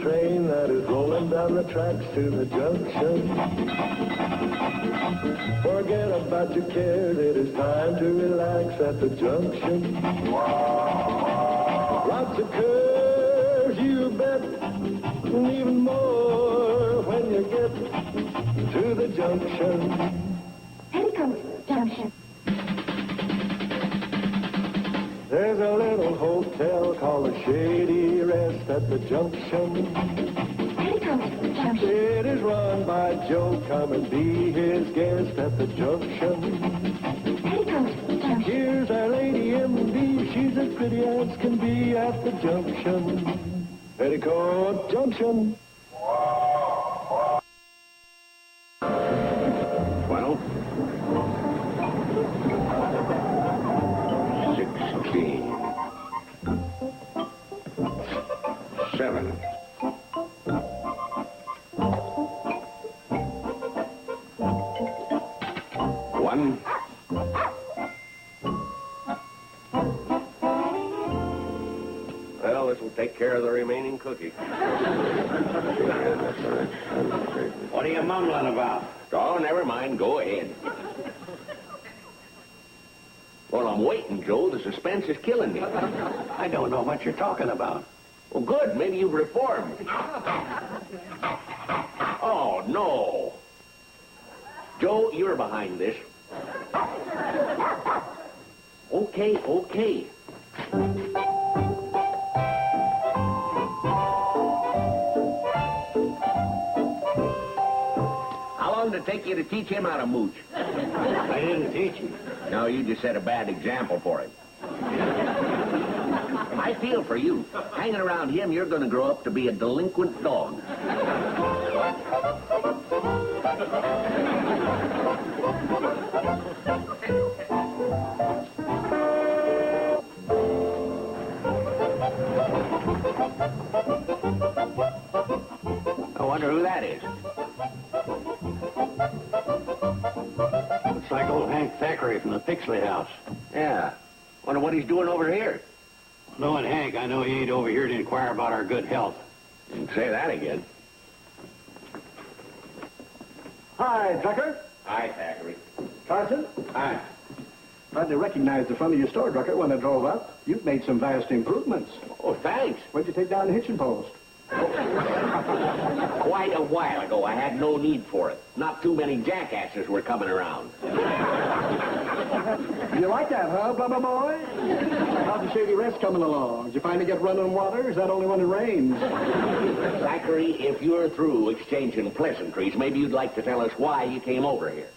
train that is rolling down the tracks to the junction. Forget about your cares, it is time to relax at the junction. Lots of curves, you bet, and even more when you get to the junction. Petticoat Junction. There's a little hotel called the Shady Rest at the junction. Petticoat Junction. It is run by Joe. Come and be his guest at the junction. Petticoat Junction. Here's our lady M.D. She's as pretty as can be at the junction. Petticoat Junction. 12. 16. 7. 1. Well, this will take care of the remaining cookie. What are you mumbling about? Oh, never mind. Go ahead. Well, I'm waiting, Joe. The suspense is killing me. I don't know what you're talking about. Well, good. Maybe you've reformed. Oh, no. Joe, you're behind this. Okay, okay. How long did it take you to teach him how to mooch? I didn't teach you. No, you just set a bad example for him. I feel for you. Hanging around him, you're going to grow up to be a delinquent dog. I wonder who that is. Looks like old Hank Thackeray from the Pixley house. Yeah. Wonder what he's doing over here. Knowing Hank, I know he ain't over here to inquire about our good health. Didn't say that again. Hi, Drucker. Hi, Thackeray. Carson. Hi. Hardly recognized the front of your store, Drucker, when I drove up. You've made some vast improvements. Oh, thanks. Where'd you take down the hitching post? Quite a while ago, I had no need for it. Not too many jackasses were coming around. You like that, huh, Blubber Boy? How's the Shady Rest coming along? Did you finally get running water, or is that only when it rains? Thackeray, if you're through exchanging pleasantries, maybe you'd like to tell us why you came over here.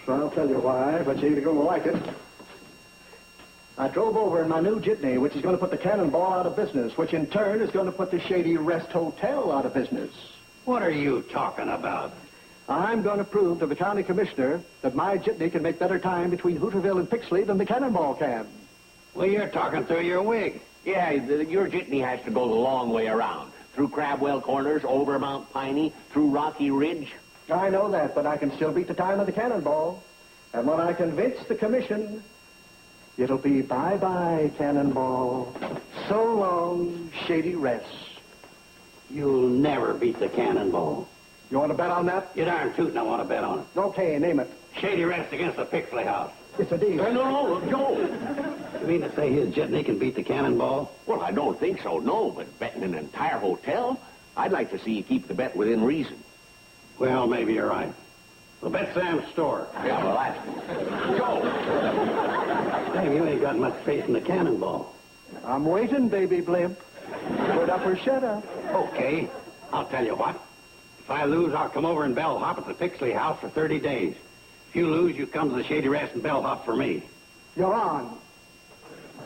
Well, I'll tell you why, but you ain't going to like it. I drove over in my new jitney, which is going to put the Cannonball out of business, which in turn is going to put the Shady Rest Hotel out of business. What are you talking about? I'm going to prove to the county commissioner that my jitney can make better time between Hooterville and Pixley than the Cannonball can. Well, you're talking through your wig. Yeah, your jitney has to go the long way around. Through Crabwell Corners, over Mount Piney, through Rocky Ridge. I know that, but I can still beat the time of the Cannonball. And when I convince the commission, it'll be bye-bye, Cannonball. So long, Shady Rest. You'll never beat the Cannonball. You want to bet on that? You darn tootin' I want to bet on it. Okay, name it. Shady Rest against the Pixley house. It's a deal. No, Joe. You mean to say his jitney can beat the Cannonball? Well, I don't think so, no, but betting an entire hotel? I'd like to see you keep the bet within reason. Well, maybe you're right. Well, bet Sam's store. Yeah, well, that's... Joe! Hey, you ain't got much faith in the Cannonball. I'm waiting, baby blimp. Put up or shut up. Okay, I'll tell you what. If I lose, I'll come over and bellhop at the Pixley house for 30 days. If you lose, you come to the Shady Rest and bellhop for me. You're on.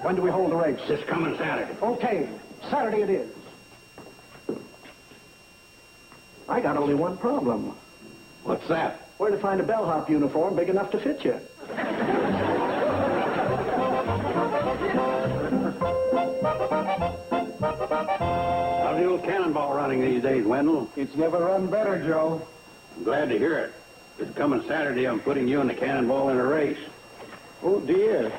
When do we hold the race? This coming Saturday. Okay, Saturday it is. I got only one problem. What's that? Where to find a bellhop uniform big enough to fit you? How's the old Cannonball running these days, Wendell? It's never run better, Joe. I'm glad to hear it. This coming Saturday, I'm putting you and the Cannonball in a race. Oh, dear.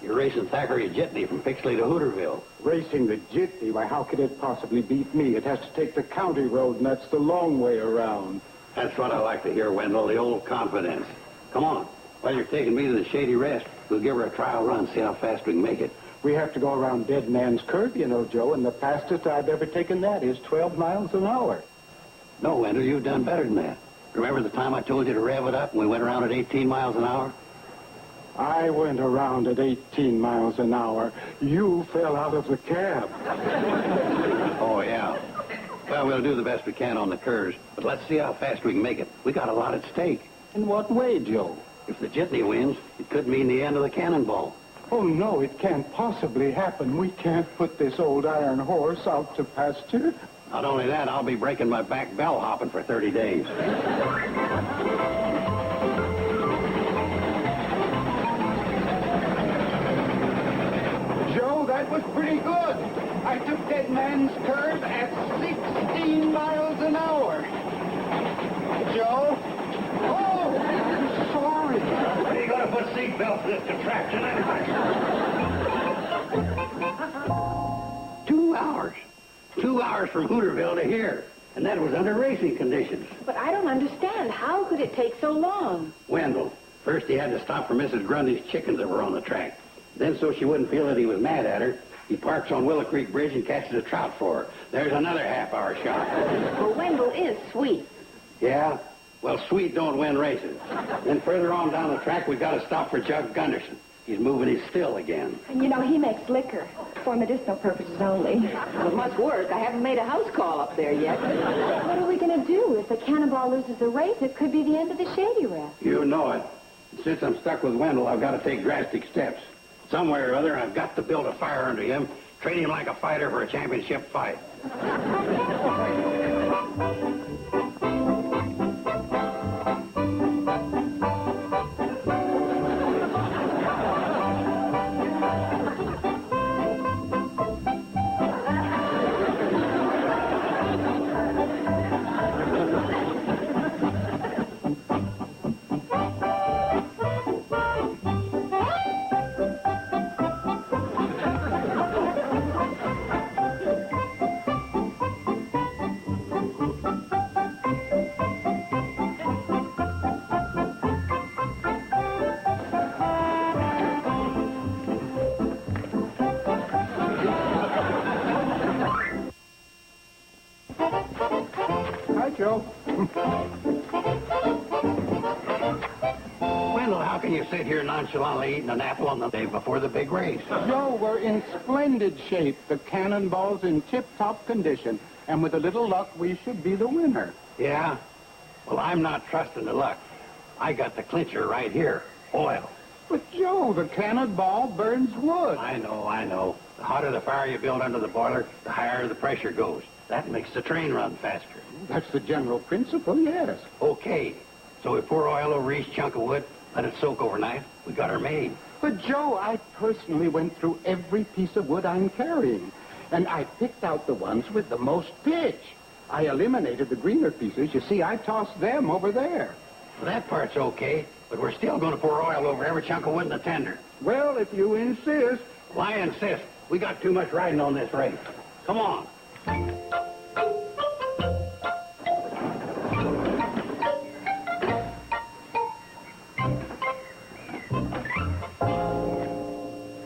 You're racing Thackeray Jitney from Pixley to Hooterville. Racing the jitney? Why, how could it possibly beat me? It has to take the county road, and that's the long way around. That's what I like to hear, Wendell, the old confidence. Come on. While you're taking me to the Shady Rest, we'll give her a trial run, see how fast we can make it. We have to go around Dead Man's Curve, you know, Joe, and the fastest I've ever taken that is 12 miles an hour. No, Wendell, you've done better than that. Remember the time I told you to rev it up and we went around at 18 miles an hour? I went around at 18 miles an hour. You fell out of the cab. Oh, yeah. Well, we'll do the best we can on the curves, but let's see how fast we can make it. We got a lot at stake. In what way, Joe? If the jitney wins, it could mean the end of the cannonball. Oh, no, it can't possibly happen. We can't put this old iron horse out to pasture. Not only that, I'll be breaking my back bell hopping for 30 days. Joe, that was pretty good. I took Dead Man's Curve at 16 miles an hour. Joe? Oh, I'm sorry. What are you going to put seatbelts in this contraption anyway? 2 hours. 2 hours from Hooterville to here. And that was under racing conditions. But I don't understand. How could it take so long? Wendell, first he had to stop for Mrs. Grundy's chickens that were on the track. Then, so she wouldn't feel that he was mad at her, he parks on Willow Creek Bridge and catches a trout for her. There's another half-hour shot. Well, Wendell is sweet. Yeah? Well, sweet don't win races. Then further on down the track, we got to stop for Jug Gunderson. He's moving his still again. And you know, he makes liquor for medicinal purposes only. Well, it must work. I haven't made a house call up there yet. What are we going to do? If the cannonball loses the race, it could be the end of the Shady Rest. You know it. Since I'm stuck with Wendell, I've got to take drastic steps. Somewhere or other, I've got to build a fire under him, train him like a fighter for a championship fight. Hi, Joe. Wendell, how can you sit here nonchalantly eating an apple on the day before the big race? Joe, we're in splendid shape. The cannonball's in tip-top condition. And with a little luck, we should be the winner. Yeah? Well, I'm not trusting the luck. I got the clincher right here. Oil. But, Joe, the cannonball burns wood. I know. The hotter the fire you build under the boiler, the higher the pressure goes. That makes the train run faster. That's the general principle, yes. Okay. So we pour oil over each chunk of wood, let it soak overnight. We got her made. But, Joe, I personally went through every piece of wood I'm carrying, and I picked out the ones with the most pitch. I eliminated the greener pieces. You see, I tossed them over there. Well, that part's okay, but we're still going to pour oil over every chunk of wood in the tender. Well, if you insist. Well, I insist. We got too much riding on this race. Come on.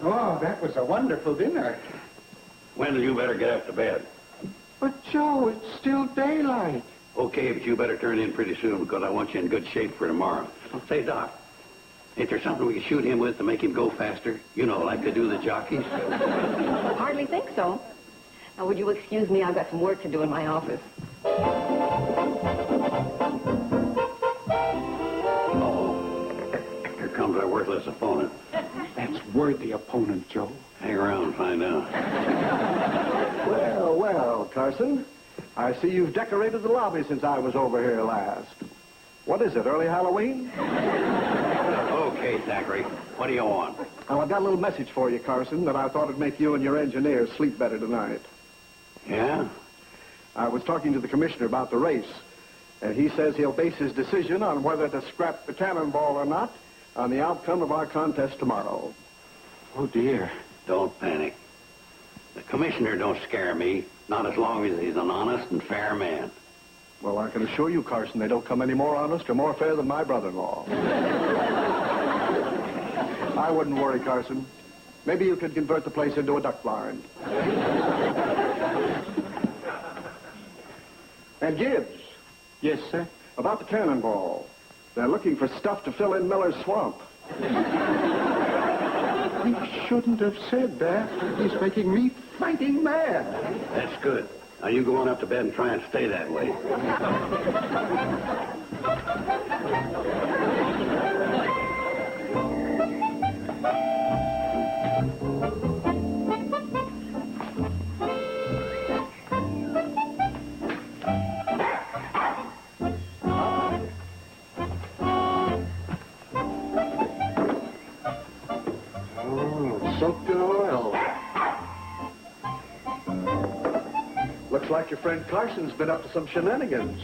Oh, that was a wonderful dinner. Wendell, you better get up to bed. But, Joe, it's still daylight. Okay, but you better turn in pretty soon because I want you in good shape for tomorrow. Say, Doc, ain't there something we can shoot him with to make him go faster? You know, like they do the jockeys. Hardly think so. Now, would you excuse me? I've got some work to do in my office. Oh, here comes our worthless opponent. That's worthy opponent, Joe. Hang around and find out. Well, well, Carson. I see you've decorated the lobby since I was over here last. What is it, early Halloween? Okay, Zachary. What do you want? Well, I've got a little message for you, Carson, that I thought would make you and your engineers sleep better tonight. Yeah? I was talking to the commissioner about the race, and he says he'll base his decision on whether to scrap the cannonball or not on the outcome of our contest tomorrow. Oh, dear. Don't panic. The commissioner don't scare me, not as long as he's an honest and fair man. Well, I can assure you, Carson, they don't come any more honest or more fair than my brother-in-law. I wouldn't worry, Carson. Maybe you could convert the place into a duck blind. And Gibbs. Yes, sir? About the cannonball. They're looking for stuff to fill in Miller's swamp. He shouldn't have said that. He's making me fighting mad. That's good. Now you go on up to bed and try and stay that way. Soaked in oil. Looks like your friend Carson's been up to some shenanigans.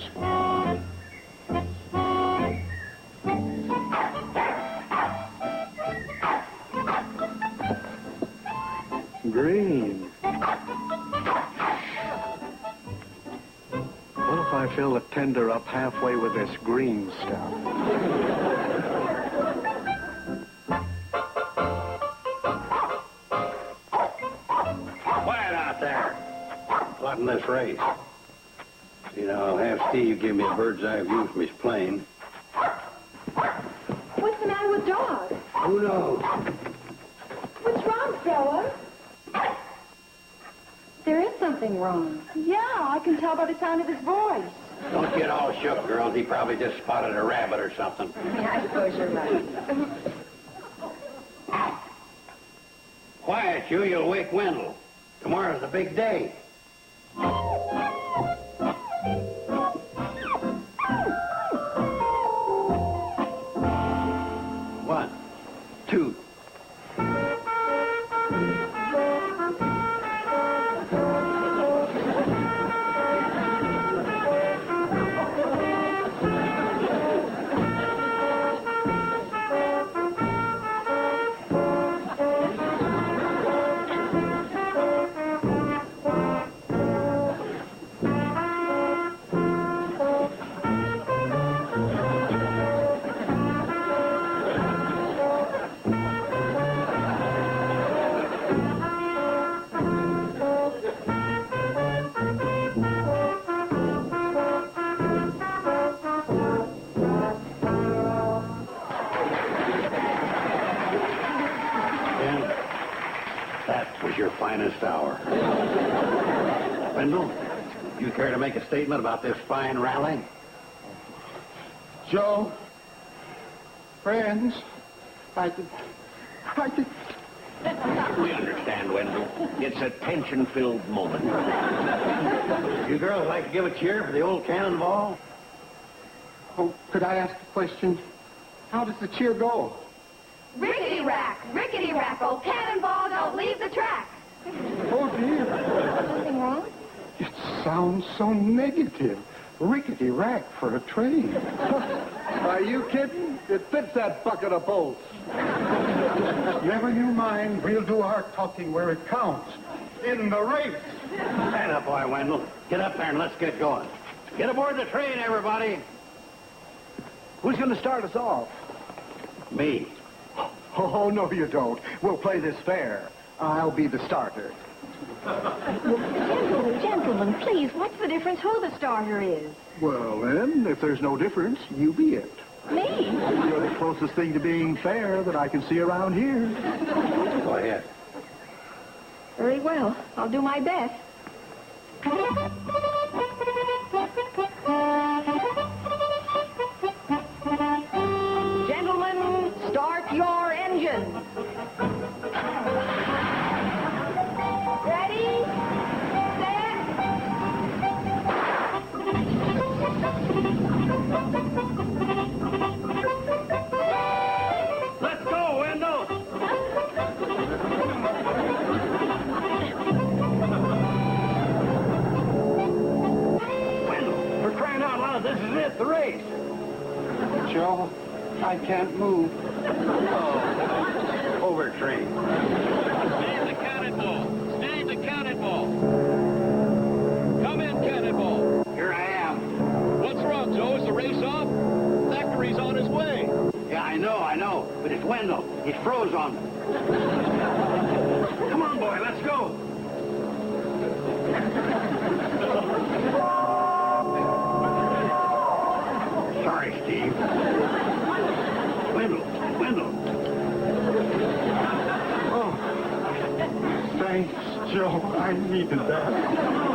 Green. What if I fill the tender up halfway with this green stuff? Quiet out there. Plotting this race. You know, I'll have Steve give me a bird's eye view from his plane. What's the matter with Dog? Who knows? What's wrong, Stella? There is something wrong. Yeah, I can tell by the sound of his voice. Don't get all shook, girls. He probably just spotted a rabbit or something. Yeah, I suppose you're right. Quiet, you. You'll wake Wendell. Tomorrow's the big day. One, two. That was your finest hour. Wendell, you care to make a statement about this fine rally? Joe, friends, I did. We understand, Wendell. It's a tension-filled moment. You girls like to give a cheer for the old cannonball? Oh, could I ask a question? How does the cheer go? Rickety rack, old cannonball, don't leave the track. Oh, dear. Something wrong? It sounds so negative. Rickety rack for a train. Are you kidding? It fits that bucket of bolts. Never you mind. We'll do our talking where it counts. In the race. Stand up, boy, Wendell. Get up there and let's get going. Get aboard the train, everybody. Who's going to start us off? Me. Oh, no, you don't. We'll play this fair. I'll be the starter. Gentlemen, please, what's the difference who the starter is? Well, then, if there's no difference, you be it. Me? You're the closest thing to being fair that I can see around here. Go ahead. Very well. I'll do my best. Gentlemen, start your engines. Ready? Let's go, Wendell. Wendell, we're crying out loud. This is it, the race. Joe, I can't move. Over roller train. Steve the Cannonball. Steve the Cannonball. Come in, Cannonball. Here I am. What's wrong, Joe? Is the race off? Thackeray's on his way. Yeah, I know. But it's Wendell. He's froze on me. Come on, boy, let's go. Sorry, Steve. Wendell. Oh, thanks, Joe. I needed that.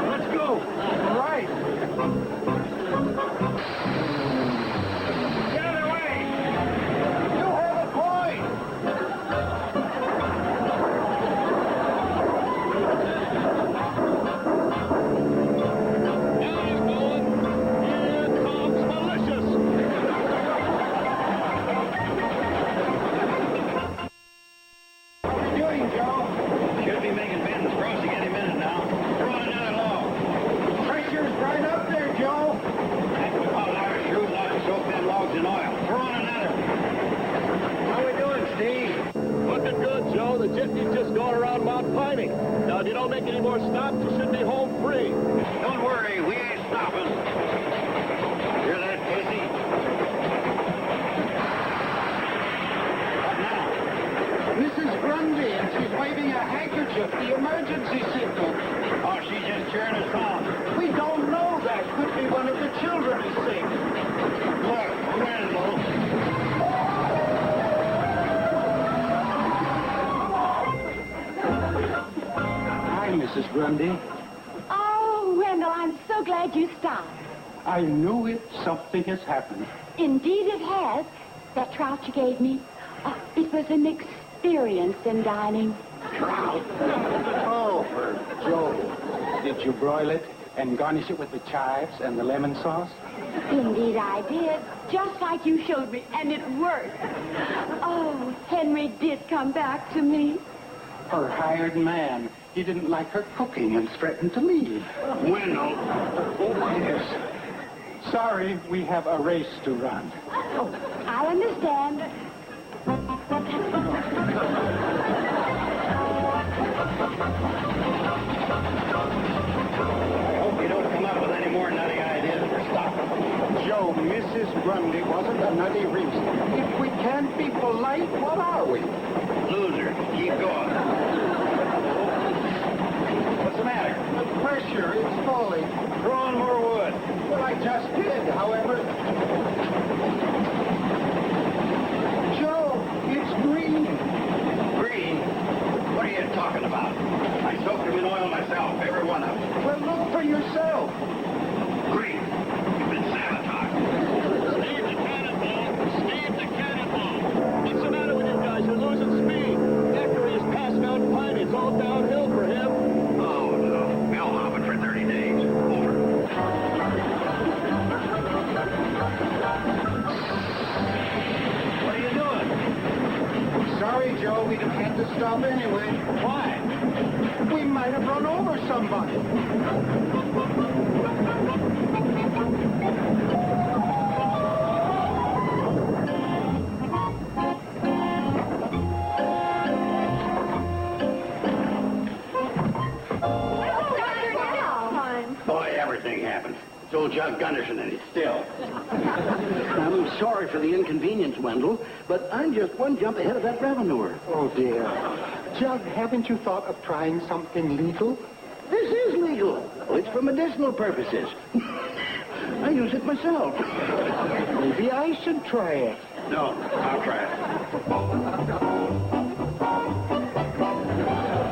Let's go. Right. Get out of the way. You have a point. Now he's going. Here comes Malicious. What are you doing, Joe? Should be making bends crossing any minute now. Throw on another log. Pressure's right up there, Joe. That's what all our shoes ought to soak them logs in oil. Throw on another. How we doing, Steve? Looking good, Joe. The jitney's just going around Mount Piney. Now, if you don't make any more stops, you should be home free. Don't worry, we ain't stopping. Hear that, Casey? What now? Mrs. Grundy, and she's waving a handkerchief, the emergency signal. Oh, she's just cheering us on. We don't know that. Could be one of the children is sick. Look, Wendell. Hi, Mrs. Grundy. Oh, Wendell, I'm so glad you stopped. I knew it. Something has happened. Indeed it has. That trout you gave me, it was an experience in dining. Trout? Oh, for Joe. Did you broil it and garnish it with the chives and the lemon sauce? Indeed I did, just like you showed me, and it worked. Oh, Henry did come back to me. Her hired man. He didn't like her cooking and threatened to leave. Wendell. Yes. Sorry, we have a race to run. Oh, I understand. Hope you don't come up with any more nutty ideas for stopping. Joe, Mrs. Grundy wasn't a nutty reason. If we can't be polite, what are we? Loser. Keep going. What's the matter? The pressure is falling. Throw on more wood. Well, I just did, however. Joe, it's green. Green? What are you talking about? I soaked them in oil myself, every one of them. Well, look for yourself. Green. You've been sabotaged. Steve the Cannonball. Steve the Cannonball. What's the matter with you guys? You're losing speed. Thackeray is past Mount Piney. It's all downhill for him. Oh, no. Bell hopping for 30 days. Over. What are you doing? Sorry, Joe, we'd have had to stop anyway. Why? We might have run over somebody. Boy, everything happens. It's old Jug Gunderson and he's still. I'm sorry for the inconvenience, Wendell, but I'm just one jump ahead of that revenuer. Oh, dear. Jug, haven't you thought of trying something legal? This is legal. It's for medicinal purposes. I use it myself. Maybe I should try it. No, I'll try it.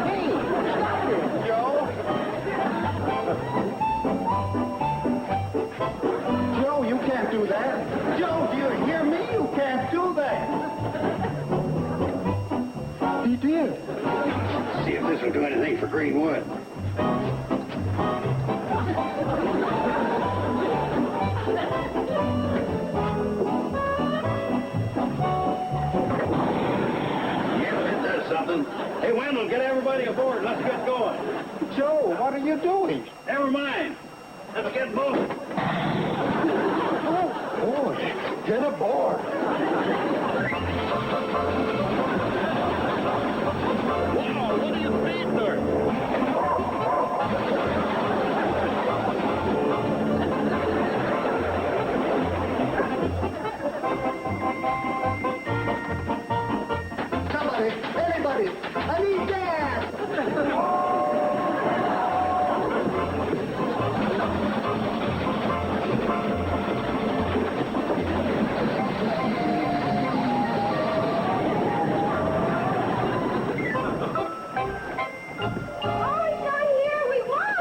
Hey, stop it, Joe. Joe, you can't do that. Joe, do you hear me? You can't do that. He did. See if this will do anything for Greenwood. Something. Hey, Wendell, get everybody aboard. Let's get going. Joe, what are you doing? Never mind. Let's get moving. Oh, boy, get aboard. Oh, he's not here. We won.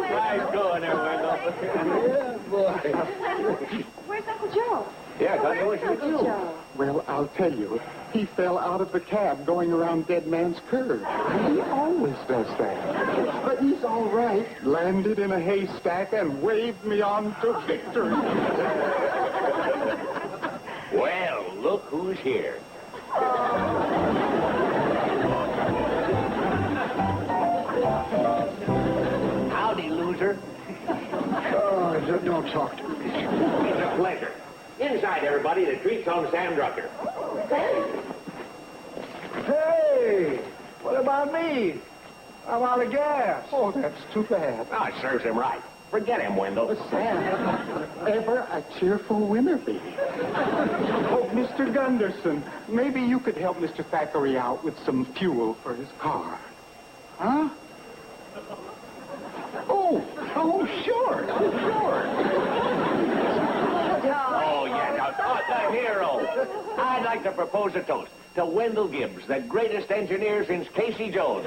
Nice going there, Wendell. Yeah, boy. Where's Uncle Joe? Yeah, Connie, what's with you? Joe. Well, I'll tell you. He fell out of the cab going around Dead Man's Curve. He always does that. But he's all right. Landed in a haystack and waved me on to victory. Well, look who's here. Howdy, loser. Oh, don't talk to me. It's a pleasure. Inside, everybody, the treat's on Sam Drucker. Hey, what about me? I'm out of gas. Oh, that's too bad. Oh, it serves him right. Forget him, Wendell. Sam, ever a cheerful winner bee. Oh, Mr. Gunderson, maybe you could help Mr. Thackeray out with some fuel for his car. Huh? Oh, sure. Oh, yes. The hero. I'd like to propose a toast to Wendell Gibbs, the greatest engineer since Casey Jones.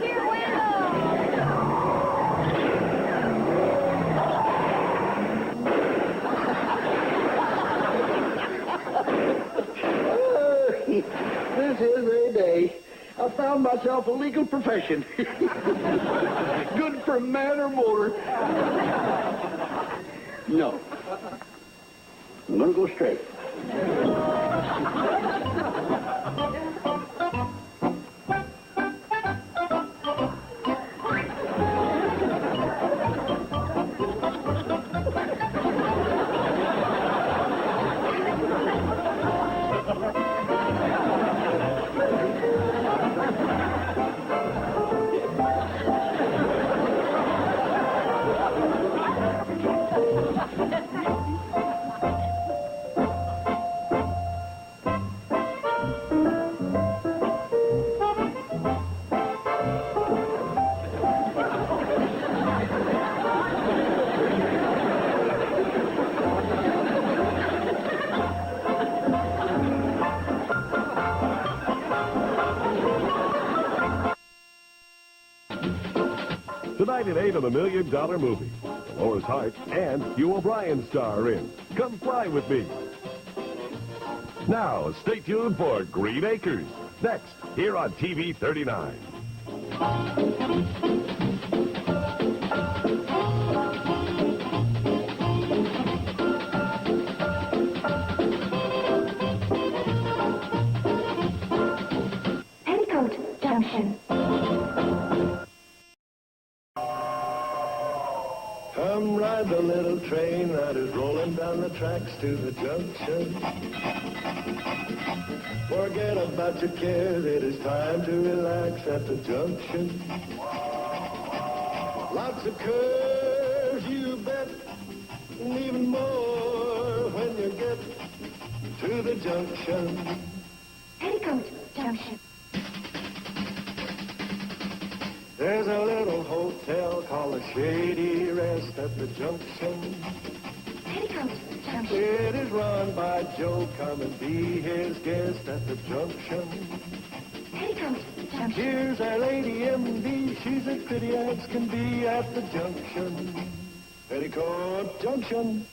This is a day. I found myself a legal profession. Good for man or motor. No. I'm going to go straight. Tonight at 8 on the $1 Million Movie. Dolores Hart and Hugh O'Brien star in Come Fly With Me. Now, stay tuned for Green Acres. Next, here on TV 39. Petticoat Junction. Come ride the little train that is rolling down the tracks to the junction. Forget about your cares, it is time to relax at the junction. Lots of curves, you bet, and even more when you get to the junction. Petticoat Junction. There's a little hotel called the Shady Rest at the junction. Petticoat Junction. It is run by Joe. Come and be his guest at the junction. Petticoat Junction. Here's our lady M.D. She's as pretty as can be at the junction. Petticoat Junction.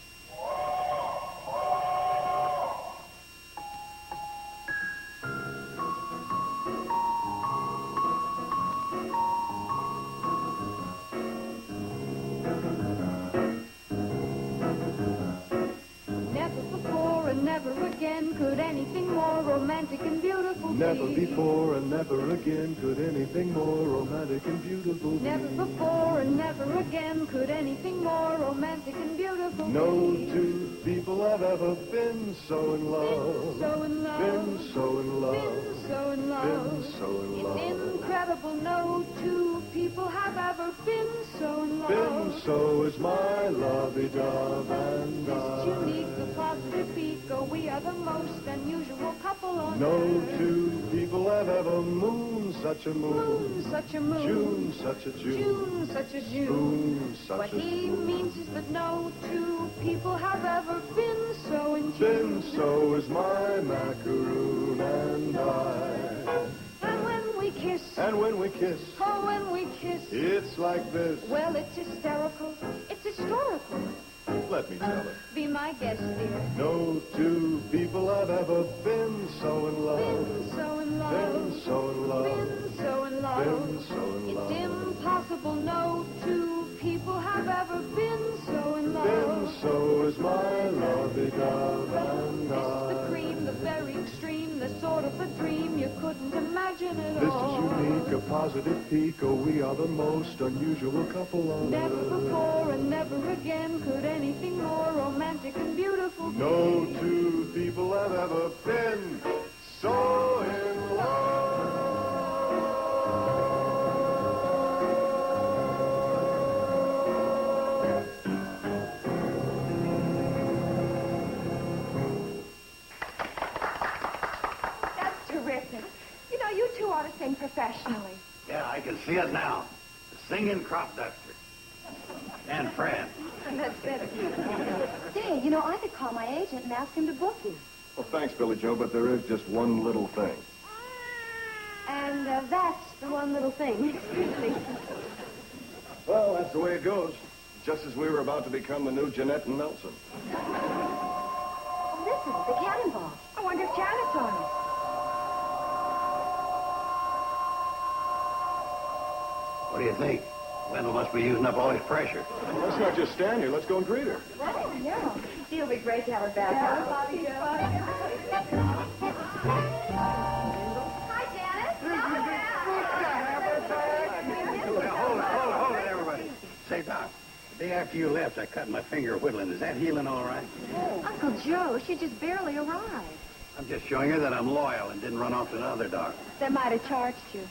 Never before and never again could anything more romantic and beautiful be. Never before and never again could anything more romantic and beautiful be. Never before and never again could anything more romantic and beautiful No be. two people have ever been so in love. So in love. Been so in love. Been so in love. Been so in love. It's incredible. No two people people have ever been so in love. Been so is my lovey-dove and This I. unique, the positive ego, we are the most unusual couple on No earth. two people have ever mooned such a moon. Moon, such a moon. June, such a June. June, such a June. Spoon, such What a he spoon. means is that no two people have ever been so in Been tune. so is my macaroon and I. And when we kiss, And when we kiss, oh, when we kiss, it's like this. well, it's hysterical, it's historical. Let me tell it. Be my guest, dear. No two people have ever been so in love. Been so in love. Been so in love. Been so in love. Been so in It's love. impossible no two people have ever been so in love. Been so is my lovey-dove and This is the I. cream, the very extreme, the sort of a dream you couldn't imagine at This all. is unique, a positive peak. Oh, we are the most unusual couple on Never earth. before and never again could anything more romantic and beautiful be. No two people have ever been so in love. That's terrific. You know, you two ought to sing professionally. Yeah, I can see it now. The singing crop duster. And Fred. That's better. Say, you know, I could call my agent and ask him to book you. Well, thanks, Billy Joe, but there is just one little thing. And that's the one little thing. Well, that's the way it goes. Just as we were about to become the new Jeanette and Nelson. Oh, listen, the cannonball. I wonder if Janet's on it. What do you think? Wendell must be using up all his pressure. Let's not just stand here. Let's go and greet her. Oh, yeah. She'll be great to have her back. Hi, Janet. Hold it, everybody. Say, Doc, the day after you left, I cut my finger whittling. Is that healing all right? Uncle Joe, she just barely arrived. I'm just showing her that I'm loyal and didn't run off to another doc. They might have charged you.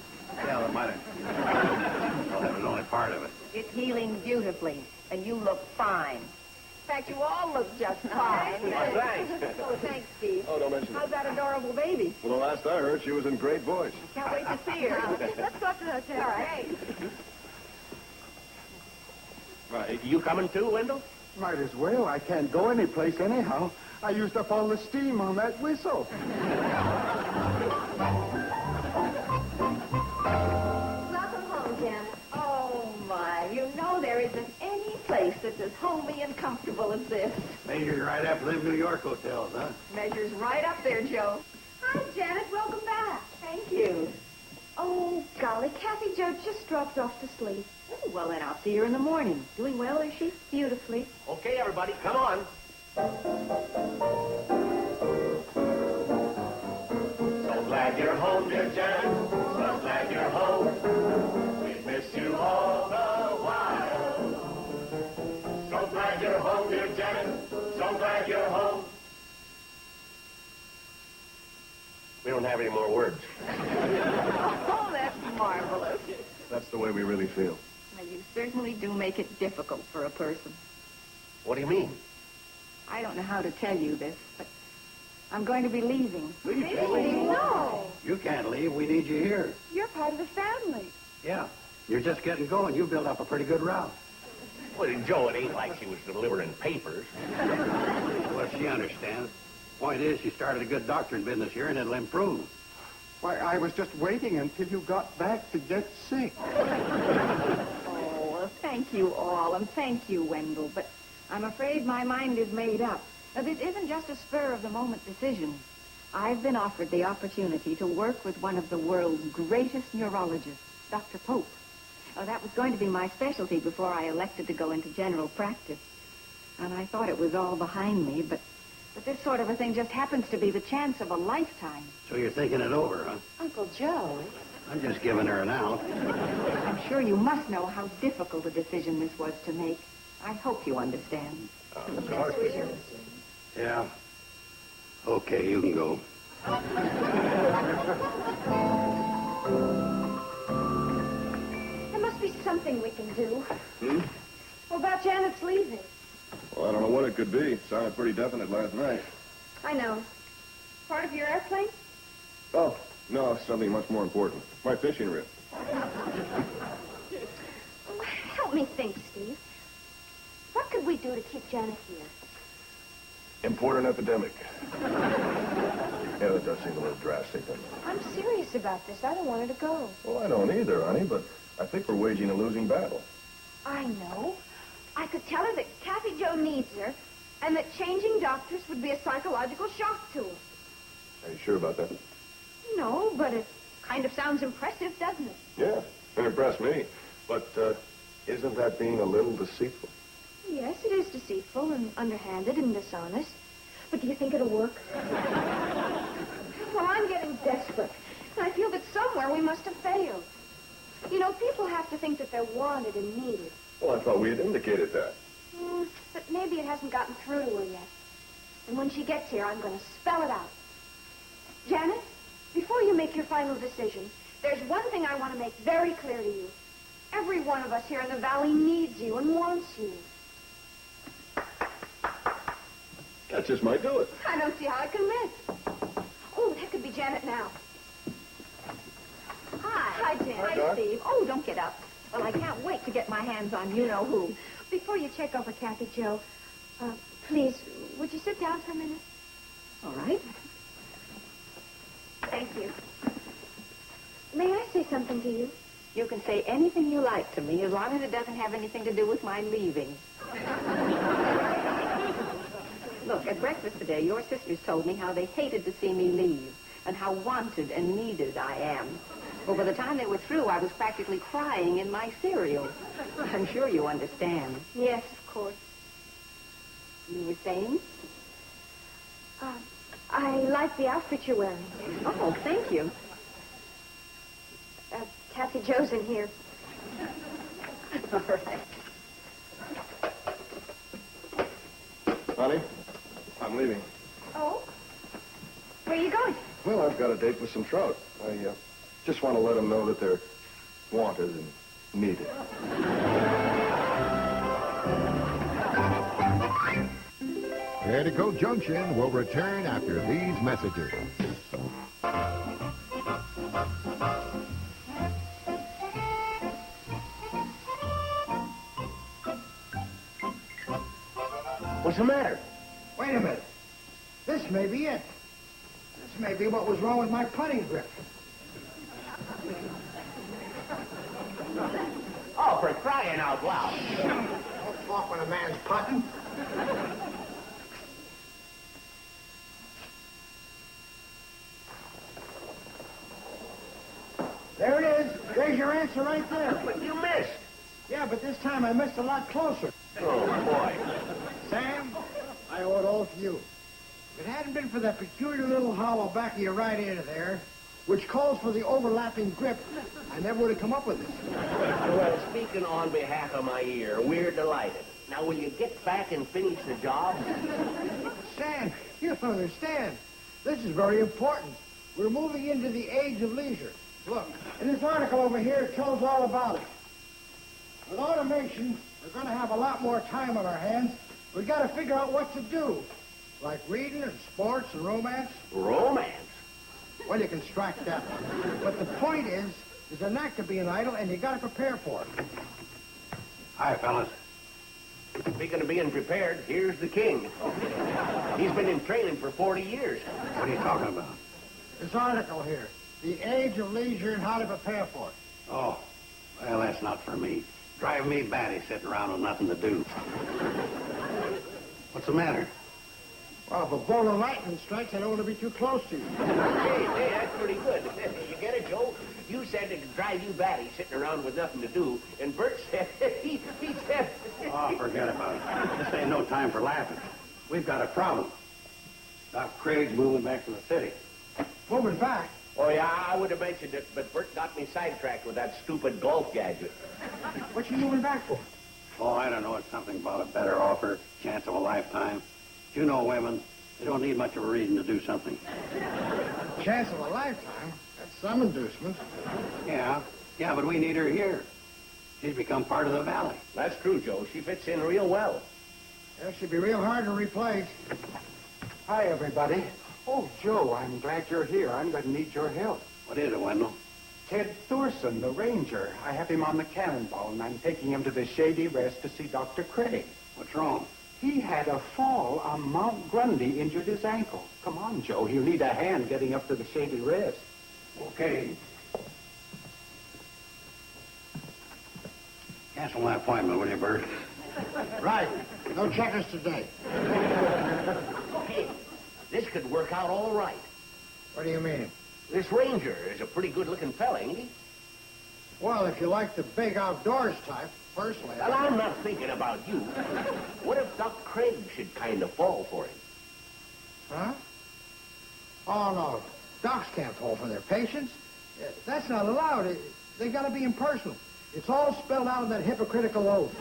Yeah, that might have. Well, that was only part of it. It's healing beautifully, and you look fine. In fact, you all look just fine. Well, thanks. Oh, thanks, Steve. Oh, don't mention How's it. that adorable baby? Well, the last I heard, she was in great voice. Can't wait to see her. Let's go up to the hotel. All right. Right. You coming too, Wendell? Might as well. I can't go anyplace anyhow. I used up all the steam on that whistle. Welcome home, Janet. Oh, my. You know there isn't any place that's as homey and comfortable as this. Measured right after them New York hotels, huh? Measures right up there, Joe. Hi, Janet. Welcome back. Thank you. Oh, golly, Kathy Jo just dropped off to sleep. Oh, well, then I'll see her in the morning. Doing well, is she? Beautifully. Okay, everybody, come on. So glad you're home, dear Janet. So glad you're home. We miss you all the while. So glad you're home, dear Janet. So glad you're home. We don't have any more words. Oh, that's marvelous. That's the way we really feel. Well, you certainly do make it difficult for a person. What do you mean? I don't know how to tell you this, but I'm going to be leaving. No, You can't leave. We need you here. you're part of the family. Yeah. You're just getting going. You built up a pretty good route. Well, Joe, it ain't like she was delivering papers. Well, she understands. Point is, she started a good doctoring business here, and it'll improve. Why, I was just waiting until you got back to get sick. Oh, well, thank you all, and thank you, Wendell, but I'm afraid my mind is made up. Now, this isn't just a spur-of-the-moment decision. I've been offered the opportunity to work with one of the world's greatest neurologists, Dr. Pope. Oh, that was going to be my specialty before I elected to go into general practice. And I thought it was all behind me, but this sort of a thing just happens to be the chance of a lifetime. So you're thinking it over, huh? Uncle Joe. I'm just giving her an out. I'm sure you must know how difficult a decision this was to make. I hope you understand. Yeah. Okay, you can go. There must be something we can do. Hmm? What about Janet's leaving? Well, I don't know what it could be. It sounded pretty definite last night. I know. Part of your airplane? Oh, no, something much more important. My fishing rib. Help me think, Steve. What could we do to keep Janet here? Import an epidemic. Yeah, that does seem a little drastic, doesn't it? I'm serious about this. I don't want her to go. Well, I don't either, honey, but I think we're waging a losing battle. I know. I could tell her that Kathy Jo needs her, and that changing doctors would be a psychological shock to her. Are you sure about that? No, but it kind of sounds impressive, doesn't it? Yeah, it impressed me. But isn't that being a little deceitful? Yes, it is deceitful and underhanded and dishonest. But do you think it'll work? Well, I'm getting desperate. And I feel that somewhere we must have failed. You know, people have to think that they're wanted and needed. Well, I thought we had indicated that. But maybe it hasn't gotten through to her yet. And when she gets here, I'm going to spell it out. Janet, before you make your final decision, there's one thing I want to make very clear to you. Every one of us here in the valley needs you and wants you. That just might do it. I don't see how it can miss. Oh, that could be Janet now. Hi, Janet. Hi, Doc. Steve. Oh, don't get up. Well, I can't wait to get my hands on you-know-who. Before you check over Kathy Jo, please, would you sit down for a minute? All right. Thank you. May I say something to you? You can say anything you like to me as long as it doesn't have anything to do with my leaving. Look, at breakfast today, your sisters told me how they hated to see me leave and how wanted and needed I am. Well, by the time they were through, I was practically crying in my cereal. I'm sure you understand. Yes, of course. You were saying? I like the outfit you're wearing. Oh, thank you. Kathy Jo's in here. All right. Honey, I'm leaving. Oh? Where are you going? Well, I've got a date with some trout. I just want to let them know that they're wanted and needed. Petticoat Junction will return after these messages. What's the matter? Wait a minute. This may be it. This may be what was wrong with my putting grip. Oh, for crying out loud. Don't talk when a man's putting. There it is. There's your answer right there. But you missed. Yeah, but this time I missed a lot closer. Oh, boy. Sam, I owe it all to you. If it hadn't been for that peculiar little hollow back of your right ear there, which calls for the overlapping grip, I never would have come up with this. Well, speaking on behalf of my ear, we're delighted. Now, will you get back and finish the job? Sam, you don't understand. This is very important. We're moving into the age of leisure. Look, in this article over here, it tells all about it. With automation, we're going to have a lot more time on our hands. We've got to figure out what to do. Like reading and sports and romance. Romance? Well, you can strike that one. But the point is, there's a knack to being idle, and you got to prepare for it. Hi, fellas. Speaking of being prepared, here's the king. He's been in training for 40 years. What are you talking about? This article here, The Age of Leisure and How to Prepare for It. Oh, well, that's not for me. Drive me batty sitting around with nothing to do. What's the matter? Well, if a bolt of lightning strikes, I don't want to be too close to you. Hey, that's pretty good. You get it, Joe? You said it could drive you batty sitting around with nothing to do, and Bert said, he said... Oh, forget about it. This ain't no time for laughing. We've got a problem. Doc Craig's moving back to the city. Moving back? Oh, yeah, I would have mentioned it, but Bert got me sidetracked with that stupid golf gadget. What you moving back for? Oh, I don't know. It's something about a better offer, chance of a lifetime. You know women, they don't need much of a reason to do something. Chance of a lifetime? That's some inducement. Yeah, but we need her here. She's become part of the valley. That's true, Joe. She fits in real well. That should be real hard to replace. Hi, everybody. Oh, Joe, I'm glad you're here. I'm going to need your help. What is it, Wendell? Ted Thorson, the ranger. I have him on the cannonball, and I'm taking him to the Shady Rest to see Dr. Craig. What's wrong? He had a fall on Mount Grundy, injured his ankle. Come on, Joe. He'll need a hand getting up to the Shady Rest. Okay. Cancel my appointment, will you, Bert? Right. No checkers today. Hey, this could work out all right. What do you mean? This ranger is a pretty good-looking fella, ain't he? Well, if you like the big outdoors type, personally... Well, I'm not thinking about you. What if Doc Craig should kind of fall for him? Huh? Oh, no. Docs can't fall for their patients. That's not allowed. They got to be impersonal. It's all spelled out in that hypocritical oath.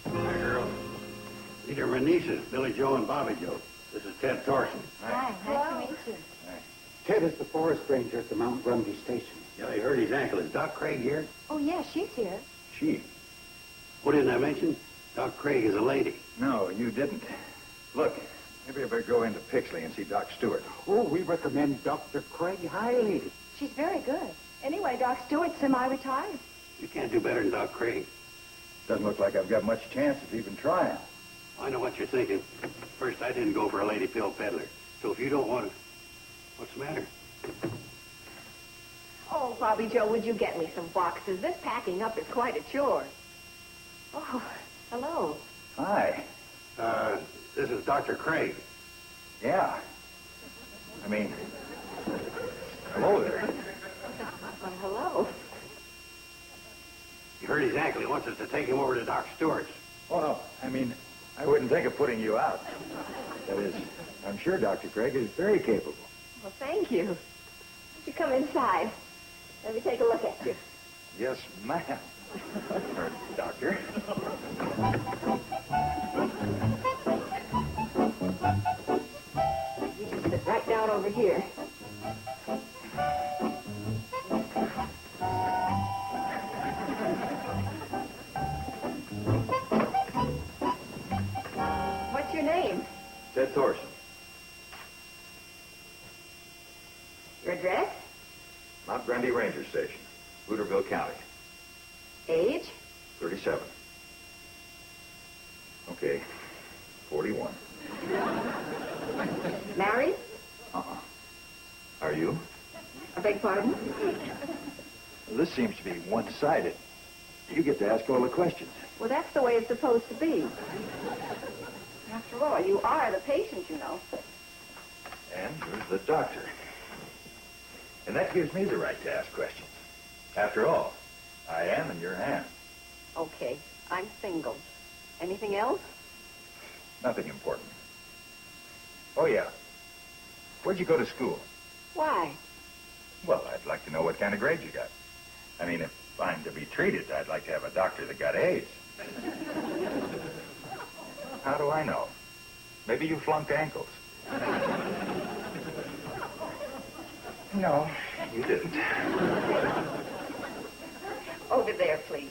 Hi, girl. These are my nieces, Billy Joe and Bobby Joe. This is Ted Thorson. Hi, nice to meet you. Ted is the forest ranger at the Mount Grundy station. Yeah, I heard his ankle. Is Doc Craig here? Oh, yeah, she's here. She? What didn't I mention? Doc Craig is a lady. No, you didn't. Look, maybe I better go into Pixley and see Doc Stewart. Oh, we recommend Dr. Craig highly. She's very good. Anyway, Doc Stewart's semi-retired. You can't do better than Doc Craig. Doesn't look like I've got much chance of even trying. I know what you're thinking. First, I didn't go for a lady pill peddler. So if you don't want to... What's the matter? Oh, Bobby Joe, would you get me some boxes? This packing up is quite a chore. Oh, hello. Hi. This is Dr. Craig. Yeah. I mean, hello there. Well, hello. You heard his ankle. He wants us to take him over to Doc Stewart's. Oh, no. I mean, I wouldn't think of putting you out. That is, I'm sure Dr. Craig is very capable. Well, thank you. Won't you come inside? Let me take a look at you. Yes, ma'am. Doctor. You just sit right down over here. What's your name? Ted Thorson. Your address? Mount Grundy Ranger Station, Hooterville County. Age? 37. Okay. 41. Married? Uh-uh. Are you? I beg pardon? Well, this seems to be one-sided. You get to ask all the questions. Well, that's the way it's supposed to be. After all, you are the patient, you know. And you're the doctor. And that gives me the right to ask questions. After all, I am in your hands. Okay, I'm single. Anything else? Nothing important. Oh, yeah. Where'd you go to school? Why? Well, I'd like to know what kind of grade you got. I mean, if I'm to be treated, I'd like to have a doctor that got A's. How do I know? Maybe you flunked ankles. No, you didn't. Over there, please.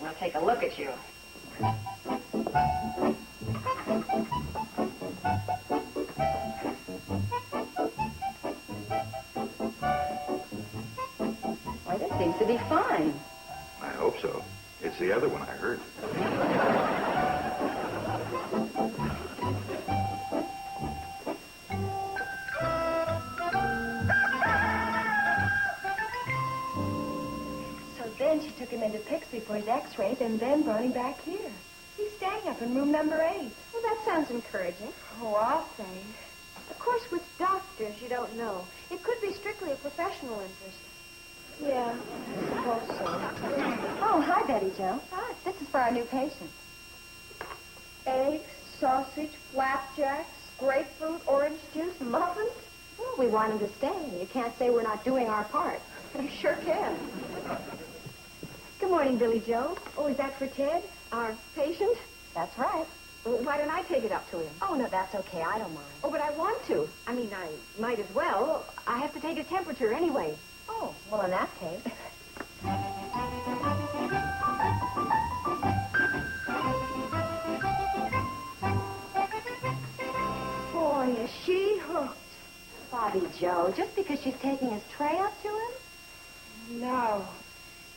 I'll take a look at you. Why, this seems to be fine. I hope so. It's the other one I heard. Then she took him into Pixley for his x-rays and then brought him back here. He's staying up in room number 8. Well, that sounds encouraging. Oh, I'll say. Of course, with doctors, you don't know. It could be strictly a professional interest. Yeah, I suppose so. Oh, hi, Betty Jo. Hi. This is for our new patient. Eggs, sausage, flapjacks, grapefruit, orange juice, muffins. Well, we want him to stay. You can't say we're not doing our part. You sure can. Good morning, Billy Joe. Oh, is that for Ted, our patient? That's right. Well, why don't I take it up to him? Oh, no, that's okay. I don't mind. Oh, but I want to. I mean, I might as well. I have to take his temperature anyway. Oh, well, in that case. Boy, is she hooked. Bobby Joe, just because she's taking his tray up to him? No.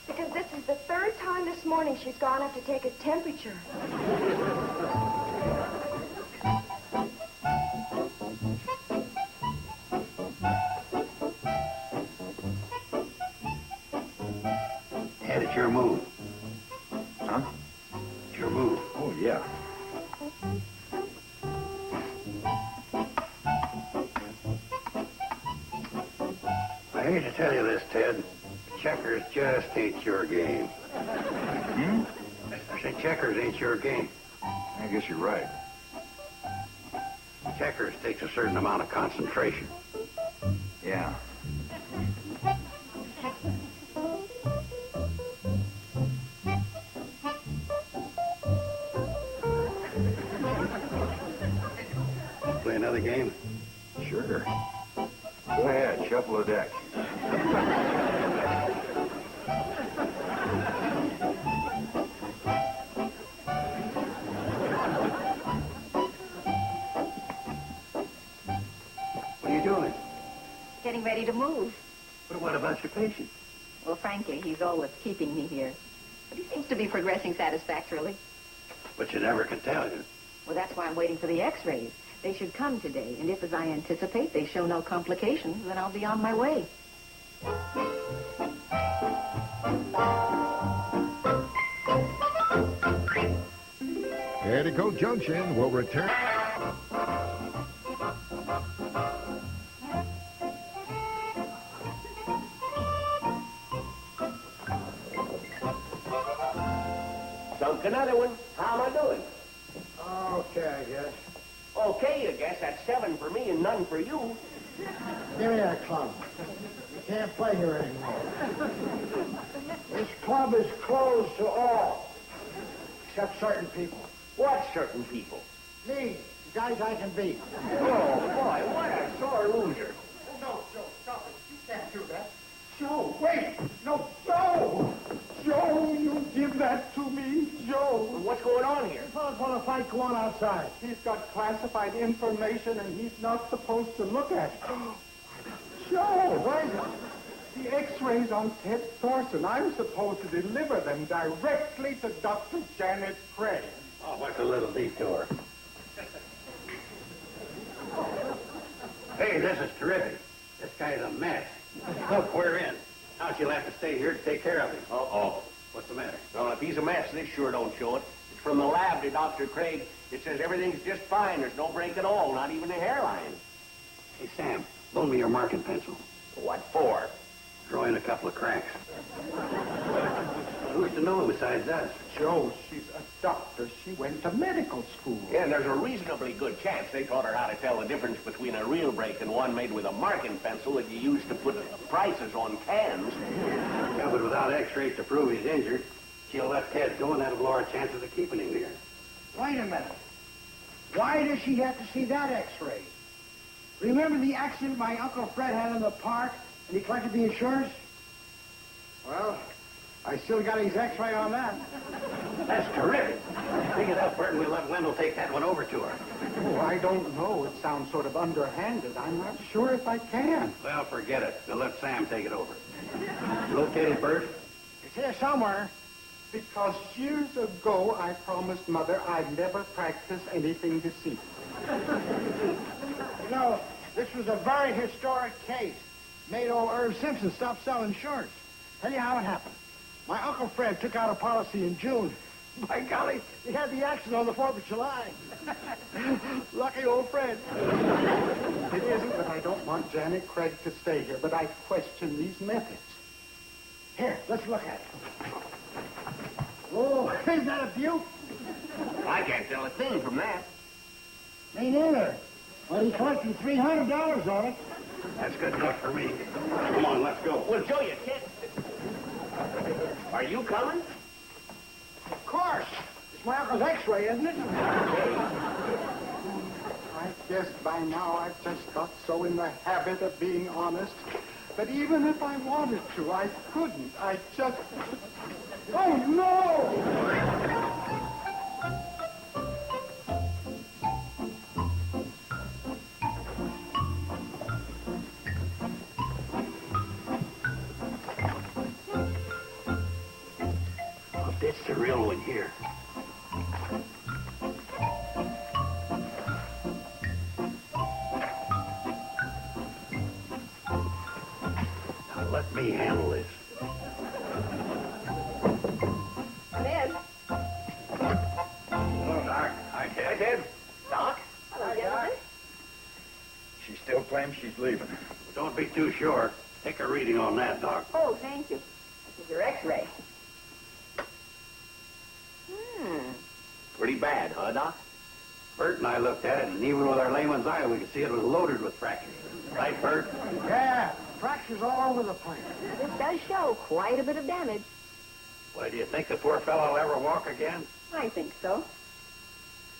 Because this is the third time this morning she's gone up to take his temperature. Ted, it's your move. Huh? It's your move. Oh, yeah. I hate to tell you this, Ted. Checkers just ain't your game. Hmm? I said checkers ain't your game. I guess you're right. Checkers takes a certain amount of concentration. Yeah. Play another game? Sure. Go ahead, shuffle the deck. What are you doing? Getting ready to move. But what about your patient? Well, frankly, he's all that's keeping me here. But he seems to be progressing satisfactorily. But you never can tell, you. Well, that's why I'm waiting for the x-rays. They should come today, and if, as I anticipate, they show no complications, then I'll be on my way. Petticoat Junction will return. Sunk another one. How am I doing? Okay, I guess. Okay, I guess. That's 7 for me and none for you. Give me that club. You can't play here anymore. This club is closed to all, except certain people. What certain people? Me, the guys I can beat. Oh, boy, what a sore loser. No, Joe, stop it. You can't do that. Joe, wait. No, Joe. Joe, you give that to me, Joe. What's going on here? Fellas want to fight, go on outside. He's got classified information, and he's not supposed to look at it. Joe, What is it? the x-rays on Ted Thorson. I'm supposed to deliver them directly to Dr. Janet Craig. Oh, what's a little detour? Hey, this is terrific. This guy's a mess. Look, we're in. Now she'll have to stay here to take care of him. Uh-oh. What's the matter? Well, if he's a mess, this sure don't show it. It's from the lab to Dr. Craig. It says everything's just fine. There's no break at all, not even a hairline. Hey, Sam, loan me your marking pencil. What for? Draw in a couple of cracks. Who's to know him besides us? Joe, she's a doctor. She went to medical school. Yeah, and there's a reasonably good chance they taught her how to tell the difference between a real break and one made with a marking pencil that you use to put prices on cans. Yeah, but without x-rays to prove he's injured, she'll let Ted go, and that'll blow our chances of keeping him here. Wait a minute. Why does she have to see that x-ray? Remember the accident my Uncle Fred had in the park, and he collected the insurance? Well, I still got his x-ray on that. That's terrific. Pick it up, Bert, and we'll let Wendell take that one over to her. Oh, I don't know. It sounds sort of underhanded. I'm not sure if I can. Well, forget it. We'll let Sam take it over. You located Bert? It's here somewhere. Because years ago, I promised Mother I'd never practice anything deceit. You know, this was a very historic case. Made old Irv Simpson stop selling insurance. Tell you how it happened. My Uncle Fred took out a policy in June. By golly, he had the accident on the 4th of July. Lucky old Fred. It isn't that I don't want Janet Craig to stay here, but I question these methods. Here, let's look at it. Oh, isn't that a beaut? I can't tell a thing from that. Me neither. But he collected $300 on it. That's good enough for me. Come on, let's go. Well, Joe, you can't... Are you coming? Of course. It's my uncle's X-ray, isn't it? I guess by now I've just got so in the habit of being honest that even if I wanted to, I couldn't. I just... Oh, no! Oh, that's the real one here. Now, let me handle this. Come in. Hello, Doc. Hi, Ted. Ted. Doc? Hello, gentlemen. She still claims she's leaving. Don't be too sure. Take a reading on that, Doc. Oh, thank you. This is your X-ray. Pretty bad, huh, Doc? Bert and I looked at it, and even with our layman's eye, we could see it was loaded with fractures. Right, Bert? Yeah, fractures all over the place. This does show quite a bit of damage. Why, do you think the poor fellow will ever walk again? I think so.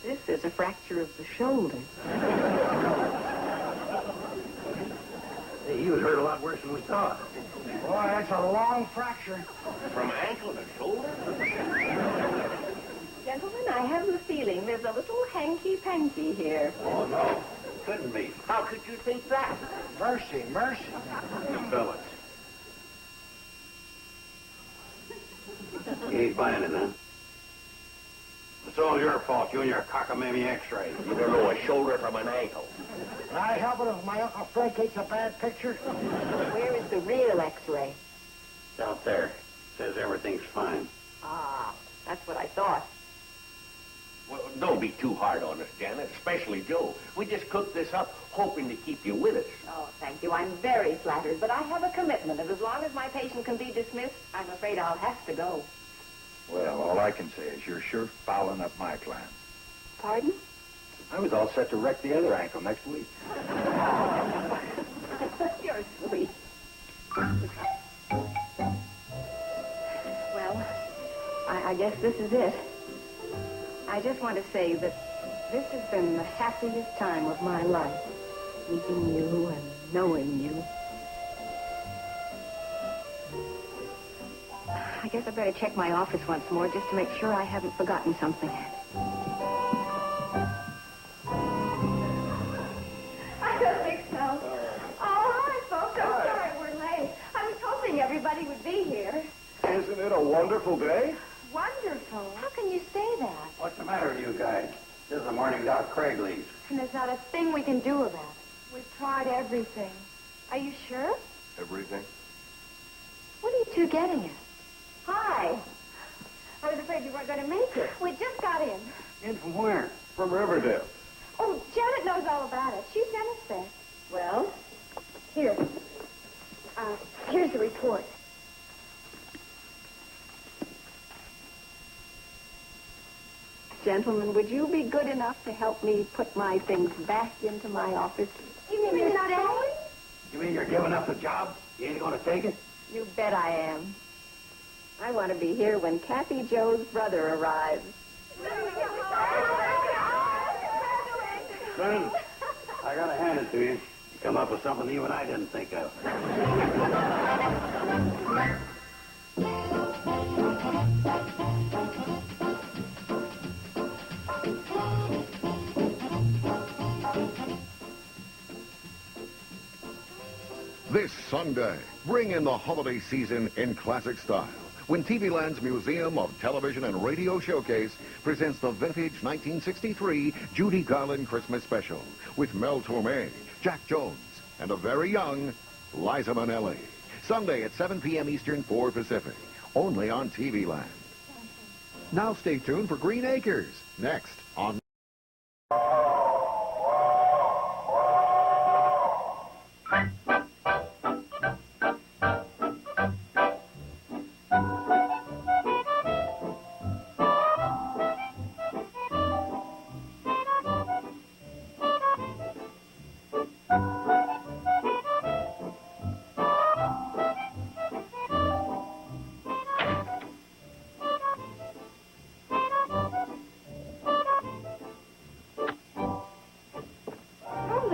This is a fracture of the shoulder. Hey, he was hurt a lot worse than we thought. Boy, that's a long fracture. From ankle to shoulder? Gentlemen, I have the feeling there's a little hanky-panky here. Oh, no. Couldn't be. How could you think that? Mercy, mercy. You fellas. You ain't buying it, huh? It's all your fault, you and your cockamamie X-ray. You don't know a shoulder from an ankle. Can I help it if my Uncle Fred takes a bad picture? Where is the real X-ray? It's out there. Says everything's fine. Ah, that's what I thought. Well, don't be too hard on us, Janet, especially Joe. We just cooked this up hoping to keep you with us. Oh, thank you. I'm very flattered, but I have a commitment, and as long as my patient can be dismissed, I'm afraid I'll have to go. Well, all I can say is you're sure fouling up my plan. Pardon? I was all set to wreck the other ankle next week. You're sweet. Well, I guess this is it. I just want to say that this has been the happiest time of my life, meeting you and knowing you. I guess I better check my office once more just to make sure I haven't forgotten something. I don't think so. Oh, hi, folks. I'm sorry we're late. I was hoping everybody would be here. Isn't it a wonderful day? Wonderful. How can you say that? What's the matter with you guys? This is the morning Doc Craig leaves. And there's not a thing we can do about it. We've tried everything. Are you sure? Everything. What are you two getting at? Hi. I was afraid you weren't going to make it. We just got in. In from where? From Riverdale. Oh, Janet knows all about it. She sent us there. Well, here. Here's the report. Gentlemen, would you be good enough to help me put my things back into my office? You mean you're not going? You mean you're giving up the job? You ain't gonna take it? You bet I am. I want to be here when Kathy Joe's brother arrives. Son, I gotta hand it to you. You come up with something even I didn't think of. This Sunday, bring in the holiday season in classic style when TV Land's Museum of Television and Radio Showcase presents the vintage 1963 Judy Garland Christmas Special with Mel Torme, Jack Jones, and a very young Liza Minnelli. Sunday at 7 p.m. Eastern, 4 Pacific, only on TV Land. Now stay tuned for Green Acres, next on...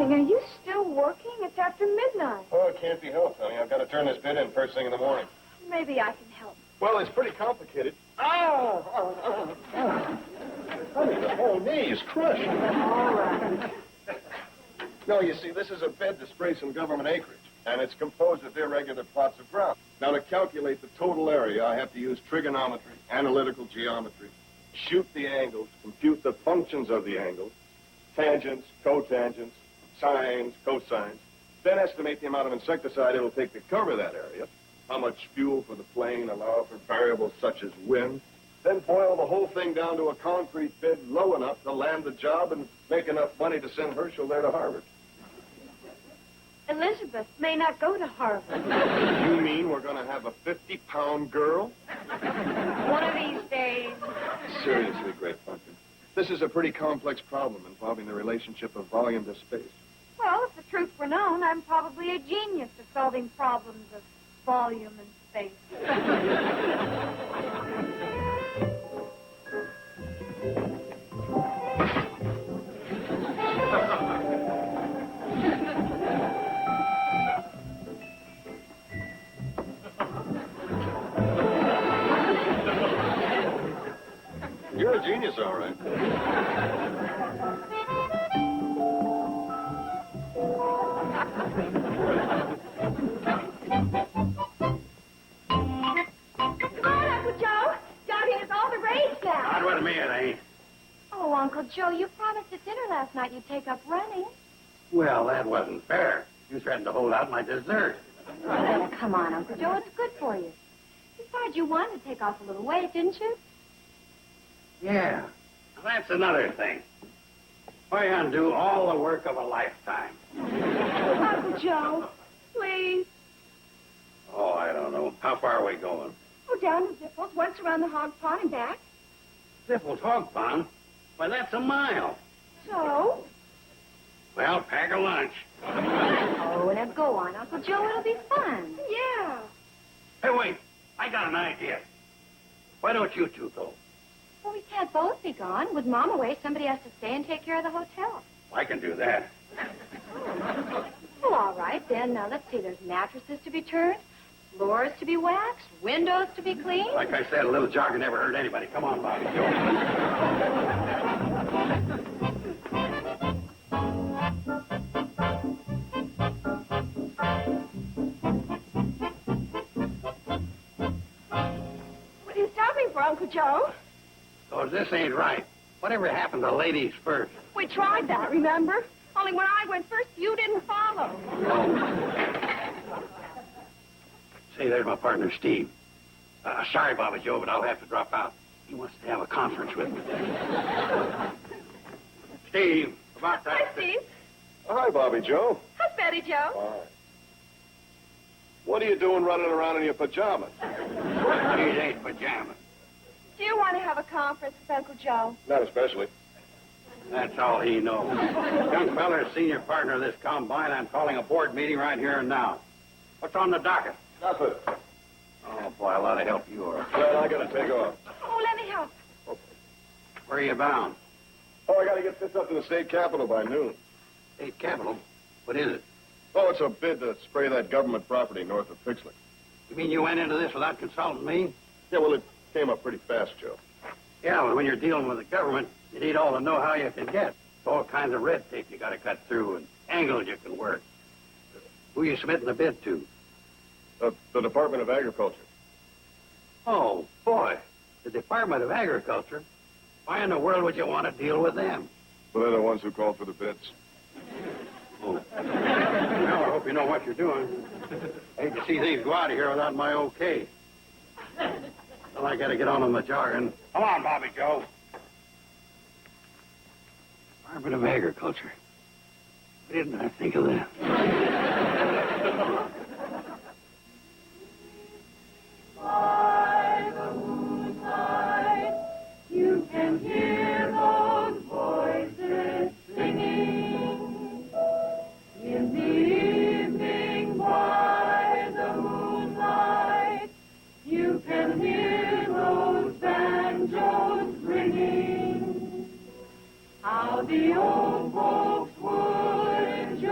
morning. Are you still working? It's after midnight. Oh, it can't be helped, honey. I've got to turn this bid in first thing in the morning. Maybe I can help. Well, it's pretty complicated. Honey, the whole knee is crushed. All right. No, you see, this is a bed to spray some government acreage, and it's composed of irregular plots of ground. Now, to calculate the total area, I have to use trigonometry, analytical geometry, shoot the angles, compute the functions of the angles, tangents, cotangents, sines, cosines, then estimate the amount of insecticide it'll take to cover that area, how much fuel for the plane, allow for variables such as wind, then boil the whole thing down to a concrete bid low enough to land the job and make enough money to send Herschel there to Harvard. Elizabeth may not go to Harvard. You mean we're going to have a 50-pound girl? One of these days. Seriously, Great Pumpkin. This is a pretty complex problem involving the relationship of volume to space. Well, if the truth were known, I'm probably a genius at solving problems of volume and space. You're a genius, all right. Not with me, it ain't. Oh, Uncle Joe, you promised at dinner last night you'd take up running. Well, that wasn't fair. You threatened to hold out my dessert. Oh, well, come on, Uncle Joe. It's good for you. Besides, you wanted to take off a little weight, didn't you? Yeah. Now, that's another thing. Why undo all the work of a lifetime? Uncle Joe, please. Oh, I don't know. How far are we going? Oh, down to Zipples, once around the hog pond and back. Zipples Hog Pond? Why, that's a mile. So? Well, pack a lunch. Oh, now go on, Uncle Joe. It'll be fun. Yeah. Hey, wait. I got an idea. Why don't you two go? Well, we can't both be gone. With Mom away, somebody has to stay and take care of the hotel. I can do that. Well, all right, then. Now, let's see. There's mattresses to be turned, floors to be waxed, windows to be cleaned. Like I said, a little jogger never hurt anybody. Come on, Bobby. What are you stopping for, Uncle Joe? Because this ain't right. Whatever happened to ladies first? We tried that, remember? Only when I went first, you didn't follow. Say, there's my partner, Steve. Sorry, Bobby Joe, but I'll have to drop out. He wants to have a conference with me. Steve, about that. Hi, Steve. Hi, Bobby Joe. How's Betty Joe? Fine. What are you doing running around in your pajamas? These ain't pajamas. Do you want to have a conference with Uncle Joe? Not especially. That's all he knows. Young feller, senior partner of this combine, I'm calling a board meeting right here and now. What's on the docket? Nothing. Oh, boy, a lot of help you are. Well, I gotta take off. Oh, let me help. Where are you bound? Oh, I gotta get this up to the state capitol by noon. State Capitol? What is it? Oh, it's a bid to spray that government property north of Pixley. You mean you went into this without consulting me? Yeah, well, it came up pretty fast, Joe. Yeah, well, when you're dealing with the government, you need all the know-how you can get. All kinds of red tape you got to cut through and angles you can work. Who you submitting the bid to? The Department of Agriculture. Oh, boy. The Department of Agriculture? Why in the world would you want to deal with them? Well, they're the ones who called for the bids. Oh. Well, I hope you know what you're doing. I hate to see things go out of here without my okay. Well, I got to get on with my jargon. Come on, Bobby Joe. Department of Agriculture. Why didn't I think of that? By the moonlight, you can hear those voices singing. In the evening, by the moonlight, you can hear those banjos ringing. How the old folks would enjoy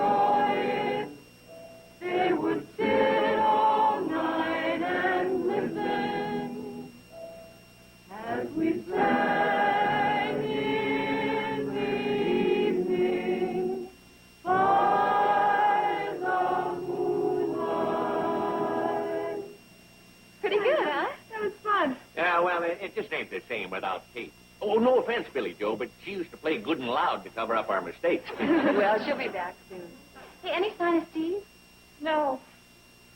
it just ain't the same without Kate. Oh, no offense, Billy Joe, but she used to play good and loud to cover up our mistakes. Well, she'll be back soon. Hey, any sign of Steve? No.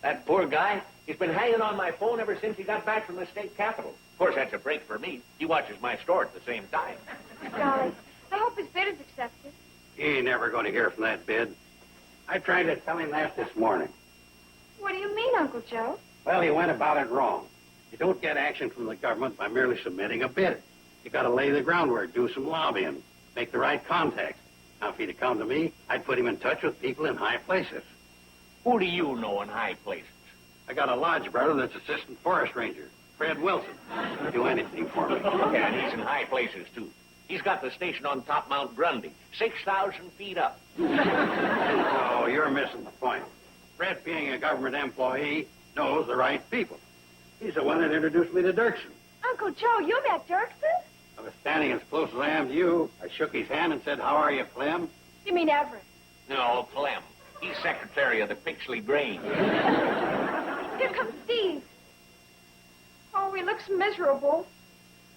That poor guy, he's been hanging on my phone ever since he got back from the state capitol. Of course, that's a break for me. He watches my store at the same time. Golly, I hope his bid is accepted. He ain't never going to hear from that bid. I tried to tell him that this morning. What do you mean, Uncle Joe? Well, he went about it wrong. You don't get action from the government by merely submitting a bid. You got to lay the groundwork, do some lobbying, make the right contacts. Now, if he'd have come to me, I'd put him in touch with people in high places. Who do you know in high places? I got a lodge brother that's assistant forest ranger, Fred Wilson. He'd do anything for me. Yeah, and he's in high places, too. He's got the station on top Mount Grundy, 6,000 feet up. Oh, you're missing the point. Fred, being a government employee, knows the right people. He's the one that introduced me to Dirksen. Uncle Joe, you met Dirksen? I was standing as close as I am to you. I shook his hand and said, "How are you, Clem?" You mean Everett? No, Clem. He's secretary of the Pixley Grange. Here comes Steve. Oh, he looks miserable.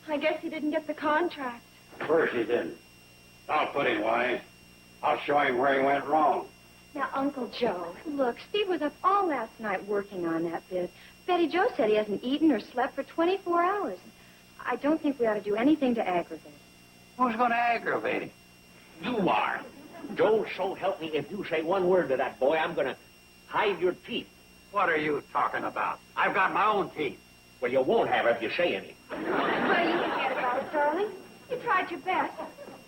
I guess he didn't get the contract. Of course he didn't. I'll put him wise. I'll show him where he went wrong. Now, Uncle Joe, look, Steve was up all last night working on that bid. Betty Joe said he hasn't eaten or slept for 24 hours. I don't think we ought to do anything to aggravate him. Who's going to aggravate him? You are. Joe, so help me, if you say one word to that boy, I'm going to hide your teeth. What are you talking about? I've got my own teeth. Well, you won't have if you say anything. Well, you forget about it, darling. You tried your best.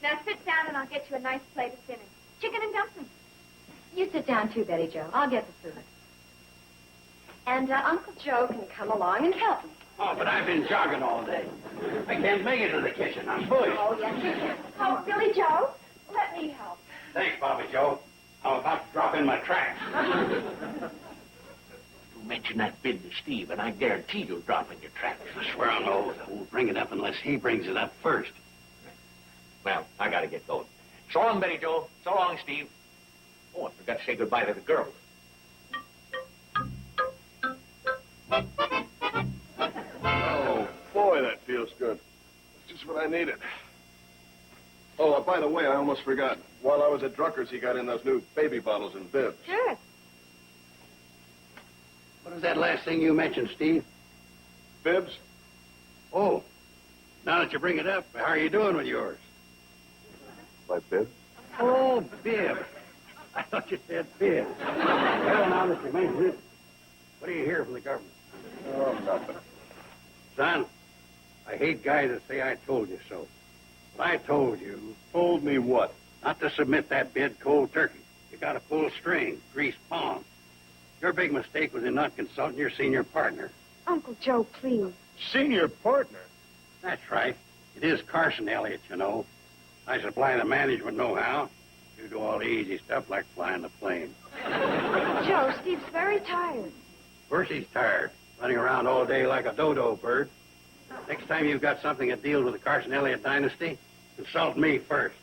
Now sit down and I'll get you a nice plate of dinner. Chicken and dumplings. You sit down, too, Betty Joe. I'll get the food. And Uncle Joe can come along and help me. Oh, but I've been jogging all day. I can't make it to the kitchen. I'm bullied. Oh, yes, you can. Oh, Billy Joe, let me help. Thanks, Bobby Joe. I'm about to drop in my tracks. You mention that bid to Steve, and I guarantee you'll drop in your tracks. I swear on oath I won't bring it up unless he brings it up first. Well, I got to get going. So long, Betty Joe. So long, Steve. Oh, I forgot to say goodbye to the girls. Oh, boy, that feels good. It's just what I needed. Oh, by the way, I almost forgot. While I was at Drucker's, he got in those new baby bottles and bibs. Good. What was that last thing you mentioned, Steve? Bibs? Oh, now that you bring it up, how are you doing with yours? My bib? Oh, bib. I thought you said bib. Well, now that you mentioned it, what do you hear from the government? Oh, nothing. Son, I hate guys that say I told you so. But I told you. Told me what? Not to submit that bid cold turkey. You got to pull string, grease palms. Your big mistake was in not consulting your senior partner. Uncle Joe, please. Senior partner? That's right. It is Carson Elliott, you know. I supply the management know-how. You do all the easy stuff like flying the plane. Joe, Steve's very tired. Of course he's tired, running around all day like a dodo bird. Next time you've got something that deals with the Carson Elliott dynasty, consult me first.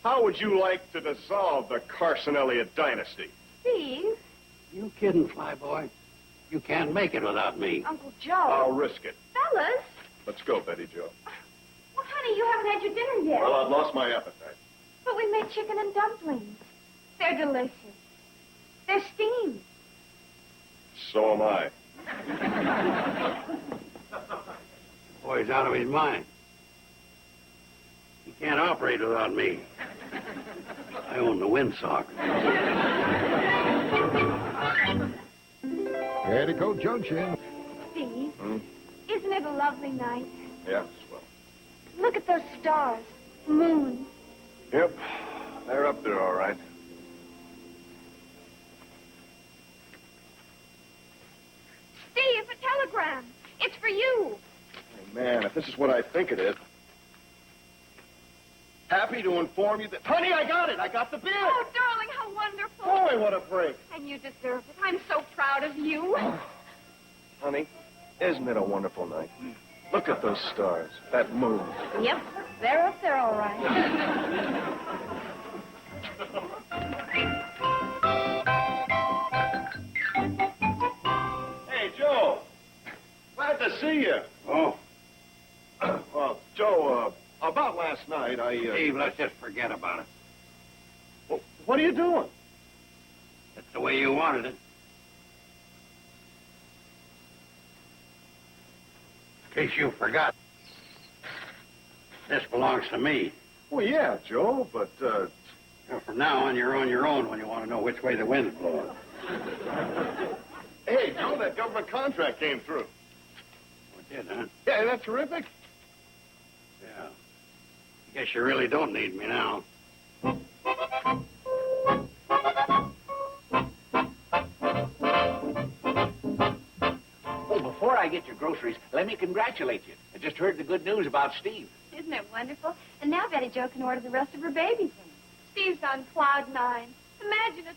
How would you like to dissolve the Carson Elliott dynasty? Steve? You kidding, Flyboy? You can't make it without me. Uncle Joe. I'll risk it. Fellas. Let's go, Betty Joe. Well, honey, you haven't had your dinner yet. Well, I've lost my appetite. But we made chicken and dumplings. They're delicious. They're steamed. So am I. Boy's out of his mind. He can't operate without me. I own the windsock. Petticoat Junction. Steve, isn't it a lovely night? Yeah, swell. Look at those stars, moon. Yep, they're up there all right. Steve, a telegram. It's for you. Oh, man, if this is what I think it is. Happy to inform you that... Honey, I got it. I got the bid. Oh, darling, how wonderful. Boy, what a break. And you deserve it. I'm so proud of you. Honey, isn't it a wonderful night? Look at those stars, that moon. Yep, they're up there all right. Hey, Joe, to see you. Oh, Well, Joe, about last night, Steve, let's just forget about it. What are you doing? That's the way you wanted it. In case you forgot, this belongs to me. Well, yeah, Joe, but, From now on, you're on your own when you want to know which way the wind's blowing. Hey, Joe, that government contract came through. It did, huh? Yeah, isn't that terrific? Yeah. I guess you really don't need me now. Oh, before I get your groceries, let me congratulate you. I just heard the good news about Steve. Isn't it wonderful? And now Betty Jo can order the rest of her baby things. Steve's on cloud nine. Imagine a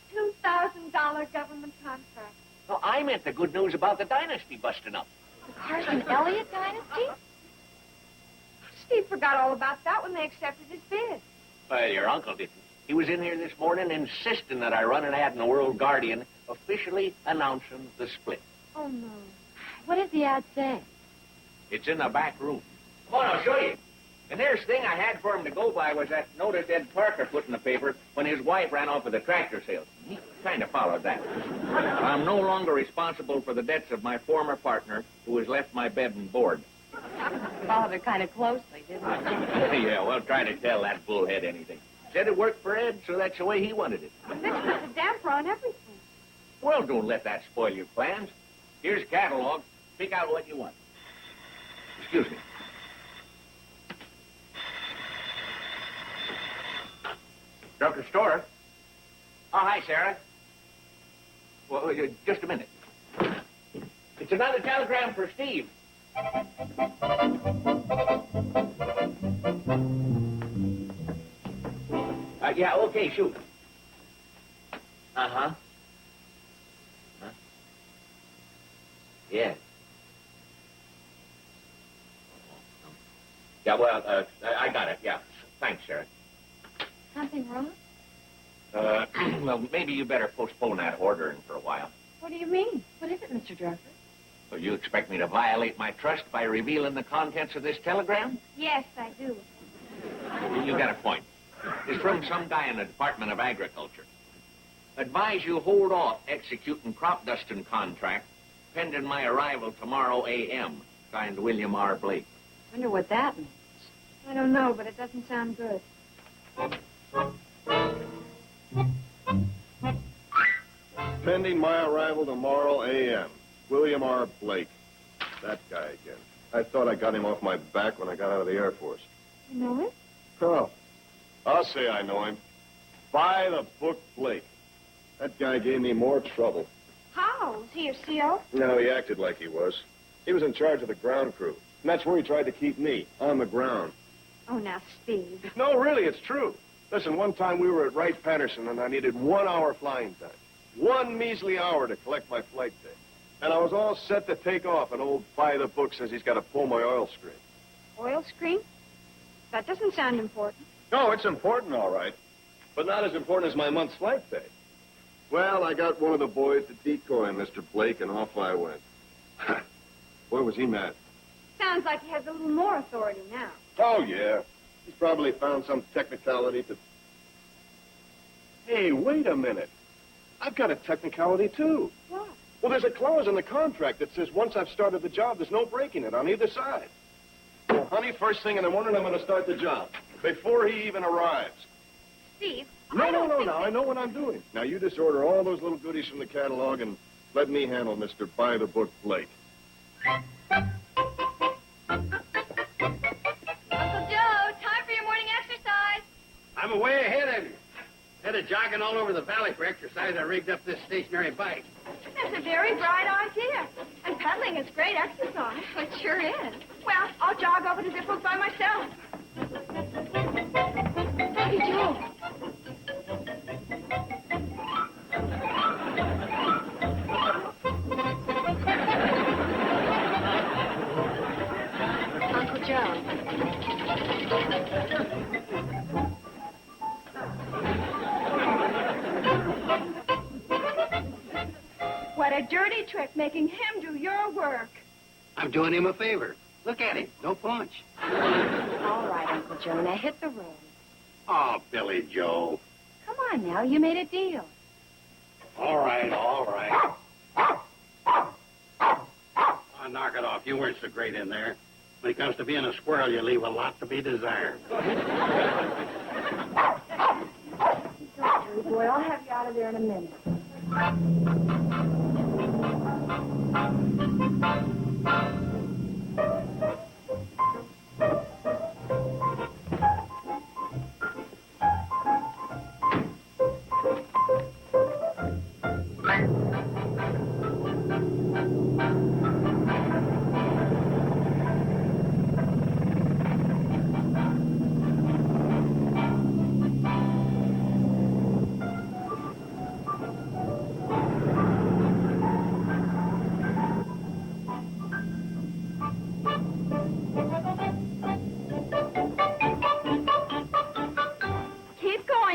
$2,000 government contract. No, I meant the good news about the dynasty busting up. The Carson Elliott dynasty? Steve forgot all about that when they accepted his bid. Well, your uncle didn't. He was in here this morning insisting that I run an ad in the World Guardian officially announcing the split. Oh, no. What does the ad say? It's in the back room. Come on, I'll show you. The nearest thing I had for him to go by was that notice Ed Parker put in the paper when his wife ran off with the tractor sales. He kind of followed that. I'm no longer responsible for the debts of my former partner who has left my bed and board. Followed her kind of closely, didn't he? Yeah, well, try to tell that bullhead anything. Said it worked for Ed, so that's the way he wanted it. This puts a damper on everything. Well, don't let that spoil your plans. Here's a catalog. Pick out what you want. Excuse me. Drugstore. Oh, hi, Sarah. Well, just a minute. It's another telegram for Steve. Yeah, okay, shoot. Uh-huh. Huh? Yeah. Yeah, well, I got it, yeah. Thanks, Sarah. Something wrong? Well, maybe you better postpone that ordering for a while. What do you mean? What is it, Mr. Drucker? So you expect me to violate my trust by revealing the contents of this telegram? Yes, I do. You got a point. It's from some guy in the Department of Agriculture. Advise you hold off executing crop dusting contract pending my arrival tomorrow a.m. Signed William R. Blake. Wonder what that means. I don't know, but it doesn't sound good. Pending my arrival tomorrow a.m. William R. Blake. That guy again. I thought I got him off my back when I got out of the Air Force. You know it? Oh, I'll say I know him. By the book, Blake. That guy gave me more trouble. How? Is he your CO? No, he acted like he was. He was in charge of the ground crew. And that's where he tried to keep me, on the ground. Oh, now, Steve. No, really, it's true. Listen, one time we were at Wright-Patterson, and I needed 1 hour flying time. 1 measly hour to collect my flight day. And I was all set to take off, and old By the Book says he's got to pull my oil screen. Oil screen? That doesn't sound important. No, it's important, all right. But not as important as my month's flight pay. Well, I got one of the boys to decoy Mr. Blake, and off I went. Boy, was he mad. Sounds like he has a little more authority now. Oh, yeah. He's probably found some technicality to... Hey, wait a minute. I've got a technicality, too. What? Well, there's a clause in the contract that says once I've started the job, there's no breaking it on either side. Well, honey, first thing in the morning, I'm going to start the job. Before he even arrives. Steve, No. I know what I'm doing. Now, you just order all those little goodies from the catalog and let me handle Mr. By the Book Blake. Uncle Joe, time for your morning exercise. I'm way ahead of you. Instead of jogging all over the valley for exercise, I rigged up this stationary bike. that's a very bright idea. And pedaling is great exercise. It sure is. Well, I'll jog over to Zippos by myself. Hey, Joe. Uncle Joe. What a dirty trick, making him do your work. I'm doing him a favor. Look at him. No punch. All right, Uncle Joe. Now hit the road. Oh, Billy Joe. Come on now. You made a deal. All right, all right. Oh, knock it off. You weren't so great in there. When it comes to being a squirrel, you leave a lot to be desired. Don't, boy. I'll have you out of there in a minute.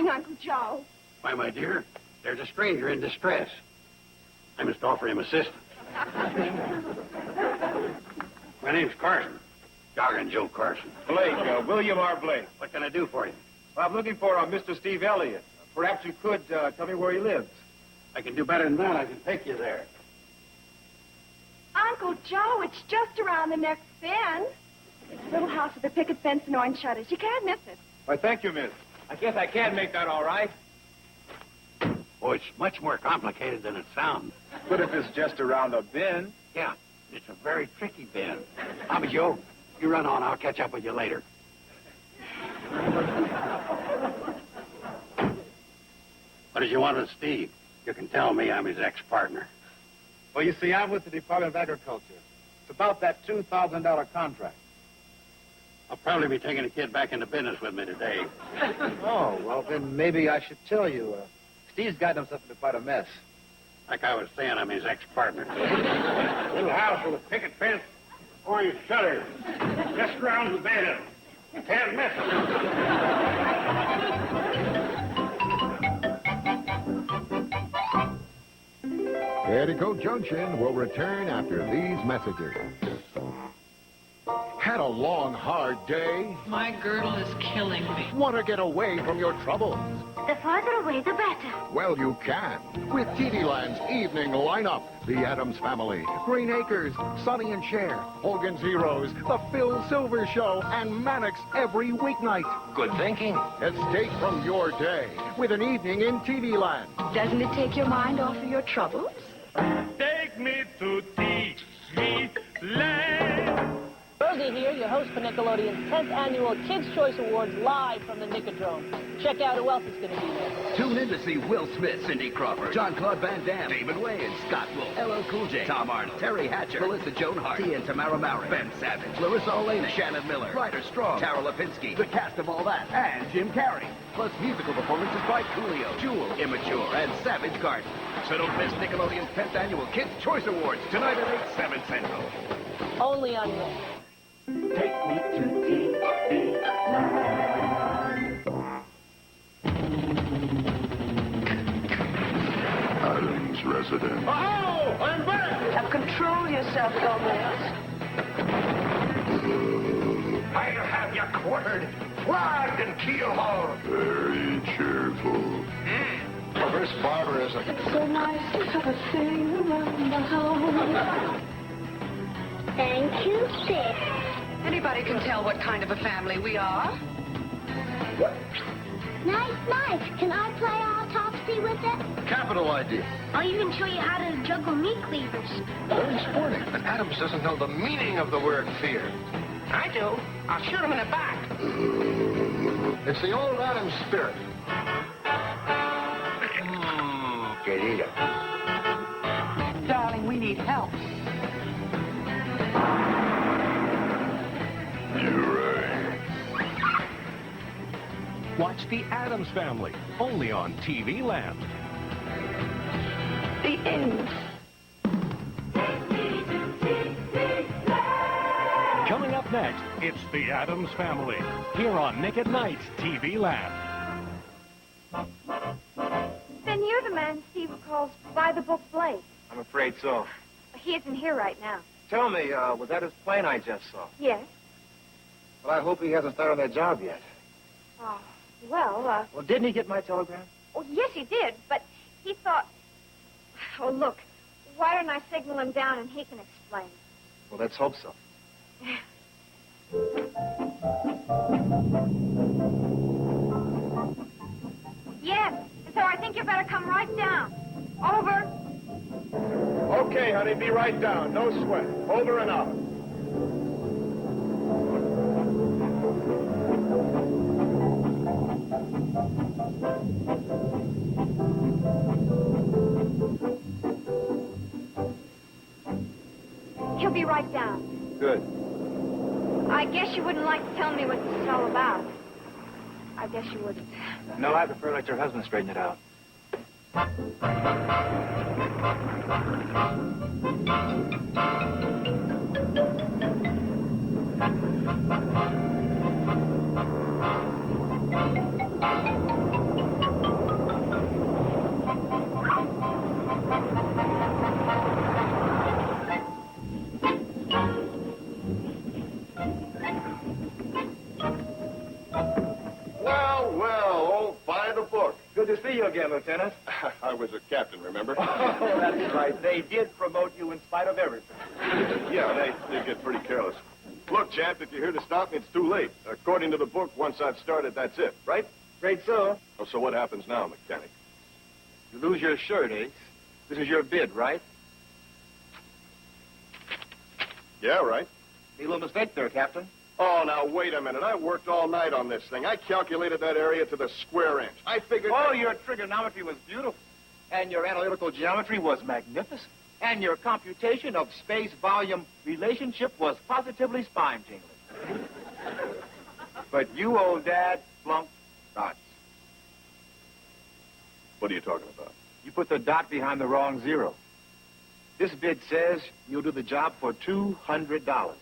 Uncle Joe. Why, my dear, there's a stranger in distress. I must offer him assistance. My name's Carson. Jogging Joe Carson. Blake, William R. Blake. What can I do for you? Well, I'm looking for Mr. Steve Elliott. Perhaps you could tell me where he lives. I can do better than that. I can take you there. Uncle Joe, it's just around the next bend. It's a little house with a picket fence and orange shutters. You can't miss it. Why, thank you, miss. I guess I can make that all right. Oh, it's much more complicated than it sounds. But if it's just around a bend. Yeah, it's a very tricky bend. Bobby Joe, you run on. I'll catch up with you later. What did you want with Steve? You can tell me I'm his ex-partner. Well, you see, I'm with the Department of Agriculture. It's about that $2,000 contract. I'll probably be taking the kid back into business with me today. Oh, well, then maybe I should tell you. Steve's gotten himself into quite a mess. Like I was saying, I'm his ex-partner. Little house with a picket fence, orange shutters, just around the bend. You can't miss it. Petticoat Junction will return after these messages. Had a long, hard day? My girdle is killing me. Want to get away from your troubles? The farther away, the better. Well, you can. With TV Land's evening lineup. The Addams Family, Green Acres, Sonny and Cher, Hogan's Heroes, The Phil Silver Show, and Mannix every weeknight. Good thinking. Escape from your day with an evening in TV Land. Doesn't it take your mind off of your troubles? Take me to TV Land. Rosie here, your host for Nickelodeon's 10th annual Kids' Choice Awards live from the Nickodrome. Check out who else is going to be there. Tune in to see Will Smith, Cindy Crawford, Jean-Claude Van Damme, David Wayans, Scott Wolf, LL Cool J, Tom Arnold, Terry Hatcher, Melissa Joan Hart, Tia and Tamara Mowry, Ben Savage, Larissa Olena, Shannon Miller, Ryder Strong, Tara Lipinski, the cast of All That, and Jim Carrey. Plus musical performances by Coolio, Jewel, Immature, and Savage Garden. So don't miss Nickelodeon's 10th annual Kids' Choice Awards tonight at 8, 7 Central. Only on Nick. Take me to TV Land. Adams resident. Oh, I'm back! Now control yourself, Gomez. I'll have you quartered, flogged, and keelhauled. Very cheerful. Reverse barbarism. So nice to have a thing around the house. Thank you, sis. Anybody can tell what kind of a family we are. Nice. Can I play autopsy with it? Capital idea. I'll even show you how to juggle meat cleavers. Very sporting. But Adams doesn't know the meaning of the word fear. I do. I'll shoot him in the back. It's the old Adams spirit. Querida. Darling, we need help. Watch The Addams Family, only on TV Land. The end. Coming up next, it's The Addams Family, here on Nick at Night's TV Land. Then you're the man Steve calls by the book Blake. I'm afraid so. He isn't here right now. Tell me, was that his plane I just saw? Yes. Well, I hope he hasn't started on that job yet. Oh, well, Well, didn't he get my telegram? oh, yes, he did, but he thought... Oh, look, why don't I signal him down and he can explain? Well, let's hope so. Yes, so I think you better come right down. Over. Okay, honey, be right down. No sweat. Over and out. He'll be right down. Good. I guess you wouldn't like to tell me what this is all about. I guess you wouldn't. No, I prefer to let your husband straighten it out. Well, well, oh, by the book. Good to see you again, Lieutenant. I was a captain, remember? Oh, that's right. They did promote you in spite of everything. Yeah, they get pretty careless. Look, champ, if you're here to stop me, it's too late. According to the book, once I've started, that's it, right? Great, so. Oh, so what happens now, mechanic? You lose your shirt, Ace. This is your bid, right? Yeah, right. Made a little mistake there, Captain. Oh, now, wait a minute. I worked all night on this thing. I calculated that area to the square inch. I figured... Oh, your trigonometry was beautiful. And your analytical geometry was magnificent. And your computation of space-volume relationship was positively spine-tingling. But you, old Dad, flunked dots. What are you talking about? You put the dot behind the wrong zero. This bid says you'll do the job for $200.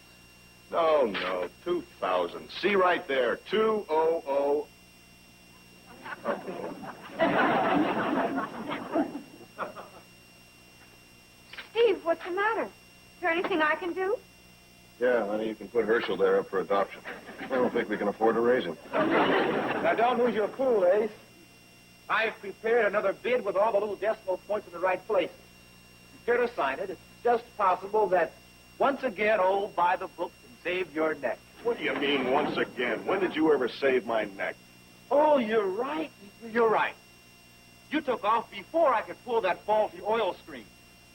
No, 2,000. See right there, 200. Steve, what's the matter? Is there anything I can do? Yeah, honey, you can put Herschel there up for adoption. I don't think we can afford to raise him. Now, don't lose your cool, Ace. I've prepared another bid with all the little decimal points in the right places. Be care to sign it. It's just possible that once again, old by the book can save your neck. What do you mean, once again? When did you ever save my neck? Oh, you're right. You're right. You took off before I could pull that faulty oil screen.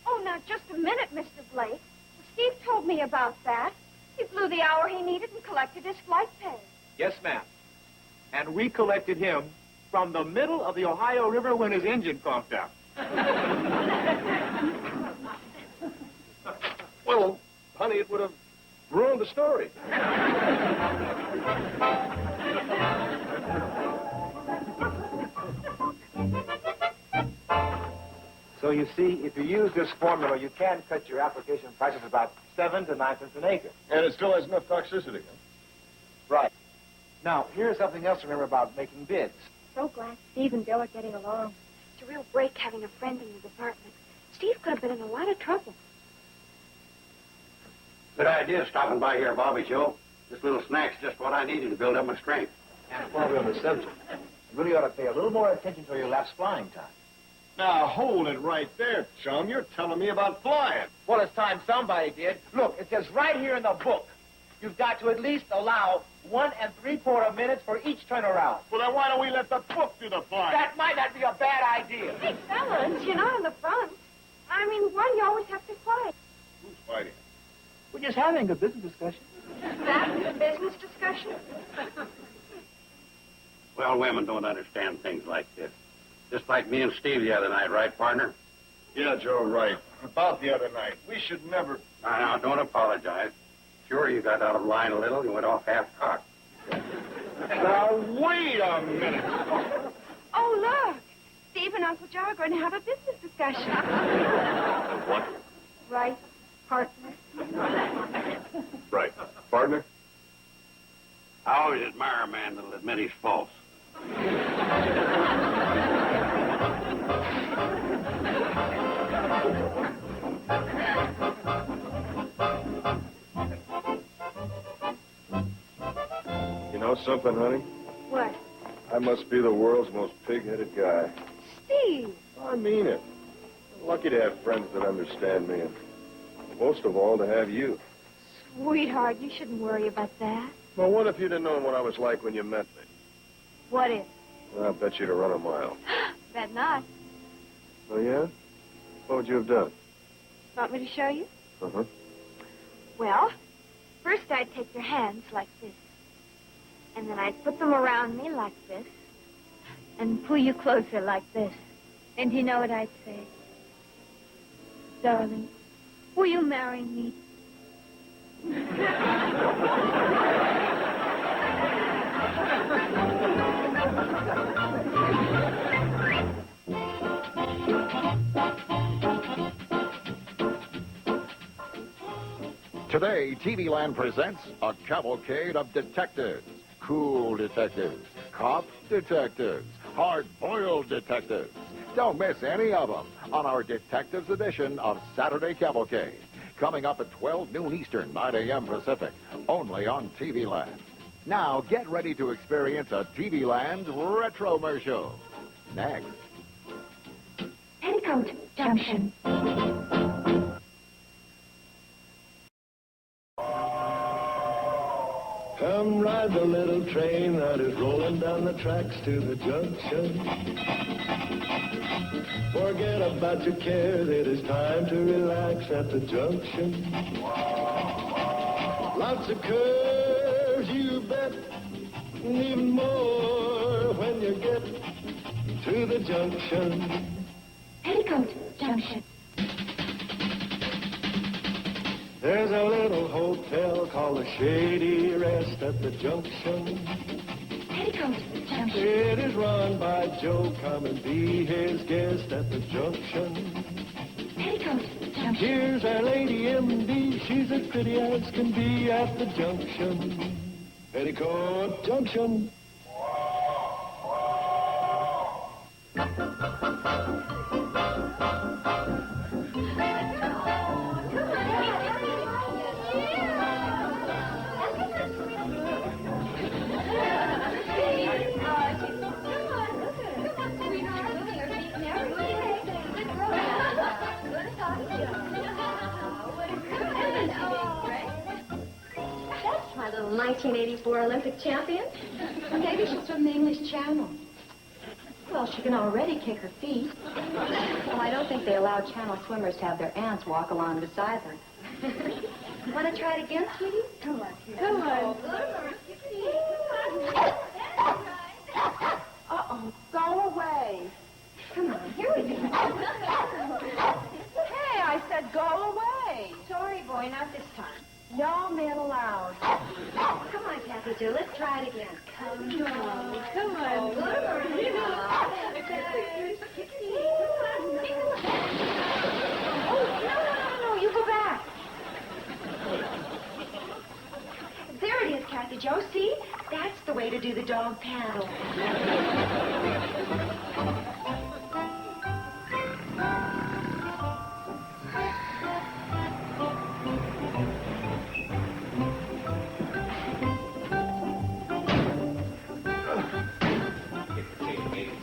Oh, now, just a minute, Mr. Blake. Steve told me about that. He flew the hour he needed and collected his flight pay. Yes, ma'am. And we collected him from the middle of the Ohio River when his engine conked out. Well, honey, it would have ruined the story. So you see, if you use this formula, you can cut your application prices about 7 to 9 cents an acre. And it still has enough toxicity. Right. Now, here's something else to remember about making bids. So glad Steve and Bill are getting along. It's a real break having a friend in the department. Steve could have been in a lot of trouble. Good idea stopping by here, Bobby Joe. This little snack's just what I needed to build up my strength. And while we're on the subject, you really ought to pay a little more attention to your lapse flying time. Now, hold it right there, chum. You're telling me about flying. Well, it's time somebody did. Look, it says right here in the book, you've got to at least allow 1 3/4 minutes for each turnaround. Well, then why don't we let the book do the flying? That might not be a bad idea. Hey, fellas, you're not in the front. I mean, why do you always have to fight? Who's fighting? We're just having a business discussion. That's a business discussion? Well, women don't understand things like this. Just like me and Steve the other night, right, partner? Yeah, Joe, right. About the other night. We should never... Now, don't apologize. Sure, you got out of line a little. You went off half-cocked. Now, wait a minute. Oh, look. Steve and Uncle Joe are going to have a business discussion. What? Right, partner? Right. Partner? I always admire a man that'll admit he's false. know something, honey? What? I must be the world's most pig-headed guy. Steve! I mean it. I'm lucky to have friends that understand me, and most of all, to have you. Sweetheart, you shouldn't worry about that. Well, what if you'd have known what I was like when you met me? What if? I'll bet you'd have run a mile. Bet not. Oh, yeah? What would you have done? Want me to show you? Uh-huh. Well, first I'd take your hands like this. And then I'd put them around me like this. And pull you closer like this. And you know what I'd say? Darling, will you marry me? Today, TV Land presents a cavalcade of detectives. Cool detectives, cop detectives, hard-boiled detectives. Don't miss any of them on our Detectives edition of Saturday Cavalcade. Coming up at 12 noon Eastern, 9 a.m. Pacific, only on TV Land. Now, get ready to experience a TV Land retro-mercial. Next. Petticoat Junction. Come ride the little train that is rolling down the tracks to the junction. Forget about your cares, it is time to relax at the junction. Lots of curves, you bet, and even more when you get to the junction. Petticoat Junction. There's a little hotel called the Shady Rest at the junction. Petticoat Junction. It is run by Joe. Come and be his guest at the junction. Petticoat Junction. Here's our lady M.D. She's as pretty as can be at the junction. Petticoat Junction. That's my little 1984 Olympic champion. Maybe she'll swim the English Channel. Well, she can already kick her feet. Well, I don't think they allow channel swimmers to have their aunts walk along beside them. Want to try it again, sweetie? Come on, kid. Come on. Uh-oh, go away. Come on, here we go. Hey, I said go away. Sorry, boy, not this time. No men allowed. Come on, Kathy Jo, let's try it again. Come on. Come on. Oh, no, you go back. There it is, Kathy Jo. See? That's the way to do the dog paddle.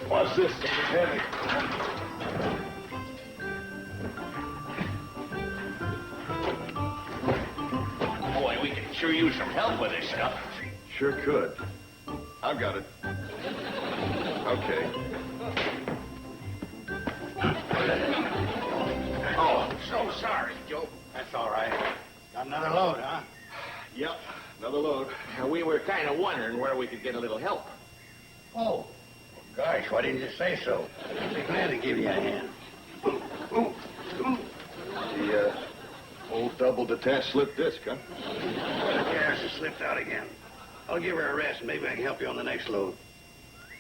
What's this? It's heavy. Boy, we could sure use some help with this stuff. Sure could. I've got it. Okay. Oh, I'm so sorry, Joe. That's all right. Got another load, huh? Yep, another load. We were kind of wondering where we could get a little help. Oh, gosh, why didn't you say so? I'd be glad to give you a hand. The old double detached slip disc, huh? Yeah, she slipped out again. I'll give her a rest. Maybe I can help you on the next load.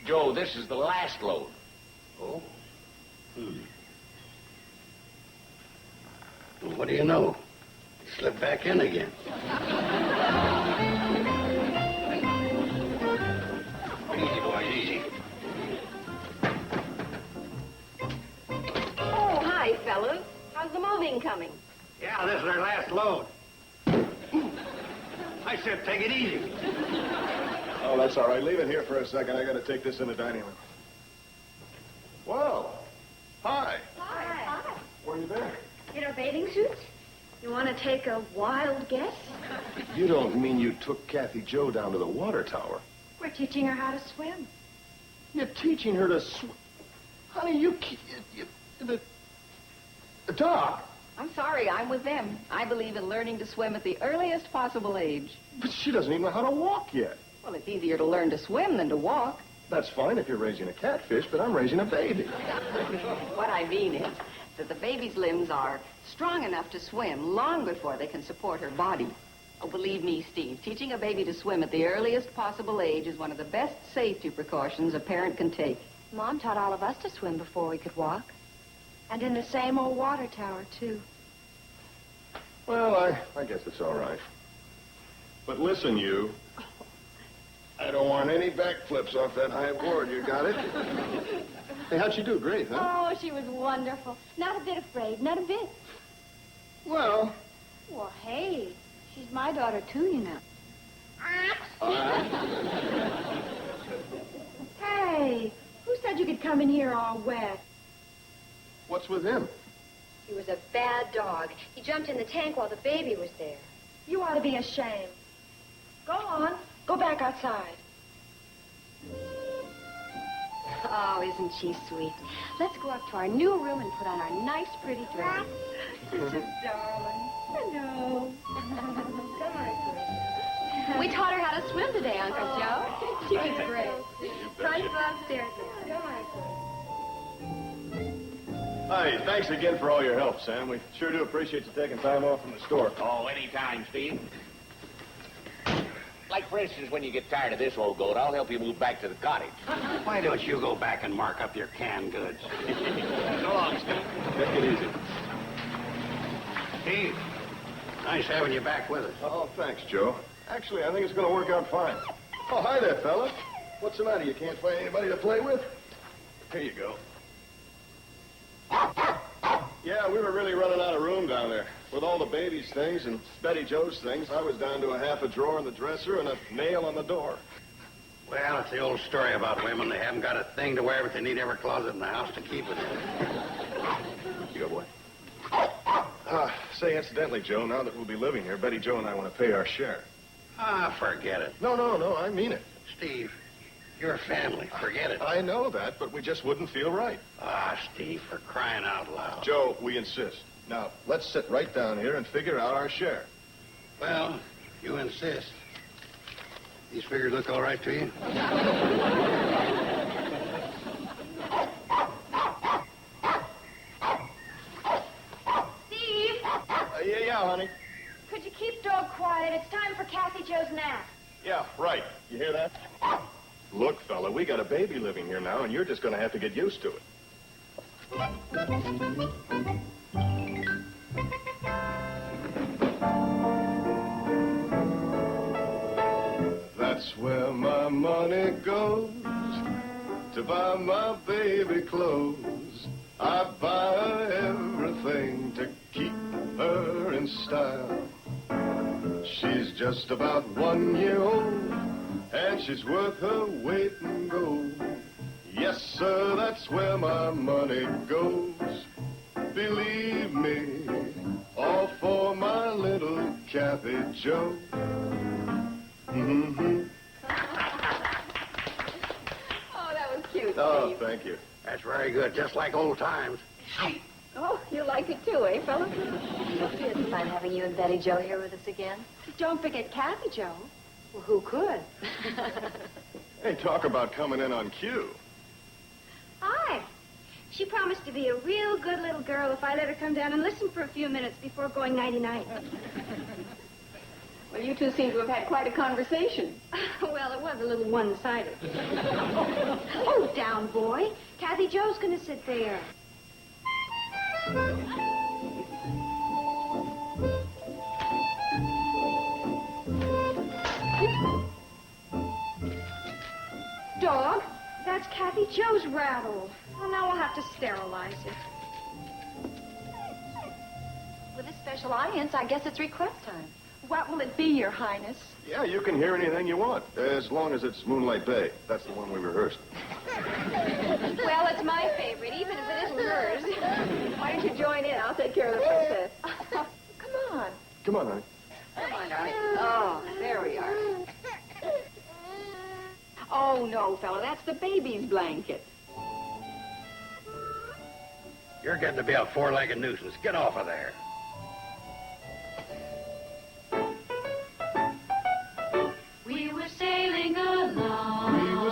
Joe, this is the last load. Oh? Well, what do you know? It slipped back in again. Easy, boys, easy. Oh, hi, fellas. How's the moving coming? Yeah, this is our last load. I said take it easy. Oh, that's all right. Leave it here for a second. I got to take this in the dining room. Well, hi. Hi. Where are you there? In our bathing suits? You want to take a wild guess? You don't mean you took Kathy Jo down to the water tower? We're teaching her how to swim. You're teaching her to swim? Honey, you Doc. I'm sorry, I'm with them. I believe in learning to swim at the earliest possible age. But she doesn't even know how to walk yet. Well, it's easier to learn to swim than to walk. That's fine if you're raising a catfish, but I'm raising a baby. What I mean is that the baby's limbs are strong enough to swim long before they can support her body. Oh, believe me, Steve, teaching a baby to swim at the earliest possible age is one of the best safety precautions a parent can take. Mom taught all of us to swim before we could walk. And in the same old water tower, too. Well, I guess it's all right. But listen, you. I don't want any backflips off that high board. You got it? Hey, how'd she do? Great, huh? Oh, she was wonderful. Not a bit afraid, not a bit. Well. Well, hey, she's my daughter, too, you know. Hey, who said you could come in here all wet? What's with him? He was a bad dog. He jumped in the tank while the baby was there. You ought to be ashamed. Go on. Go back outside. Oh, isn't she sweet? Let's go up to our new room and put on our nice, pretty dress. Such a darling. Hello. We taught her how to swim today, Uncle Joe. She was great. Try to go upstairs now. Hi, thanks again for all your help, Sam. We sure do appreciate you taking time off from the store. Oh, anytime, Steve. Like, for instance, when you get tired of this old goat, I'll help you move back to the cottage. Why don't you go back and mark up your canned goods? So long, Steve. Take it easy. Steve, nice having you back with us. Oh, thanks, Joe. Actually, I think it's going to work out fine. Oh, hi there, fella. What's the matter? You can't find anybody to play with? Here you go. Yeah, we were really running out of room down there. With all the baby's things and Betty Jo's things, I was down to a half a drawer in the dresser and a nail on the door. Well, it's the old story about women. They haven't got a thing to wear, but they need every closet in the house to keep it in. You go, boy. Say, incidentally, Joe, now that we'll be living here, Betty Jo and I want to pay our share. Ah, forget it. No, I mean it. Steve, you're family. Forget it. I know that, but we just wouldn't feel right. Ah, Steve, for crying out loud. Joe, we insist. Now, let's sit right down here and figure out our share. Well, you insist. These figures look all right to you? Steve! Yeah, honey. Could you keep dog quiet? It's time for Kathy Jo's nap. Yeah, right. You hear that? Look, fella, we got a baby living here now, and you're just going to have to get used to it. That's where my money goes, to buy my baby clothes. I buy her everything to keep her in style. She's just about 1 year old, and she's worth her weight in gold. Yes, sir, that's where my money goes. Believe me, all for my little Kathy Jo. Mm-hmm. Oh, that was cute, Oh, Steve. thank you. That's very good, just like old times. Oh, you like it too, eh, fella? It's fun having you and Betty Jo here with us again. Don't forget Kathy Jo. Well, who could? Hey, talk about coming in on cue. Hi. She promised to be a real good little girl if I let her come down and listen for a few minutes before going nighty-night. Well, you two seem to have had quite a conversation. Well, it was a little one-sided. Oh, down, boy. Kathy Jo's going to sit there. Dog, that's Kathy Jo's rattle. Well, now we'll have to sterilize it. With this special audience, I guess it's request time. What will it be, Your Highness? Yeah, you can hear anything you want, as long as it's Moonlight Bay. That's the one we rehearsed. Well, it's my favorite, even if it isn't hers. Why don't you join in? I'll take care of the princess. Come on. Come on, honey. Come on, darling. Oh, there we are. Oh, no, fella, that's the baby's blanket. You're getting to be a four-legged nuisance. Get off of there. We were sailing along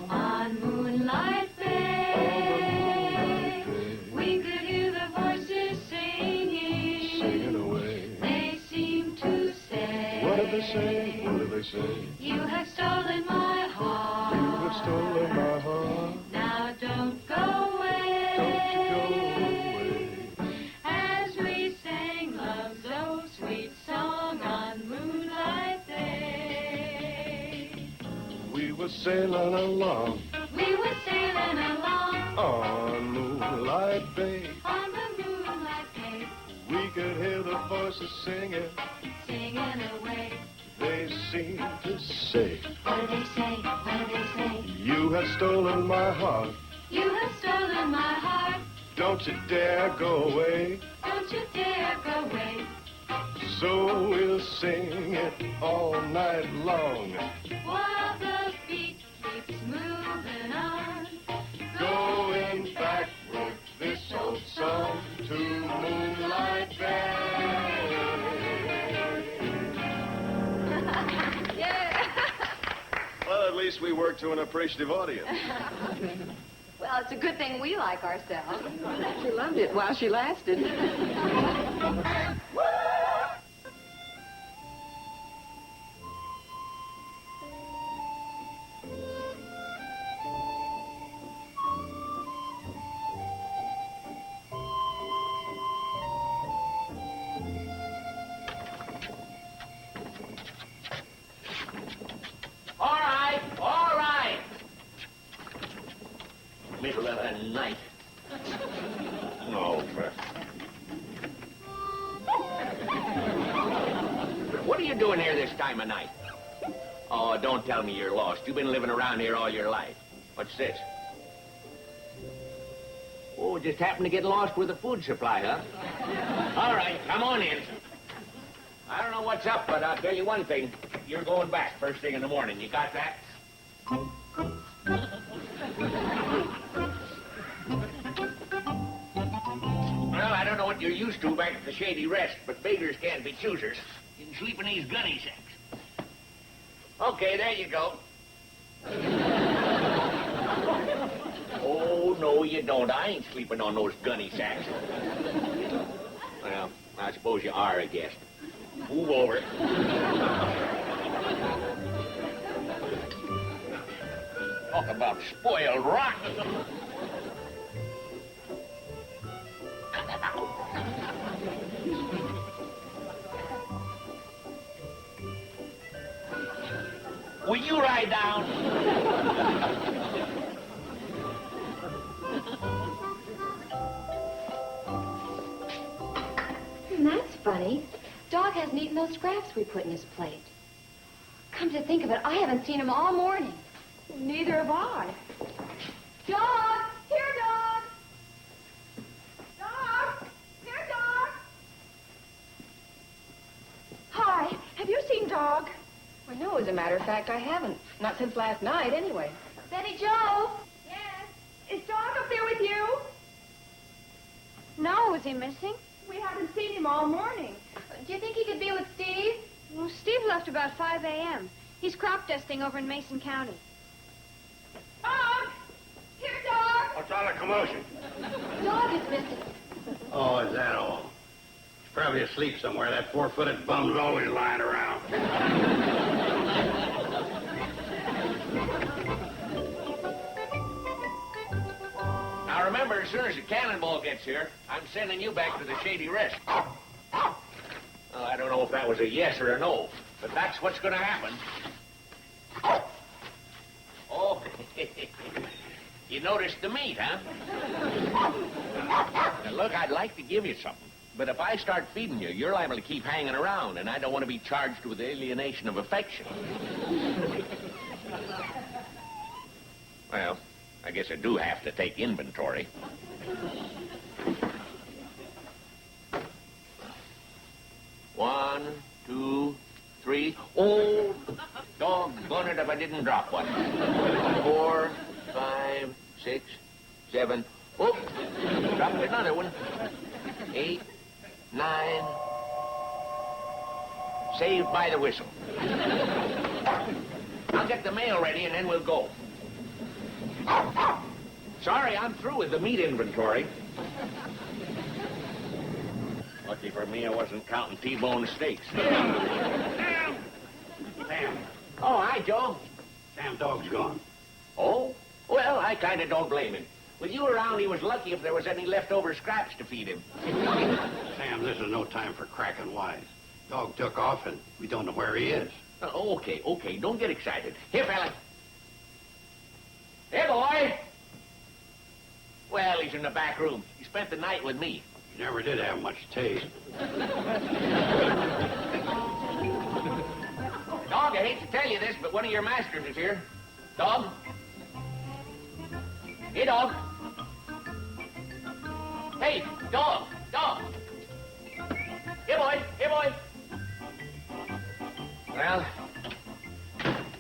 on Moonlight Bay. We could hear the voices singing away. They seemed to say, What did they say? What did they say? You have stolen my heart. You have stolen my heart. Now don't go away. Don't you go away. As we sang love's oh sweet song on Moonlight Day. We were sailing along We were sailing along on Moonlight Bay. on the Moonlight Bay, We could hear the voices singing. singing away. They seemed to say, What do they say? What do they say? You have stolen my heart. You have stolen my heart. Don't you dare go away. Don't you dare go away. So we'll sing it all night long. While the beat keeps moving on. Going back with this old song to Moonlight Bay. Well, at least we worked to an appreciative audience. Well, it's a good thing we like ourselves. She loved it while she lasted. All right. Middle of the night. No, Fred. What are you doing here this time of night? Oh, don't tell me you're lost. You've been living around here all your life. What's this? Oh, just happened to get lost with the food supply, huh? All right, come on in. I don't know what's up, but I'll tell you one thing. You're going back first thing in the morning. You got that? Well, I don't know what you're used to back at the Shady Rest, but beggars can't be choosers. You can sleep in these gunny sacks. Okay, there you go. Oh, no, you don't. I ain't sleeping on those gunny sacks. Well, I suppose you are a guest. Move over. Talk about spoiled rotten. Will you lie down? That's funny. Dog hasn't eaten those scraps we put in his plate. Come to think of it, I haven't seen him all morning. Neither have I. Dog! Here, dog! Dog! Here, dog! Hi, have you seen Dog? Well, no, as a matter of fact, I haven't. Not since last night, anyway. Betty Joe! Is Dog up there with you? No, is he missing? We haven't seen him all morning. Do you think he could be with Steve? Well, Steve left about 5 a.m. He's crop dusting over in Mason County. Dog! Here, Dog! What's all the commotion? Dog is missing. Oh, is that all? He's probably asleep somewhere. That four-footed bum's always lying around. Now remember, as soon as the cannonball gets here, I'm sending you back to the Shady Rest. Well, I don't know if that was a yes or a no, but that's what's going to happen. Oh, you noticed the meat, huh? Now, look, I'd like to give you something. But if I start feeding you, you're liable to keep hanging around, and I don't want to be charged with alienation of affection. Well, I guess I do have to take inventory. One, two, three. Oh, doggone it if I didn't drop one. 4, 5, 6, 7. Oh, dropped another one. 8, 9. Saved by the whistle. I'll get the mail ready and then we'll go. Sorry, I'm through with the meat inventory. Lucky for me I wasn't counting T-bone steaks. Sam! Oh, hi, Joe. Sam Dog's gone. Oh? Well, I kind of don't blame him. With you around, he was lucky if there was any leftover scraps to feed him. Sam, this is no time for cracking wise. Dog took off, and we don't know where he is. Okay, don't get excited. Here, fella. Hey, boy! Well, he's in the back room. He spent the night with me. He never did have much taste. Dog, I hate to tell you this, but one of your masters is here. Dog? Hey, dog. Hey, dog. Hey, boy. Well,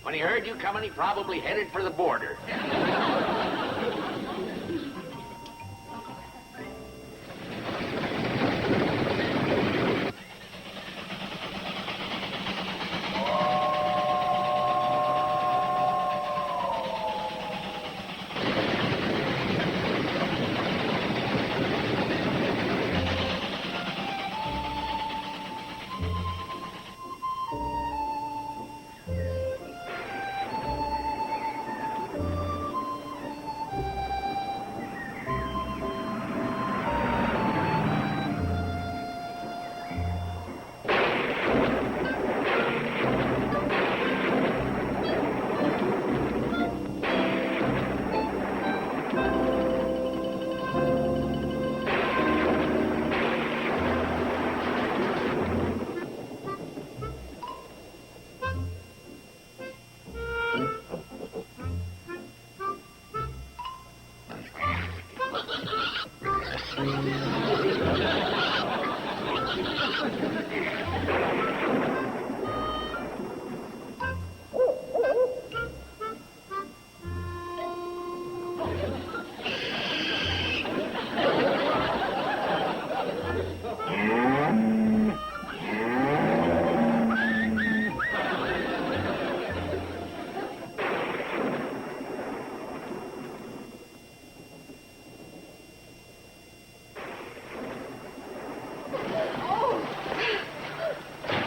when he heard you coming, he probably headed for the border.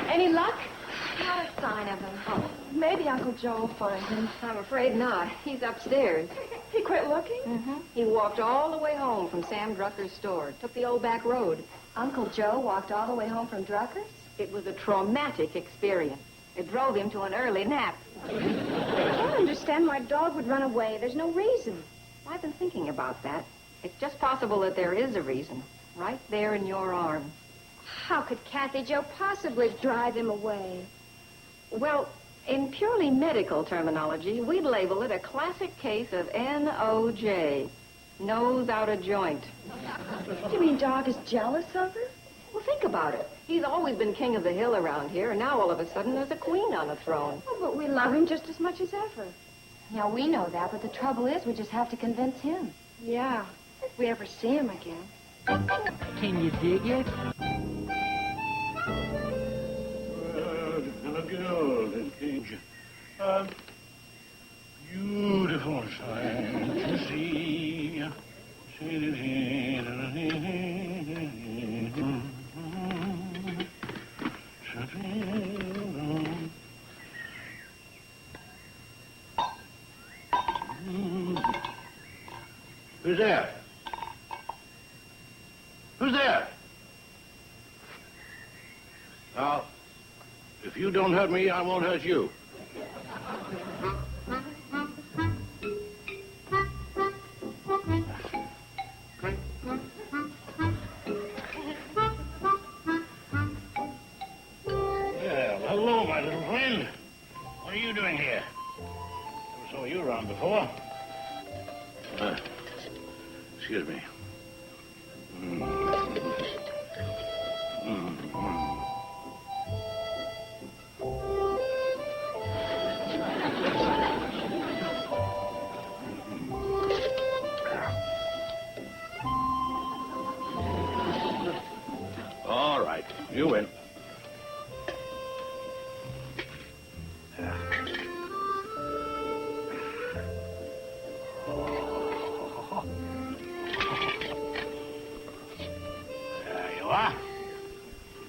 Any luck? Not a sign of him. Oh, maybe Uncle Joe will find him. I'm afraid not. He's upstairs. He quit looking? Mm-hmm. He walked all the way home from Sam Drucker's store. Took the old back road. Uncle Joe walked all the way home from Drucker's? It was a traumatic experience. It drove him to an early nap. I don't understand why a dog would run away. There's no reason. I've been thinking about that. It's just possible that there is a reason. Right there in your arms. How could Kathy Joe possibly drive him away? Well, in purely medical terminology, we'd label it a classic case of NOJ. Nose out of joint. You mean Dog is jealous of her? Well, think about it. He's always been king of the hill around here, and now all of a sudden there's a queen on the throne. Oh, but we love him just as much as ever. Yeah, we know that, but the trouble is we just have to convince him. Yeah, if we ever see him again. Can you dig it? And a golden cage. A beautiful sight to see. Who's there? Who's there? Now, if you don't hurt me, I won't hurt you. Never saw you around before. Excuse me. All right, you win. There you are.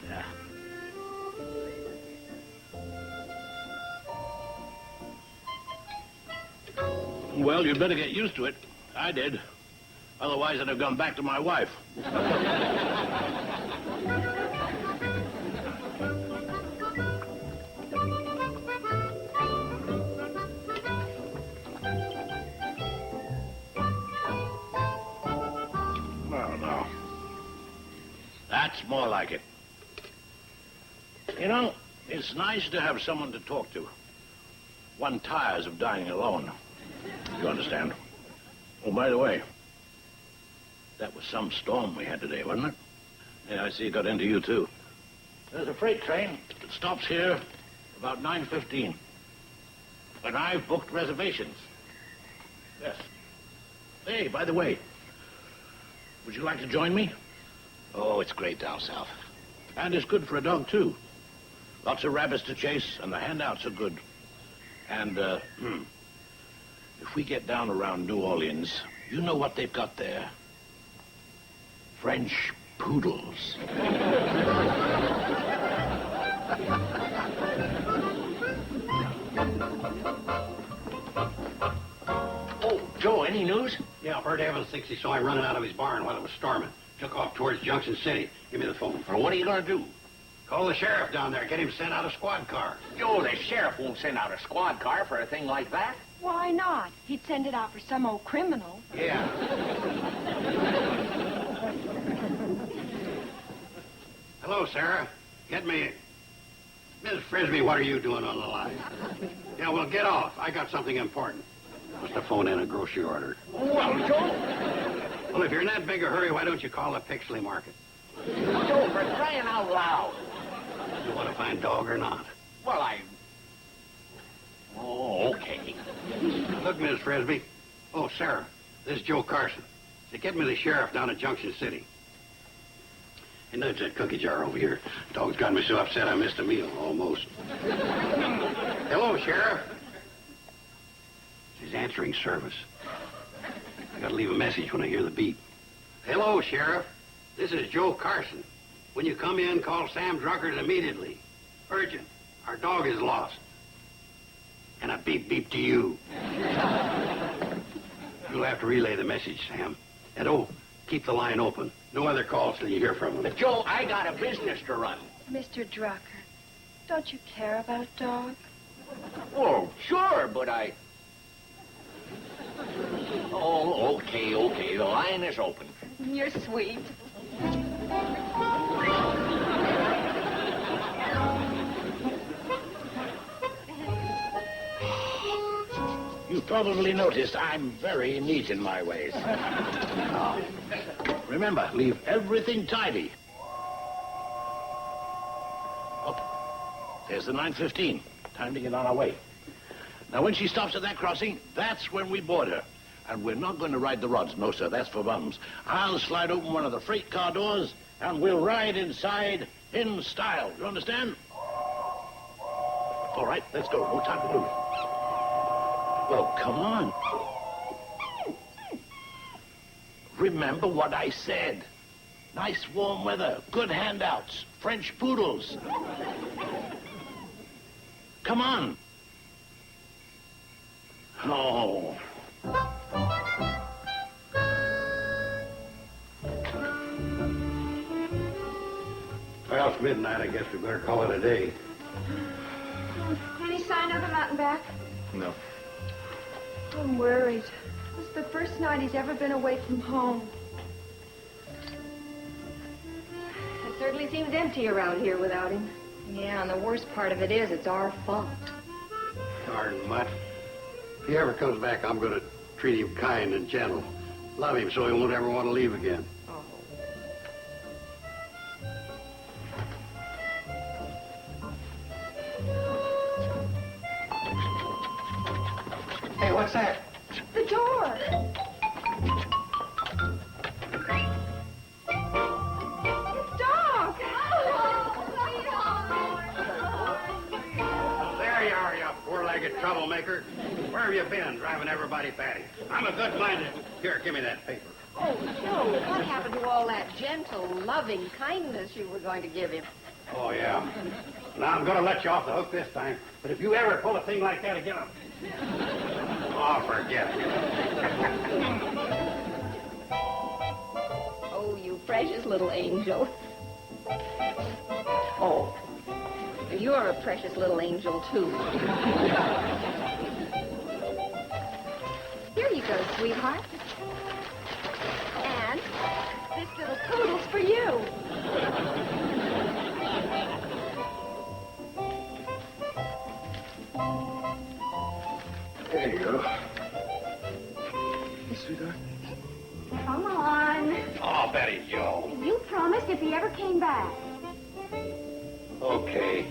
Yeah. Well, you'd better get used to it. I did. Otherwise, I'd have gone back to my wife. No. That's more like it. You know, it's nice to have someone to talk to. One tires of dying alone. You understand? Oh, by the way, that was some storm we had today, wasn't it? Yeah, I see it got into you, too. There's a freight train that stops here about 9:15. And I've booked reservations. Yes. Hey, by the way, would you like to join me? Oh, it's great down south. And it's good for a dog, too. Lots of rabbits to chase, and the handouts are good. And, if we get down around New Orleans, you know what they've got there? French poodles. Oh, Joe, any news? Yeah, Bert Evans thinks he saw him running out of his barn while it was storming. Took off towards Junction City. Give me the phone. Well, what are you going to do? Call the sheriff down there. Get him sent out a squad car. Joe, the sheriff won't send out a squad car for a thing like that. Why not? He'd send it out for some old criminal. Yeah. Hello, Sarah. Get me... Miss Frisbee, what are you doing on the line? Yeah, well, get off. I got something important. Must have phoned in a grocery order. Well, Joe... Well, if you're in that big a hurry, why don't you call the Pixley Market? Joe, for crying out loud. You want to find dog or not? Well, Oh, okay. Look, Miss Frisbee. Oh, Sarah, this is Joe Carson. Say, get me the sheriff down at Junction City. Hey, nudge that cookie jar over here. Dog's got me so upset I missed a meal, almost. Hello, Sheriff. She's answering service. I gotta leave a message when I hear the beep. Hello, Sheriff. This is Joe Carson. When you come in, call Sam Druckert immediately. Urgent. Our dog is lost. And a beep beep to you. You'll have to relay the message, Sam. And oh, keep the line open. No other calls till you hear from him. But Joe, I got a business to run. Mr. Drucker, don't you care about dogs? Oh, sure, but I... Oh, okay. The line is open. You're sweet. You probably noticed I'm very neat in my ways. Remember, leave everything tidy. Oh, there's the 9:15. Time to get on our way. Now, when she stops at that crossing, that's when we board her. And we're not going to ride the rods. No, sir, that's for bums. I'll slide open one of the freight car doors, and we'll ride inside in style. You understand? All right, let's go. No time to lose. Well, come on. Remember what I said. Nice warm weather, good handouts, French poodles. Come on. Oh. Well, it's midnight. I guess we better call it a day. Any sign of him out and back? No. I'm worried. This is the first night he's ever been away from home. It certainly seems empty around here without him. Yeah, and the worst part of it is it's our fault. Darn mutt. If he ever comes back, I'm going to treat him kind and gentle. Love him so he won't ever want to leave again. Hey, what's that? The door. Dog. There you are, you four-legged troublemaker. Where have you been, driving everybody batty? I'm a good-minded... Here, give me that paper. Oh, Joe, what happened to all that gentle, loving kindness you were going to give him? Oh, yeah. Now, I'm going to let you off the hook this time, but if you ever pull a thing like that again, oh, forget it. Oh, you precious little angel. Oh, you're a precious little angel, too. Here you go, sweetheart. And this little poodle's for you. There you go. Hey, sweetheart. Come on. Oh, Betty Joe. You promised if he ever came back. Okay.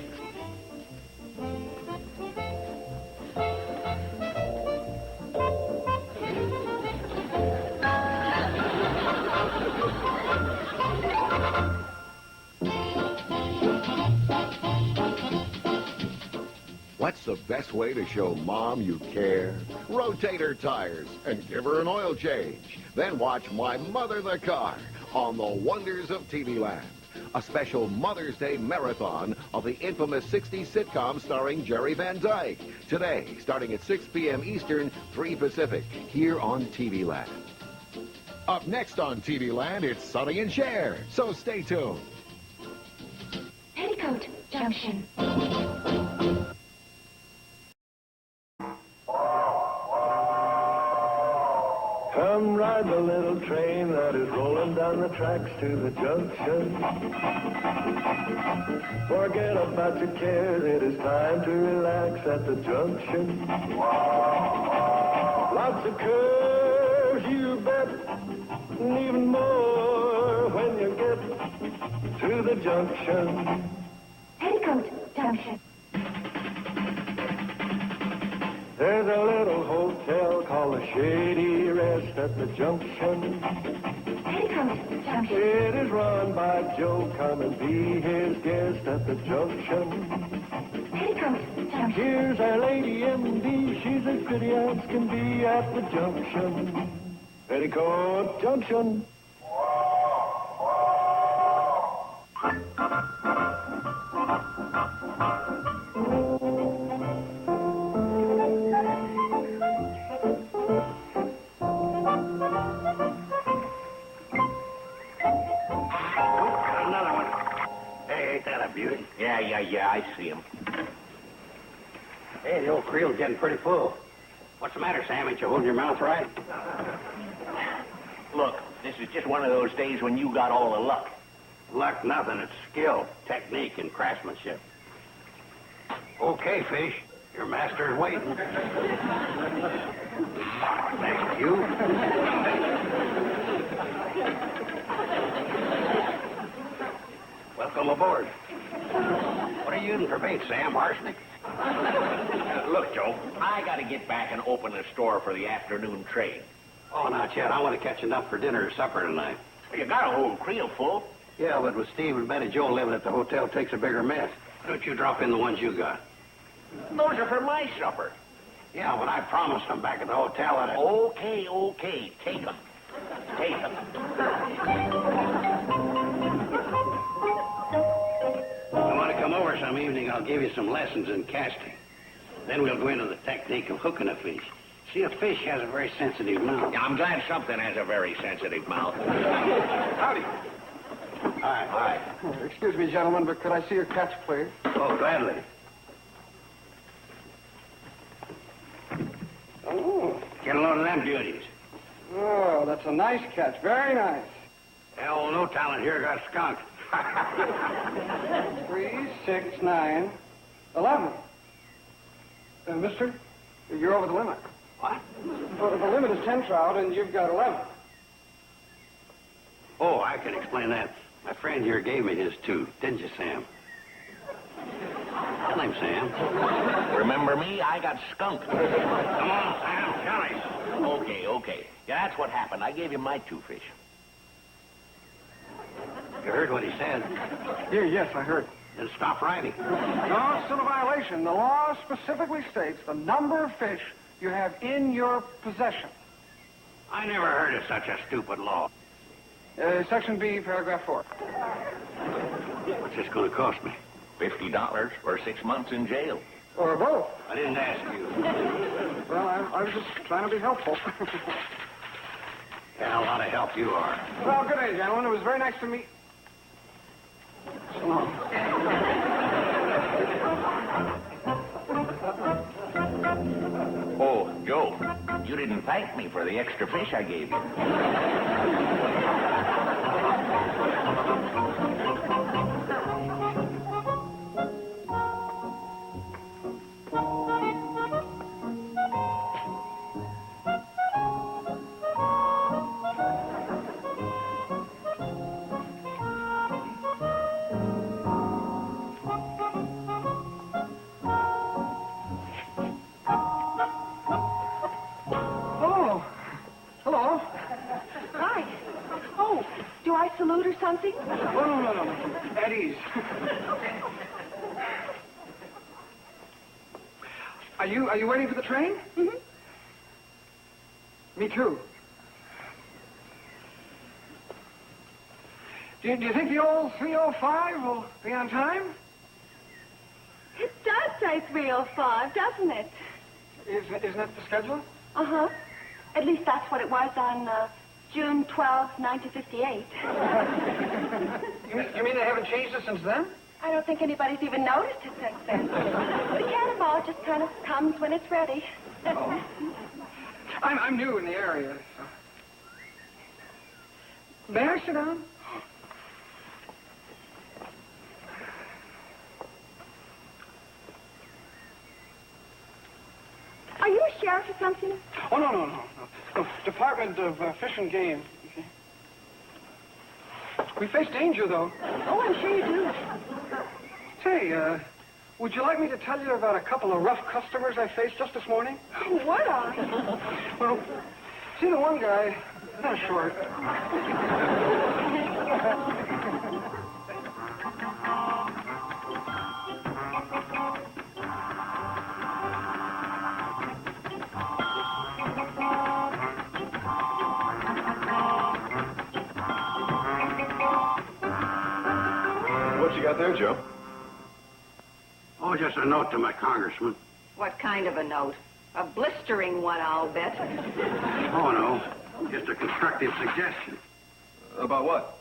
What's the best way to show Mom you care? Rotate her tires and give her an oil change. Then watch My Mother the Car on the Wonders of TV Land. A special Mother's Day marathon of the infamous 60s sitcom starring Jerry Van Dyke. Today, starting at 6 p.m. Eastern, 3 Pacific, here on TV Land. Up next on TV Land, it's Sonny and Cher, so stay tuned. Petticoat Junction. Come ride the little train that is rolling down the tracks to the junction. Forget about your cares, it is time to relax at the junction. Lots of curves, you bet, and even more when you get to the junction. Petticoat Junction. There's a little hotel called the Shady Rest at the junction. Petticoat Junction. It is run by Joe. Come and be his guest at the junction. Petticoat Junction. Here's our lady M.D. She's as pretty as can be at the junction. Petticoat Junction. Another one. Hey, ain't that a beauty? Yeah, I see him. Hey, the old creel's getting pretty full. What's the matter, Sam? Ain't you holding your mouth right? Look, this is just one of those days when you got all the luck. Luck, nothing. It's skill, technique, and craftsmanship. Okay, fish. Your master is waiting. Thank you. Welcome aboard. What are you using for bait, Sam? Arsenic? Look, Joe, I got to get back and open the store for the afternoon trade. Oh, not yet. I want to catch enough for dinner or supper tonight. You got a whole creel full. Yeah, but with Steve and Betty Joe living at the hotel takes a bigger mess. Why don't you drop in the ones you got? Those are for my supper. Yeah, but I promised them back at the hotel that Okay. Take them. Take them. If you want to come over some evening, I'll give you some lessons in casting. Then we'll go into the technique of hooking a fish. See, a fish has a very sensitive mouth. Yeah, I'm glad something has a very sensitive mouth. Howdy. Hi. Excuse me, gentlemen, but could I see your catch, please? Oh, gladly. Oh. Get a load of them beauties. Oh, that's a nice catch. Very nice. Hell, no talent here got skunked. 3, 6, 9, 11. Mister, you're over the limit. What? Well, the limit is 10 trout, and you've got 11. Oh, I can explain that. My friend here gave me his too, didn't you, Sam? Tell him, Sam. Remember me? I got skunked. Come on, Sam, tell him. Okay. Yeah, that's what happened. I gave him my 2 fish. You heard what he said. Yes, I heard. Then stop writing. No, it's still a violation. The law specifically states the number of fish you have in your possession. I never heard of such a stupid law. Section B, paragraph 4. What's this going to cost me? $50 or 6 months in jail. Or both. I didn't ask you. Well, I was just trying to be helpful. Yeah, a lot of help you are. Well, good day, gentlemen. It was very nice to meet... So long. Oh, Joe, you didn't thank me for the extra fish I gave you. Oh, hello. Hi. Oh, do I salute or something? Oh, no. At ease. Are you waiting for the train? Mm-hmm. Me too. Do you think the old 305 will be on time? It does say 3:05, doesn't it? Isn't that the schedule? Uh-huh. At least that's what it was on June 12, 1958. You mean they haven't changed it since then? I don't think anybody's even noticed it since then. The cannonball just kind of comes when it's ready. Oh. I'm new in the area, so... May I sit down? Are you a sheriff or something? Oh, no. Department of Fish and Game. We face danger, though. Oh, I'm sure you do. Say, would you like me to tell you about a couple of rough customers I faced just this morning? What are? Well, see the one guy, kind of short. What you got there, Joe? Oh, just a note to my congressman. What kind of a note? A blistering one, I'll bet. Oh, no. Just a constructive suggestion. About what?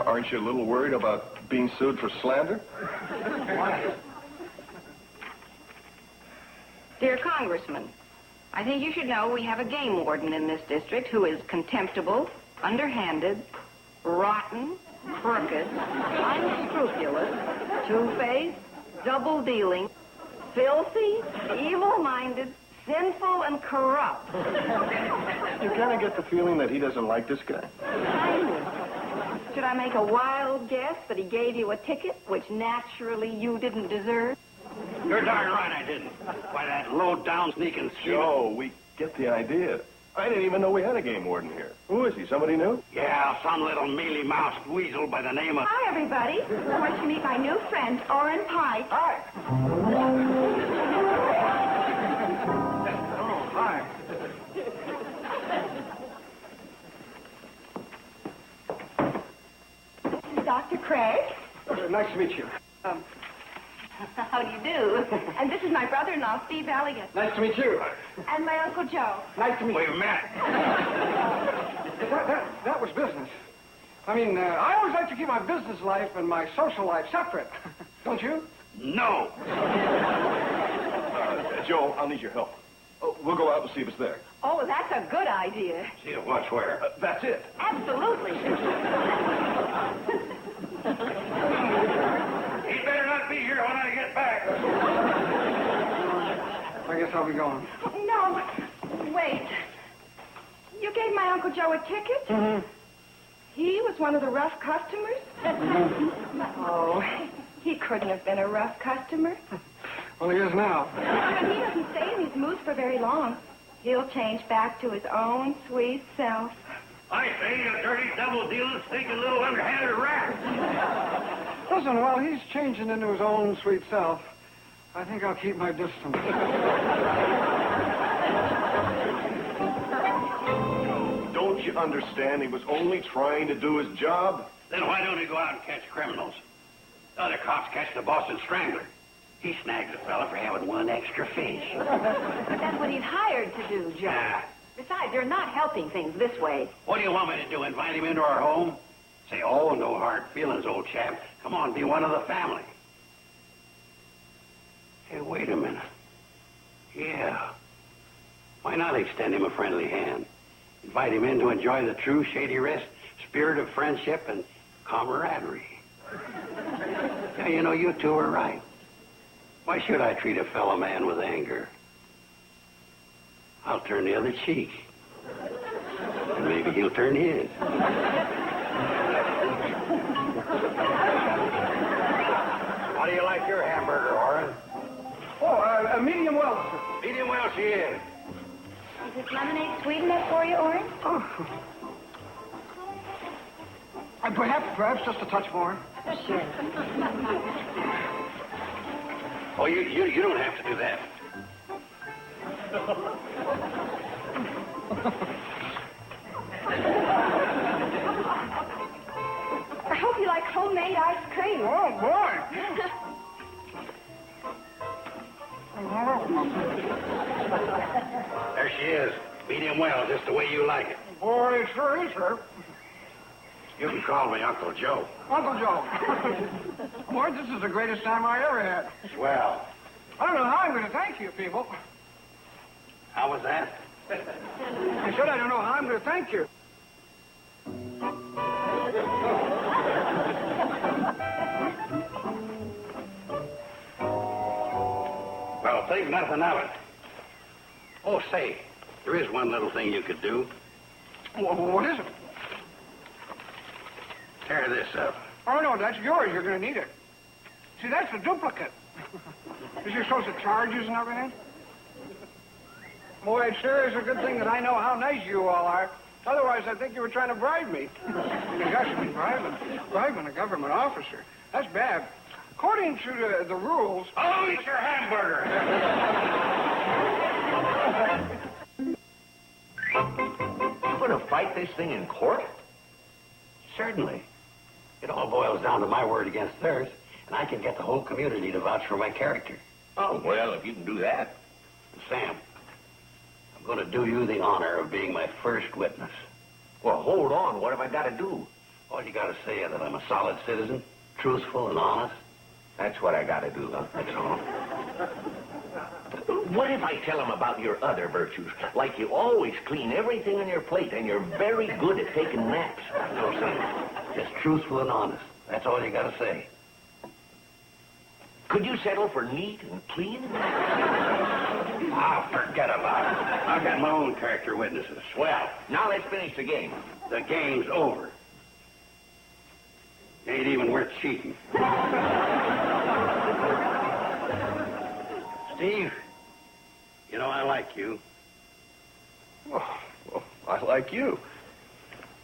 Aren't you a little worried about being sued for slander? Why? Dear Congressman, I think you should know we have a game warden in this district who is contemptible, underhanded, rotten, crooked, unscrupulous, two-faced, double-dealing, filthy, evil-minded, sinful, and corrupt. You kind of get the feeling that he doesn't like this guy. Kind of. Should I make a wild guess that he gave you a ticket, which naturally you didn't deserve? You're darn right I didn't. Why, that low-down sneaking Joe, we get the idea. I didn't even know we had a game warden here. Who is he? Somebody new? Yeah, some little mealy-mouthed weasel by the name of... Hi, everybody. I want you to meet my new friend, Orrin Pike. Hi. Oh, hi. Dr. Craig. Nice to meet you. How do you do? And this is my brother-in-law, Steve Elliott. Nice to meet you. And my Uncle Joe. Nice to meet you. We've met. That was business. I mean, I always like to keep my business life and my social life separate. Don't you? No. Joe, I'll need your help. We'll go out and see if it's there. Oh, that's a good idea. See if what's where. That's it. Absolutely. I'll be going. No, wait. You gave my Uncle Joe a ticket? Mm-hmm. He was one of the rough customers? Oh, he couldn't have been a rough customer. Well, he is now. But he doesn't stay in these moods for very long. He'll change back to his own sweet self. I say, you dirty double dealer, think a little underhanded rat. Listen, while he's changing into his own sweet self, I think I'll keep my distance. Don't you understand? He was only trying to do his job. Then why don't he go out and catch criminals? The other cops catch the Boston Strangler. He snags a fella for having one extra fish. But that's what he's hired to do, Joe. Ah. Besides, you're not helping things this way. What do you want me to do, invite him into our home? Say, oh, no hard feelings, old chap. Come on, be one of the family. Hey, wait a minute. Yeah. Why not extend him a friendly hand? Invite him in to enjoy the true Shady Rest spirit of friendship and camaraderie. Yeah, you know, you two are right. Why should I treat a fellow man with anger? I'll turn the other cheek. And maybe he'll turn his. How do you like your hamburger, Warren? Oh, a medium well, sir. Medium well she is. Is this lemonade sweet enough for you, Oren? Oh. Perhaps just a touch more. Sure. Oh, you don't have to do that. I hope you like homemade ice cream. Oh, boy. There she is. Medium well, just the way you like it. Boy, it sure is, sir. You can call me Uncle Joe. Uncle Joe. Boy, this is the greatest time I ever had. Swell. I don't know how I'm going to thank you people. How was that? I said I don't know how I'm going to thank you. Well, think nothing of it. Oh, say, there is one little thing you could do. What is it? Tear this up. Oh, no, that's yours. You're going to need it. See, that's a duplicate. Is you supposed to charge us and everything? Boy, it sure is a good thing that I know how nice you all are. Otherwise, I think you were trying to bribe me. Gosh, I mean, bribing a government officer. That's bad. According to the rules... Oh, eat your hamburger! You going to fight this thing in court? Certainly. It all boils down to my word against theirs, and I can get the whole community to vouch for my character. Oh, well, if you can do that. Sam, I'm going to do you the honor of being my first witness. Well, hold on. What have I got to do? All you got to say is that I'm a solid citizen, truthful and honest. That's what I got to do, huh? That's all. What if I tell them about your other virtues? Like you always clean everything on your plate and you're very good at taking naps. No, Sam. Just truthful and honest. That's all you got to say. Could you settle for neat and clean? Ah, forget about it. I've got my own character witnesses. Well, now let's finish the game. The game's over. Ain't even worth cheating. Steve, you know I like you. Oh, well, I like you.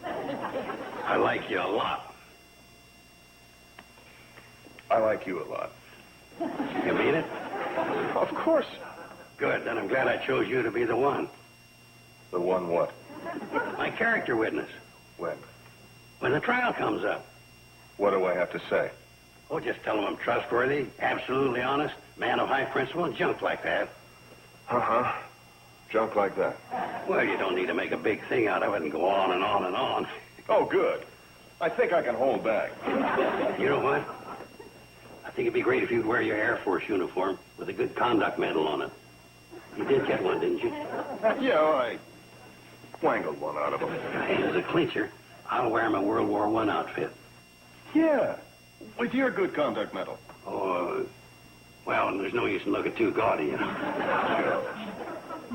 I like you a lot. I like you a lot. You mean it? Of course. Good, then I'm glad I chose you to be the one. The one what? My character witness. When? When the trial comes up. What do I have to say? Oh, just tell them I'm trustworthy, absolutely honest, man of high principle, and junk like that. Uh-huh. Junk like that. Well, you don't need to make a big thing out of it and go on and on and on. Oh, good. I think I can hold back. You know what? I think it'd be great if you'd wear your Air Force uniform with a good conduct medal on it. You did get one, didn't you? Yeah, I wangled one out of him. Hey, as a clincher, I'll wear my World War I outfit. Yeah, with your good conduct medal. Oh, Well, and there's no use in looking too gaudy, you know.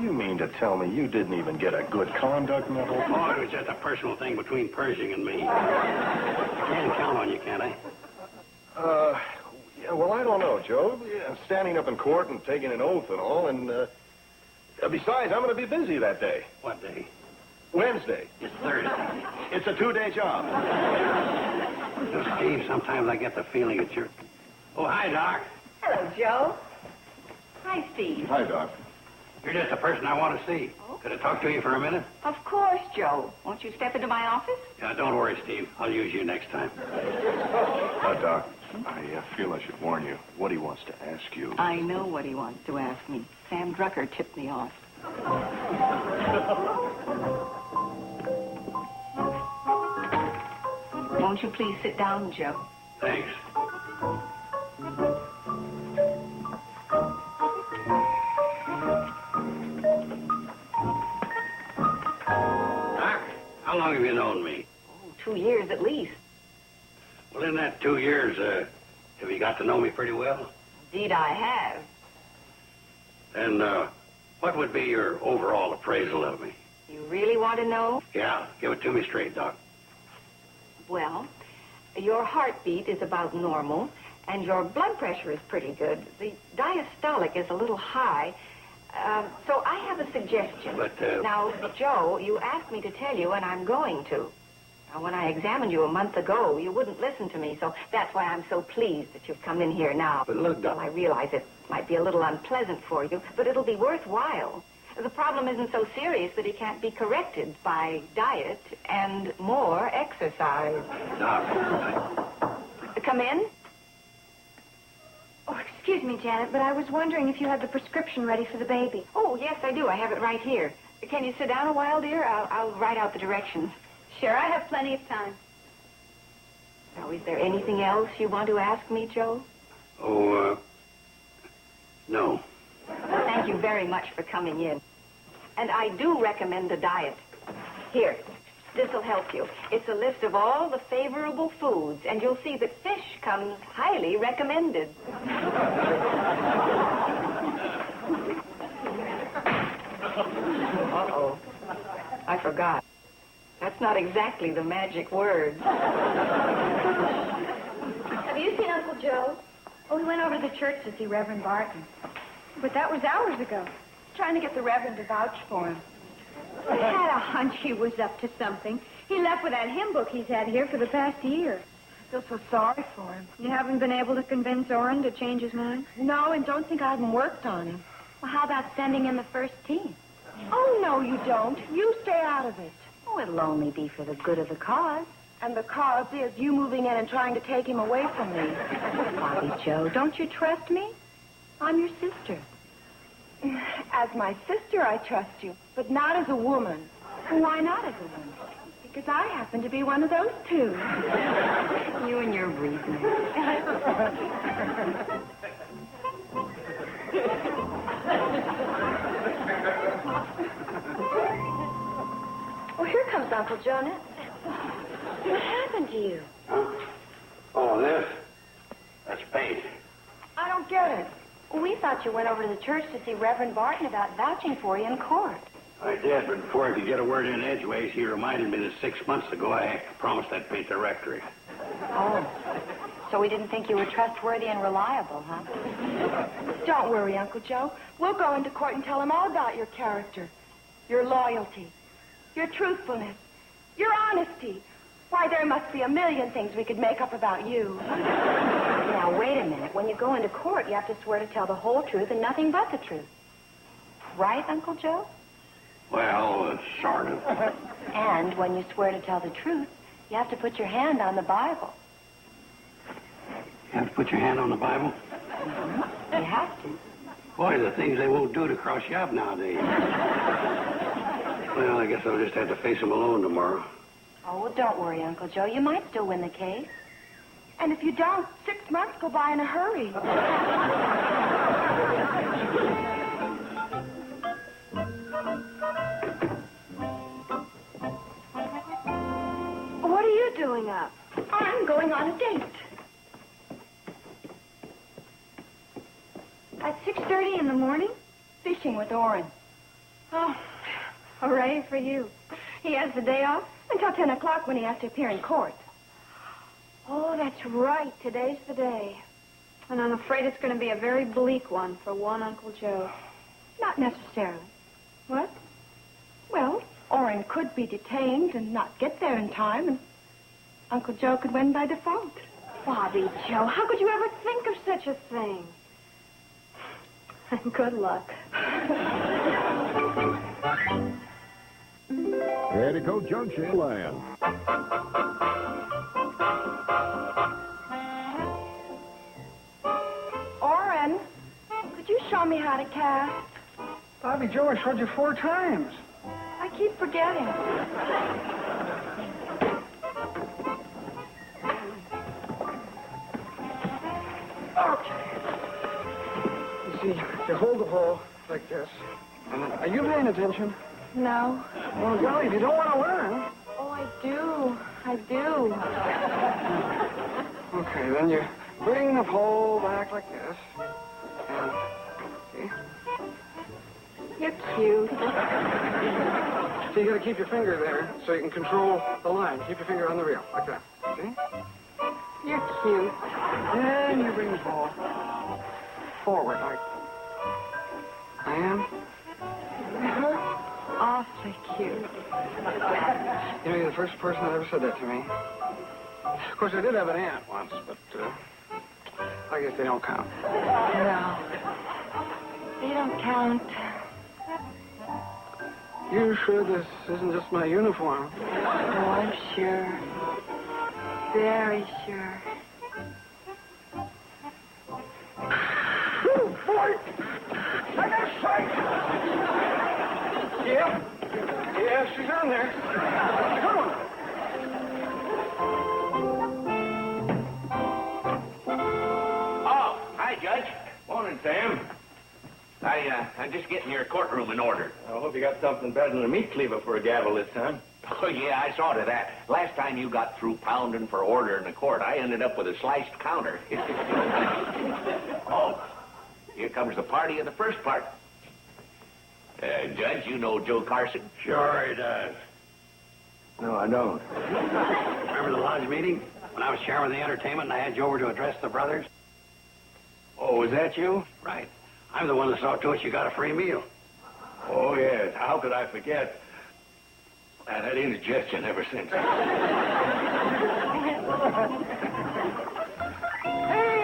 You mean to tell me you didn't even get a good conduct medal? Oh, it was just a personal thing between Pershing and me. I can count on you, can't I? Yeah, well, I don't know, Joe. Yeah, standing up in court and taking an oath and all, and, besides, I'm going to be busy that day. What day? Wednesday. It's Thursday. It's a 2-day job. So, Steve, sometimes I get the feeling that you're... Oh, hi, Doc. Hello, Joe. Hi, Steve. Hi, Doc. You're just the person I want to see. Could I talk to you for a minute? Of course, Joe. Won't you step into my office? Yeah, don't worry, Steve. I'll use you next time. Doc, I feel I should warn you. What he wants to ask you. I know what he wants to ask me. Sam Drucker tipped me off. Won't you please sit down, Joe? Thanks. Doc, how long have you known me? 2 years at least. Well, in that 2 years, have you got to know me pretty well? Indeed, I have. And, what would be your overall appraisal of me? You really want to know? Yeah, give it to me straight, Doc. Well, your heartbeat is about normal, and your blood pressure is pretty good. The diastolic is a little high. So I have a suggestion. But, Now, Joe, you asked me to tell you, and I'm going to. Now, when I examined you a month ago, you wouldn't listen to me, so that's why I'm so pleased that you've come in here now. But look, Doc. Well, I realize it might be a little unpleasant for you, but it'll be worthwhile. The problem isn't so serious that it can't be corrected by diet and more exercise. Doc. Come in. Oh, excuse me, Janet, but I was wondering if you had the prescription ready for the baby. Oh, yes, I do. I have it right here. Can you sit down a while, dear? I'll write out the directions. Sure, I have plenty of time. Now, is there anything else you want to ask me, Joe? Oh, no. Thank you very much for coming in. And I do recommend a diet. Here, this'll help you. It's a list of all the favorable foods, and you'll see that fish comes highly recommended. Uh-oh. I forgot. That's not exactly the magic word. Have you seen Uncle Joe? Oh, he went over to the church to see Reverend Barton. But that was hours ago. Trying to get the Reverend to vouch for him. I had a hunch he was up to something. He left with that hymn book he's had here for the past year. I feel so sorry for him. You haven't been able to convince Orrin to change his mind? No, and don't think I haven't worked on him. Well, how about sending in the first team? Oh, no, you don't. You stay out of it. Oh, it'll only be for the good of the cause. And the cause is you moving in and trying to take him away from me. Bobby Joe, don't you trust me? I'm your sister. As my sister, I trust you, but not as a woman. Why not as a woman? Because I happen to be one of those two. You and your reasoning. Oh, here comes Uncle Jonah. What happened to you? Oh, this? That's paint. I don't get it. We thought you went over to the church to see Reverend Barton about vouching for you in court. I did, but before I could get a word in edgeways, he reminded me that 6 months ago I promised I'd paint the rectory. Oh. So we didn't think you were trustworthy and reliable, huh? Don't worry, Uncle Joe. We'll go into court and tell him all about your character, your loyalty, your truthfulness, your honesty. Why, there must be a million things we could make up about you. Now, wait a minute. When you go into court, you have to swear to tell the whole truth and nothing but the truth. Right, Uncle Joe? Well, sort of. And when you swear to tell the truth, you have to put your hand on the Bible. You have to put your hand on the Bible? Mm-hmm. You have to. Boy, the things they won't do to cross you up nowadays. Well, I guess I'll just have to face them alone tomorrow. Oh, well, don't worry, Uncle Joe. You might still win the case. And if you don't, 6 months go by in a hurry. What are you doing up? I'm going on a date. 4:30 in the morning? Fishing with Orrin. Oh, hooray for you. He has the day off until 10 o'clock when he has to appear in court. Oh, that's right. Today's the day. And I'm afraid it's going to be a very bleak one for one Uncle Joe. Not necessarily. What? Well, Orrin could be detained and not get there in time, and Uncle Joe could win by default. Bobby Joe, how could you ever think of such a thing? Good luck. Petticoat Junction land. Orrin, could you show me how to cast? Bobby Joe, I showed you 4 times. I keep forgetting. Okay. You see, you hold the ball like this. And are you paying attention? No. Well, golly, if you don't want to learn. Oh, I do. I do. Okay, then you bring the pole back like this. And, see? You're cute. So you got to keep your finger there so you can control the line. Keep your finger on the reel, like that. See? You're cute. Then you bring the ball forward, like I am. Awfully cute. You know, you're the first person that ever said that to me. Of course, I did have an aunt once, but I guess they don't count. No. They don't count. You sure this isn't just my uniform? Oh, I'm sure. Very sure. Oh, boy! I got sight! Yeah, she's on there. Come on. Oh, hi, Judge. Morning, Sam. I'm just getting your courtroom in order. I hope you got something better than a meat cleaver for a gavel this time. Oh, yeah, I saw to that. Last time you got through pounding for order in the court, I ended up with a sliced counter. Oh, here comes the party of the first part. Judge, you know Joe Carson? Sure he does. No, I don't. Remember the lodge meeting? When I was chairman of the entertainment and I had you over to address the brothers? Oh, was that you? Right. I'm the one that saw to it you got a free meal. Oh, yes. How could I forget? I've had indigestion ever since. Hey,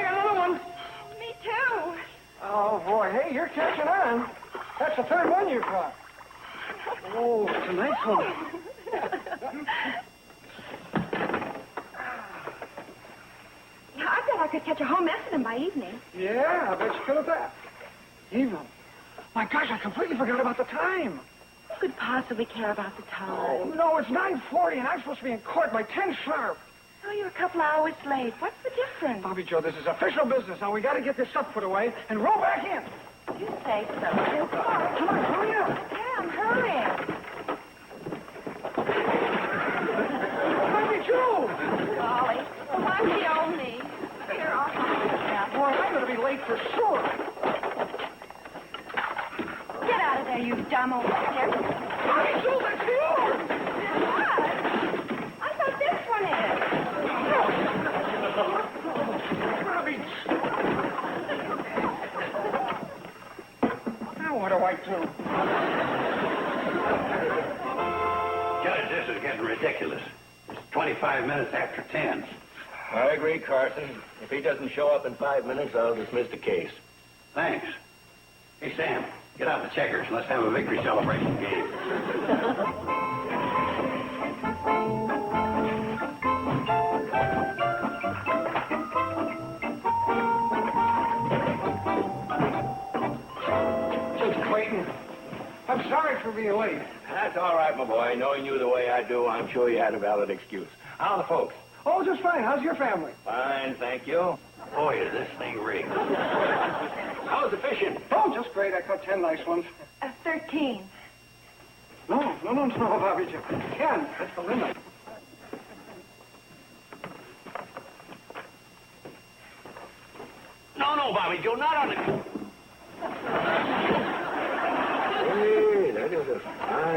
another one. Me too. Oh, boy. Hey, you're catching on. That's the third one you've caught. Oh, it's a nice one. Yeah, I bet I could catch a whole mess of them by evening. Yeah, I bet you could at that. Even. My gosh, I completely forgot about the time. Who could possibly care about the time? Oh, no, it's 9:40, and I'm supposed to be in court by 10 sharp. Oh, you're a couple hours late. What's the difference? Bobby Joe, this is official business. Now, we got to get this stuff put away and roll back in. You say so. Come on, hurry up. Yeah, I'm hurrying. Bobby Joe! Golly. Well, why do you owe me? Here, I'll help Boy, I'm going to be late for sure. Get out of there, you dumb old stick. Bobby Joe, that's yours! What? I thought this one is. Bobby. Now what do I do? Judge, this is getting ridiculous. It's 25 minutes after 10. I agree, Carson. If he doesn't show up in 5 minutes, I'll dismiss the case. Thanks. Hey, Sam, get out the checkers and let's have a victory celebration game. I'm sorry for being late. That's all right, my boy. Knowing you the way I do, I'm sure you had a valid excuse. How are the folks? Oh, just fine. How's your family? Fine, thank you. Boy, is this thing rigged. How's the fishing? Oh, just great. I caught 10 nice ones. 13. No, Bobby Joe. 10. That's the limit. No, Bobby Joe, not on the...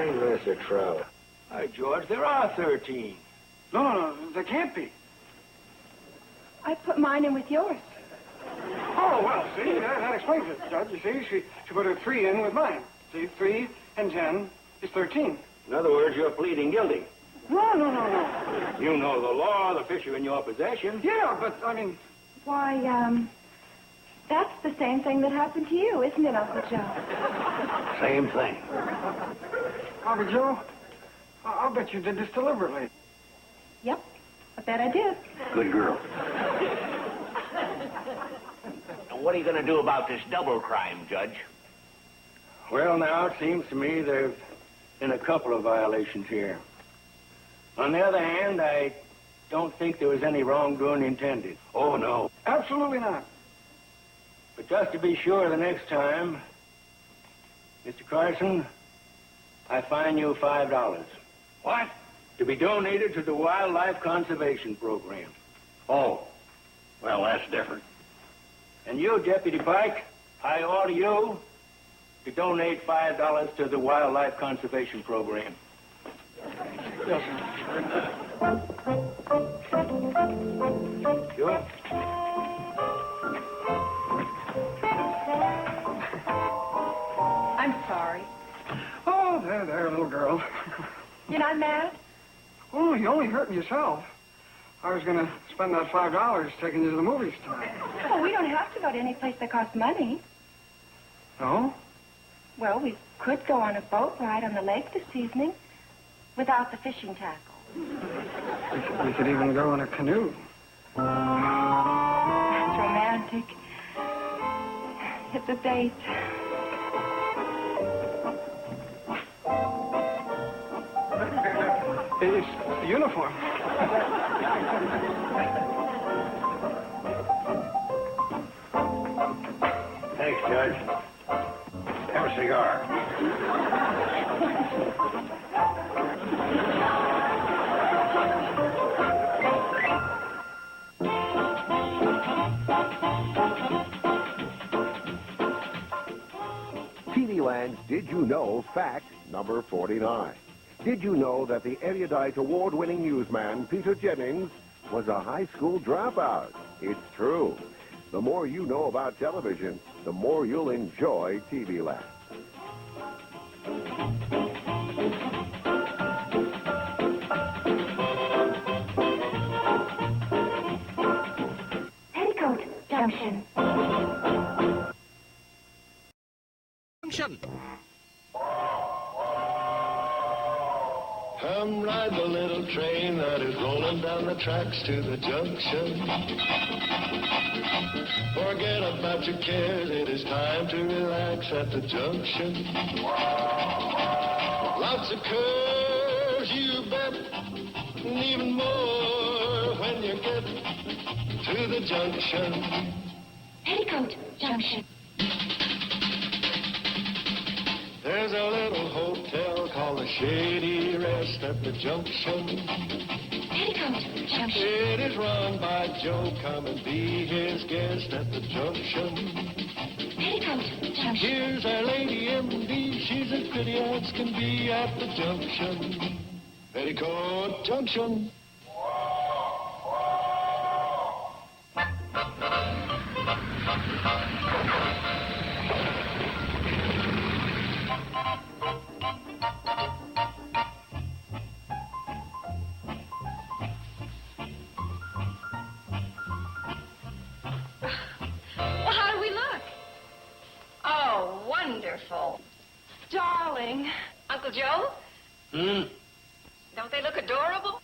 Hey, Mr. Trout. Hi, George. There are 13. No, there can't be. I put mine in with yours. Oh, well, see, that explains it, Judge. You see, she put her 3 in with mine. See, 3 and 10 is 13. In other words, you're pleading guilty. No. You know the law, the fish are in your possession. Yeah, but, I mean... Why, that's the same thing that happened to you, isn't it, Uncle Joe? Same thing. Uncle Joe, I'll bet you did this deliberately. Yep, I bet I did. Good girl. And what are you going to do about this double crime, Judge? Well, now, it seems to me there's been a couple of violations here. On the other hand, I don't think there was any wrongdoing intended. Oh, no. Absolutely not. But just to be sure the next time, Mr. Carson, I fine you $5. What? To be donated to the Wildlife Conservation Program. Oh, well, that's different. And you, Deputy Pike, I order you to donate $5 to the Wildlife Conservation Program. Yes, sir. Sure? I'm sorry. Oh, there, little girl. You're not mad? Oh, you're only hurting yourself. I was going to spend that $5 taking you to the movies tonight. Well, we don't have to go to any place that costs money. No? Well, we could go on a boat ride on the lake this evening without the fishing tackle. We could even go in a canoe. That's romantic. It's a date. It's the uniform. Thanks, Judge. Have a cigar. TV Land's Did You Know fact number 49. Did you know that the erudite award-winning newsman Peter Jennings was a high school dropout? It's true. The more you know about television, the more you'll enjoy TV Land. Petticoat Junction. Come ride the little train that is rolling down the tracks to the junction. Forget about your cares, it is time to relax at the junction. Lots of curves, you bet, and even more when you get to the junction. Petticoat Junction. There's a little hotel called the Shady Rest at the junction. Petticoat Junction. It is run by Joe. Come and be his guest at the junction. Petticoat Junction. Here's our lady MD. She's as pretty as can be at the junction. Petticoat Junction. Well, how do we look? Oh, wonderful. Darling. Uncle Joe? Don't they look adorable?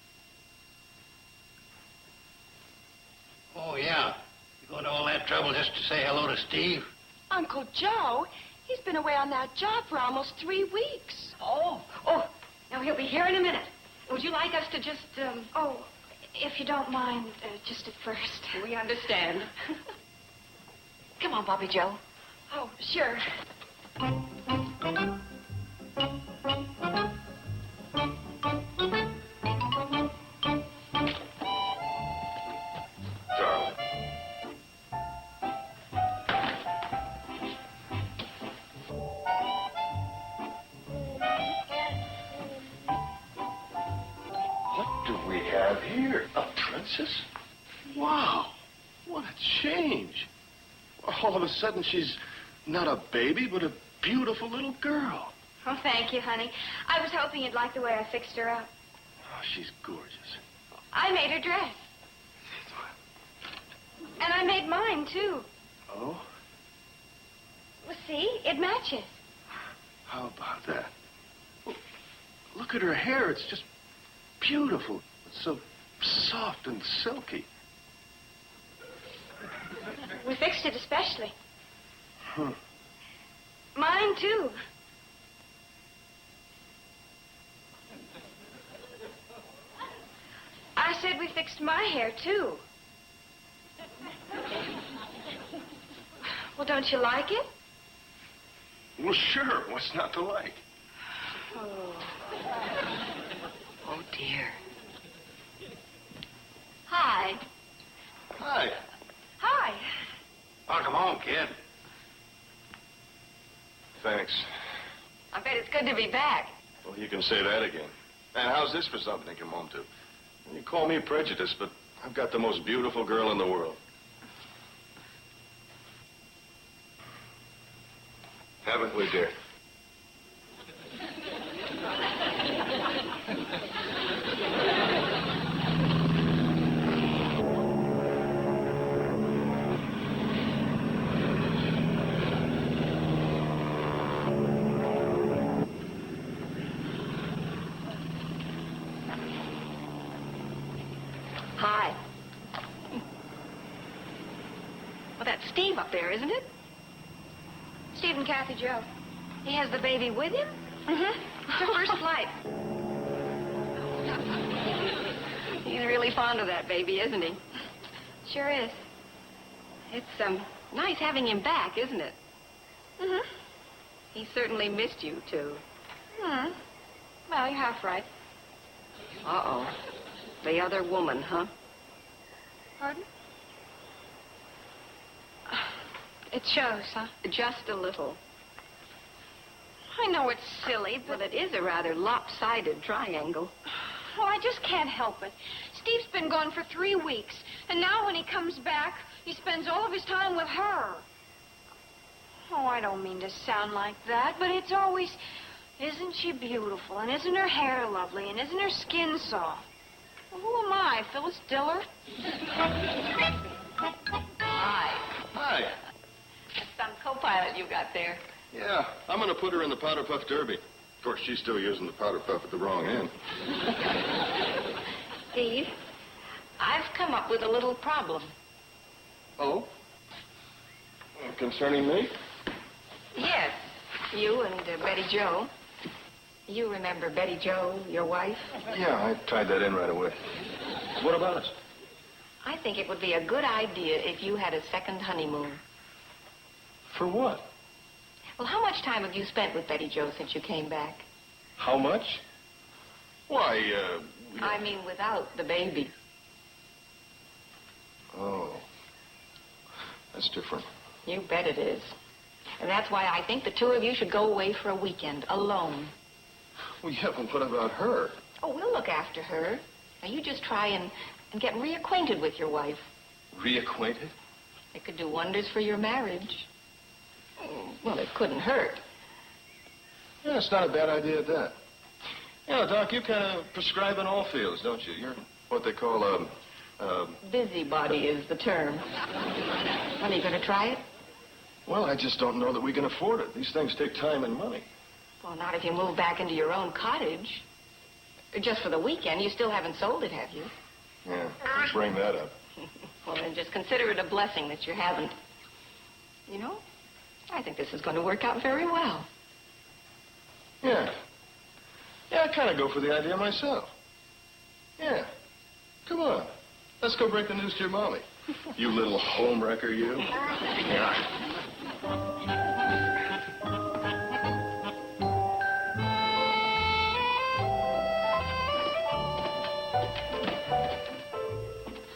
Oh, yeah. You go to all that trouble just to say hello to Steve? Uncle Joe? He's been away on that job for almost 3 weeks. Oh, now he'll be here in a minute. Would you like us to just, Oh, if you don't mind, just at first. We understand. Come on, Bobby Joe. Oh, sure. Alexis? Wow, what a change. All of a sudden, she's not a baby, but a beautiful little girl. Oh, thank you, honey. I was hoping you'd like the way I fixed her up. Oh, she's gorgeous. I made her dress. And I made mine, too. Oh? Well, see? It matches. How about that? Well, look at her hair. It's just beautiful. It's so soft and silky. We fixed it especially. Huh. Mine, too. I said we fixed my hair, too. Well, don't you like it? Well, sure. What's not to like? Oh. Oh, dear. Hi. Hi. Hi. Oh, come on, kid. Thanks. I bet it's good to be back. Well, you can say that again. And how's this for something to come home to? You call me prejudiced, but I've got the most beautiful girl in the world. Haven't we, dear? Hi. Well, that's Steve up there, isn't it? Steve and Kathy Joe. He has the baby with him? Mm-hmm. It's her first flight. He's really fond of that baby, isn't he? Sure is. It's, nice having him back, isn't it? Mm-hmm. He certainly missed you, too. Hmm. Well, you're half right. Uh-oh. The other woman, huh? Pardon? It shows, huh? Just a little. I know it's silly, but... Well, it is a rather lopsided triangle. Well, I just can't help it. Steve's been gone for 3 weeks, and now when he comes back, he spends all of his time with her. Oh, I don't mean to sound like that, but it's always, isn't she beautiful, and isn't her hair lovely, and isn't her skin soft? Well, who am I, Phyllis Diller? Hi. Hi. That's some co-pilot you got there. Yeah, I'm going to put her in the Powder Puff Derby. Of course, she's still using the Powder Puff at the wrong end. Steve, I've come up with a little problem. Oh? Concerning me? Yes, you and Betty Jo. You remember Betty Jo, your wife? Yeah, I tied that in right away. What about us? I think it would be a good idea if you had a second honeymoon. For what? Well, how much time have you spent with Betty Jo since you came back? How much? Why, I mean, without the baby. Oh. That's different. You bet it is. And that's why I think the two of you should go away for a weekend, alone. Well, yeah, but what about her? Oh, we'll look after her. Now, you just try and get reacquainted with your wife. Reacquainted? It could do wonders for your marriage. Well, it couldn't hurt. Yeah, it's not a bad idea at that. Yeah, Doc, you kind of prescribe in all fields, don't you? You're what they call Busybody is the term. Well, are you going to try it? Well, I just don't know that we can afford it. These things take time and money. Well, not if you move back into your own cottage. Just for the weekend. You still haven't sold it, have you? Yeah, let's bring that up. Well, then just consider it a blessing that you haven't. You know, I think this is going to work out very well. Yeah. Yeah, I kind of go for the idea myself. Yeah. Come on. Let's go break the news to your mommy. You little homewrecker, you. Yeah.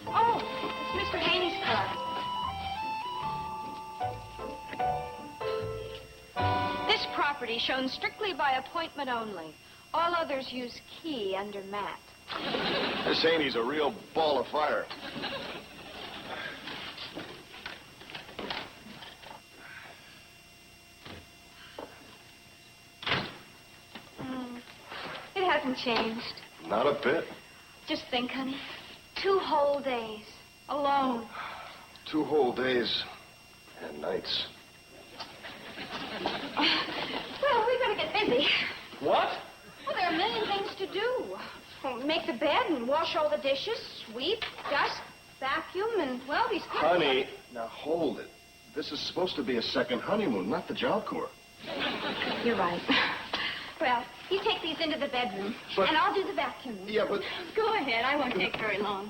Oh, it's Mr. Haney's car. This property shown strictly by appointment only. All others use key under mat. This Haney's a real ball of fire. It hasn't changed. Not a bit. Just think, honey. 2 whole days. Alone. 2 whole days and nights. Well, we better get busy. What? Well, there are a million things to do. Well, make the bed and wash all the dishes, sweep, dust, vacuum, and, well, these kids... Honey, now hold it. This is supposed to be a second honeymoon, not the Job Corps. You're right. Well, you take these into the bedroom, But- and I'll do the vacuum. Yeah, but... Go ahead. I won't take very long.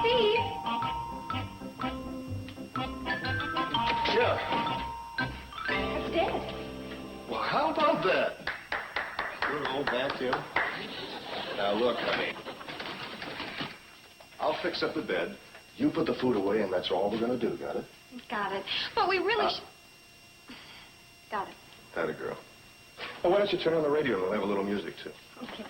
Steve? Yeah. It's dead. Well, how about that? Good old vacuum. Now, look, honey. I'll fix up the bed. You put the food away, and that's all we're going to do, got it? Got it. But we really Got it. That a girl. Well, why don't you turn on the radio and we'll have a little music, too. Okay.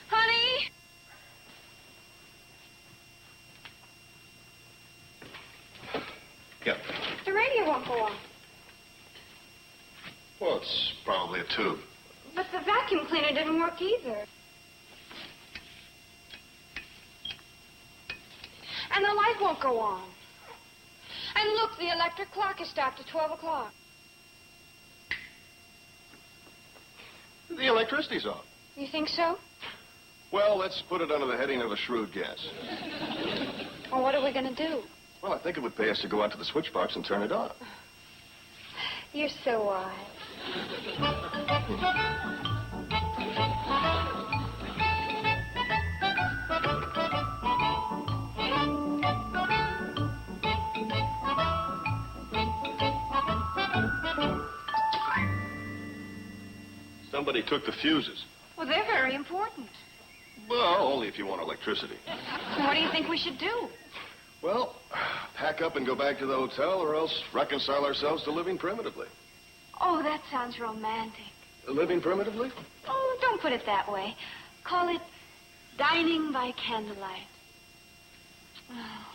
Honey? Yeah. The radio won't go on. Well, it's probably a tube. But the vacuum cleaner didn't work either. And the light won't go on. And look, the electric clock is stopped at 12 o'clock. The electricity's off. You think so? Well, let's put it under the heading of a shrewd guess. Well, what are we going to do? Well, I think it would pay us to go out to the switch box and turn it on. You're so wise. Somebody took the fuses. Well, they're very important. Well, only if you want electricity. What do you think we should do? Well, pack up and go back to the hotel, or else reconcile ourselves to living primitively. Oh, that sounds romantic. Living primitively? Oh, don't put it that way. Call it dining by candlelight.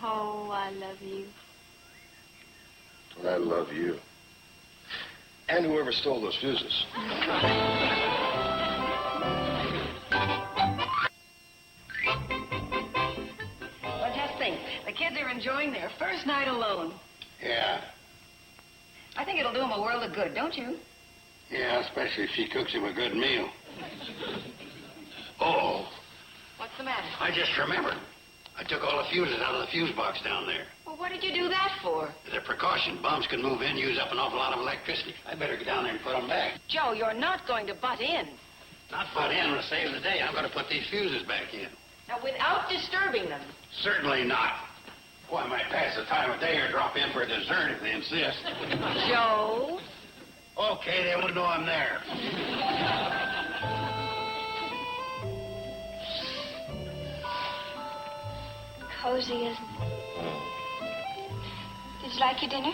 Oh, I love you. I love you. And whoever stole those fuses. Well, just think. The kids are enjoying their first night alone. Yeah. I think it'll do them a world of good, don't you? Yeah, especially if she cooks him a good meal. Oh, What's the matter? I just remembered. I took all the fuses out of the fuse box down there. Well, what did you do that for? As a precaution, bombs can move in, use up an awful lot of electricity. I better get down there and put them back. Joe, you're not going to butt in. Not butt in to save the day. I'm going to put these fuses back in. Now, without disturbing them. Certainly not. Boy, I might pass the time of day or drop in for a dessert if they insist. Joe? Okay, they won't know I'm there. Cozy, isn't it? Did you like your dinner?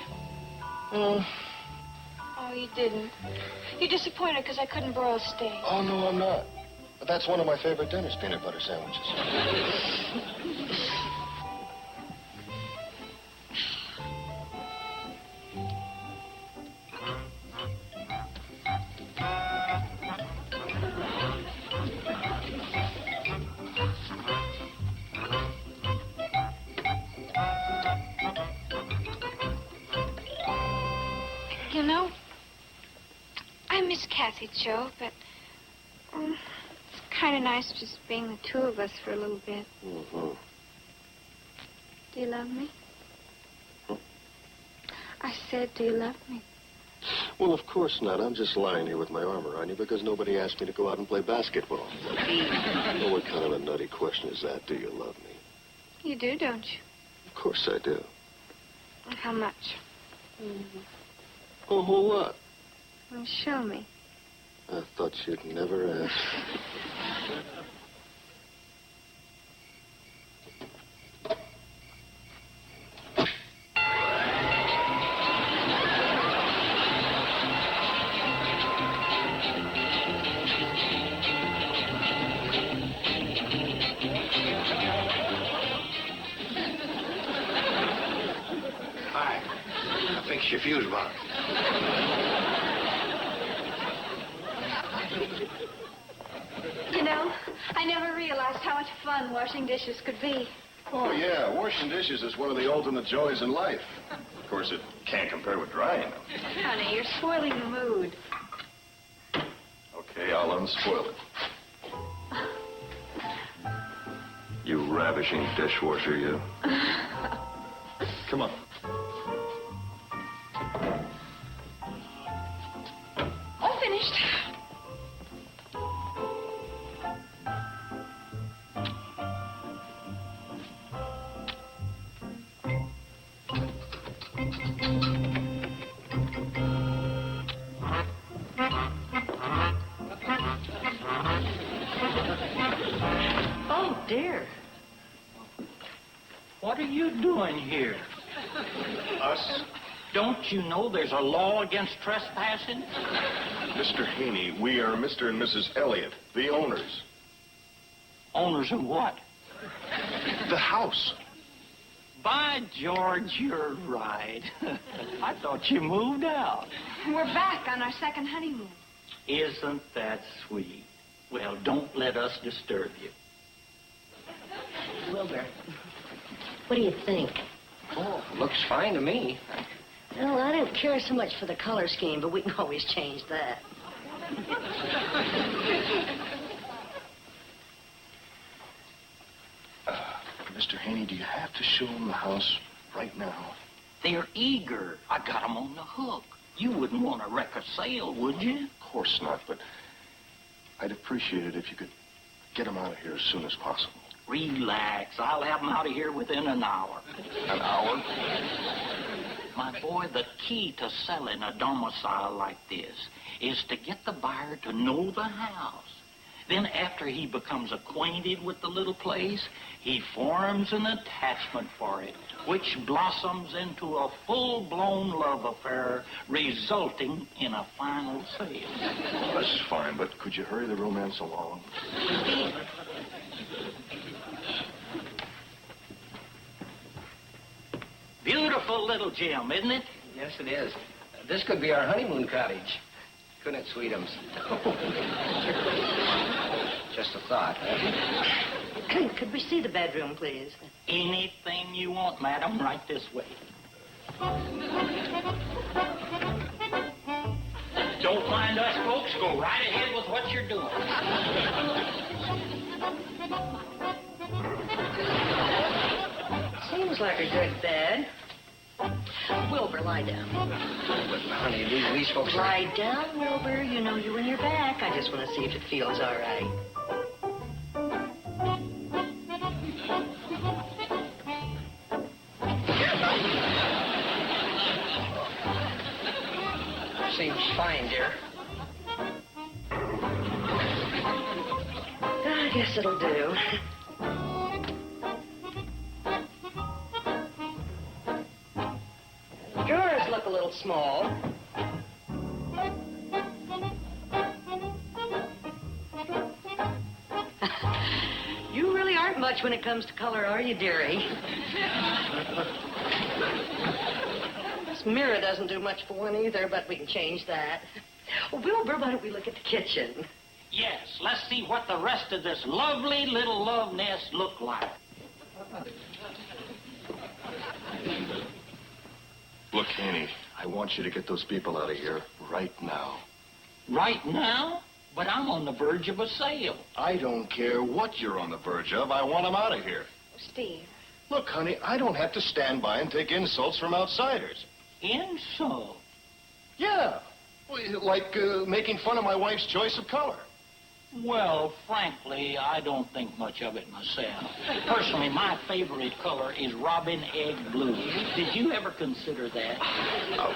Oh, you didn't. You're disappointed because I couldn't borrow a steak. Oh, no, I'm not. But that's one of my favorite dinners, peanut butter sandwiches. You know, I miss Kathy, Joe, but it's kind of nice just being the two of us for a little bit. Mm-hmm. Do you love me? I said, do you love me? Well, of course not. I'm just lying here with my arm around you because nobody asked me to go out and play basketball. Well, what kind of a nutty question is that? Do you love me? You do, don't you? Of course I do. How much? A whole lot. Well, show me. I thought you'd never ask. Hi. I fixed your fuse box. You know, I never realized how much fun washing dishes could be. Oh, yeah. Washing dishes is one of the ultimate joys in life. Of course, it can't compare with drying them. Honey, you're spoiling the mood. Okay, I'll unspoil it. You ravishing dishwasher, you. Come on. All finished. Oh, dear. What are you doing here? Us? Don't you know there's a law against trespassing? Mr. Haney, we are Mr. and Mrs. Elliott, the owners. Owners of what? The house. By George, you're right. I thought you moved out. We're back on our second honeymoon. Isn't that sweet? Well, don't let us disturb you. Wilbur, what do you think? Oh, looks fine to me. Well, I don't care so much for the color scheme, but we can always change that. Mr. Haney, do you have to show them the house right now? They're eager. I got them on the hook. You wouldn't want to wreck a sale, would you? Of course not, but I'd appreciate it if you could get them out of here as soon as possible. Relax. I'll have them out of here within an hour. An hour? My boy, the key to selling a domicile like this is to get the buyer to know the house. Then after he becomes acquainted with the little place, he forms an attachment for it, which blossoms into a full-blown love affair, resulting in a final sale. Well, that's fine, but could you hurry the romance along? Beautiful little gem, isn't it? Yes, it is. This could be our honeymoon cottage. Couldn't it, Sweetums? Just a thought. Could we see the bedroom, please? Anything you want, madam, right this way. Don't mind us, folks. Go right ahead with what you're doing. Seems like a good bed. Wilbur, lie down. But, honey, these folks... Lie down, Wilbur. You know you in your back. I just want to see if it feels all right. Seems fine, dear. I guess it'll do. Drawers look a little small. You really aren't much when it comes to color, are you, dearie? This mirror doesn't do much for one either, but we can change that. Well, Wilbur, why don't we look at the kitchen? Yes, let's see what the rest of this lovely little love nest look like. Look, Haney, I want you to get those people out of here right now. Right now? But I'm on the verge of a sale. I don't care what you're on the verge of. I want them out of here. Steve. Look, honey, I don't have to stand by and take insults from outsiders. Insult? Yeah. Well, like making fun of my wife's choice of color. Well, frankly, I don't think much of it myself. Personally, my favorite color is robin egg blue. Did you ever consider that? Oh.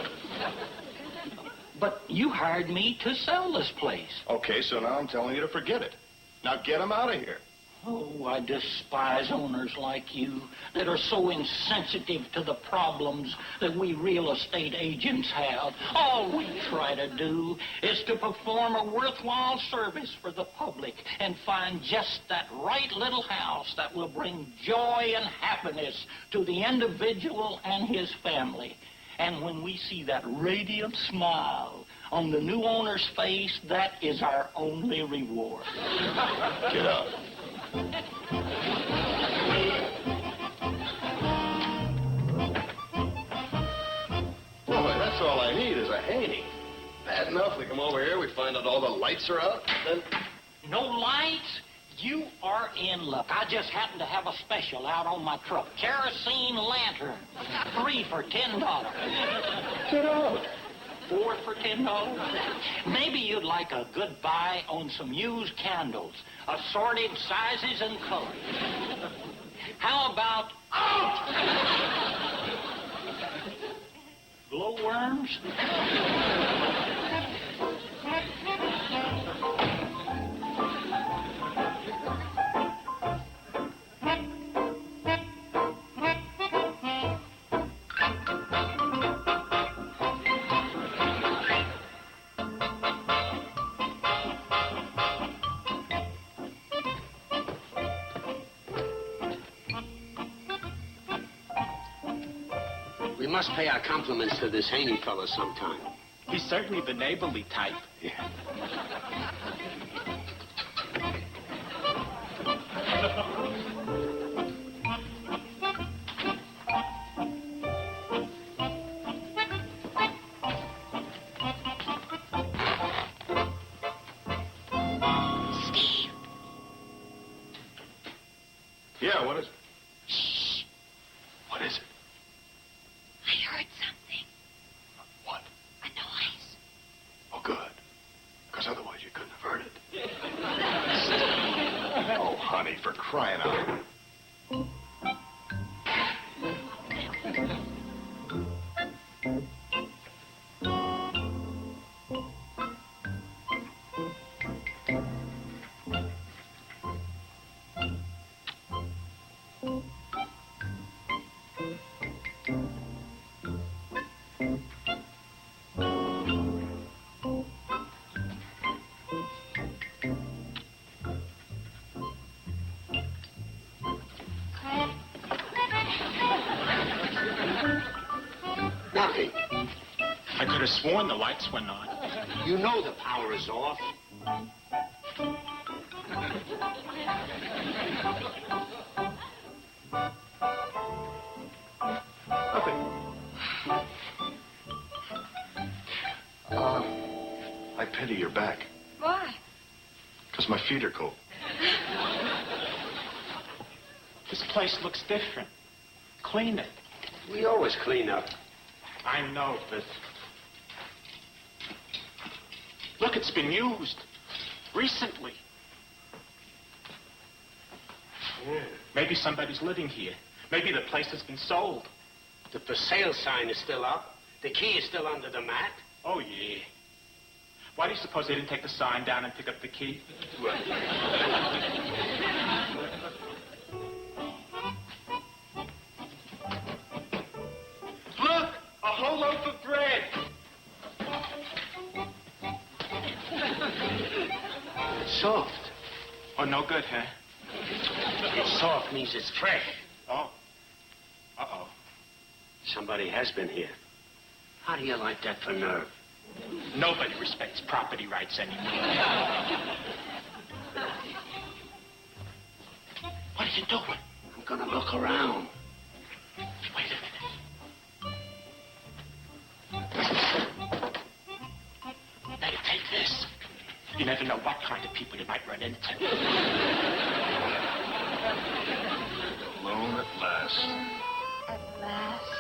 But you hired me to sell this place. Okay, so now I'm telling you to forget it. Now get him out of here. Oh, I despise owners like you that are so insensitive to the problems that we real estate agents have. All we try to do is to perform a worthwhile service for the public and find just that right little house that will bring joy and happiness to the individual and his family. And when we see that radiant smile on the new owner's face, that is our only reward. Get out. Boy, that's all I need is a Haney. Bad enough we come over here, we find out all the lights are out, then... No lights? You are in luck. I just happen to have a special out on my truck. Kerosene lantern. 3 for $10. Get out. 4 for $10. Maybe you'd like a good buy on some used candles, assorted sizes and colors. How about glowworms? We must pay our compliments to this Haney fellow sometime. He's certainly the neighborly type. Yeah. Steve. Yeah, what is it? Shh. What is it? I heard something. What? A noise. Oh, good. Because otherwise you couldn't have heard it. Oh, honey, for crying out loud. Nothing. I could have sworn the lights went on. You know the power is off. Nothing. I pity your back. Why? Because my feet are cold. This place looks different. Clean it. We always clean up. I know, but... Look, it's been used. Recently. Yeah. Maybe somebody's living here. Maybe the place has been sold. The for sale sign is still up. The key is still under the mat. Oh, yeah. Why do you suppose they didn't take the sign down and pick up the key? Look! A whole loaf of bread! It's soft. Oh, no good, huh? It's soft means it's fresh. Oh. Uh-oh. Somebody has been here. How do you like that for nerve? Nobody respects property rights anymore. What are you doing? I'm gonna look around. Wait a minute. Better take this. You never know what kind of people you might run into. Alone at last. At last.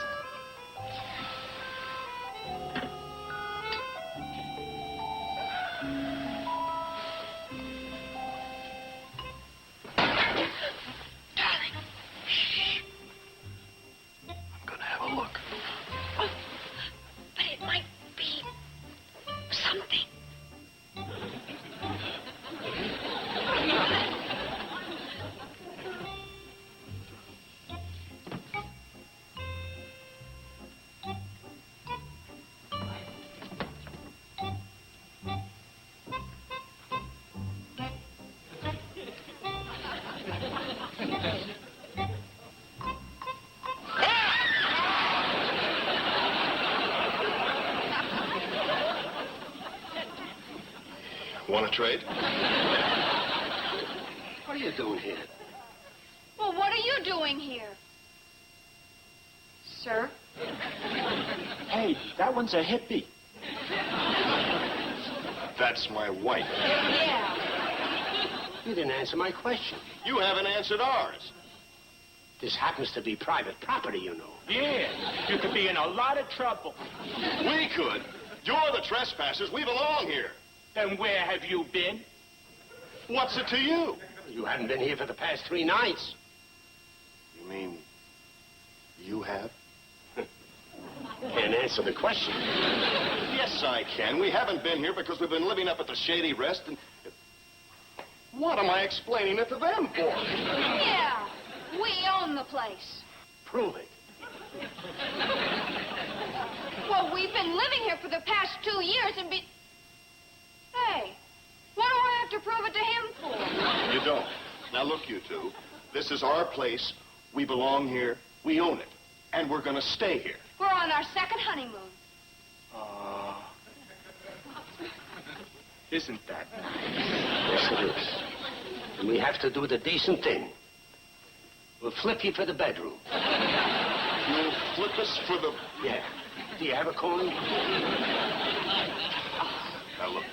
Want to trade? What are you doing here? Well, what are you doing here? Sir? Hey, that one's a hippie. That's my wife. Yeah. You didn't answer my question. You haven't answered ours. This happens to be private property, you know. Yeah, you could be in a lot of trouble. We could. You're the trespassers. We belong here. Then where have you been? What's it to you? You haven't been here for the past 3 nights. You mean you have? Can't answer the question. Yes, I can. We haven't been here because we've been living up at the Shady Rest and... What am I explaining it to them for? Yeah, we own the place. Prove it. Well, we've been living here for the past 2 years and be... Hey, what do I have to prove it to him for? You don't. Now, look, you two. This is our place. We belong here. We own it. And we're going to stay here. We're on our second honeymoon. Isn't that nice? Yes, it is. And we have to do the decent thing. We'll flip you for the bedroom. You'll flip us for the... Yeah. Do you have a coin? Now, look.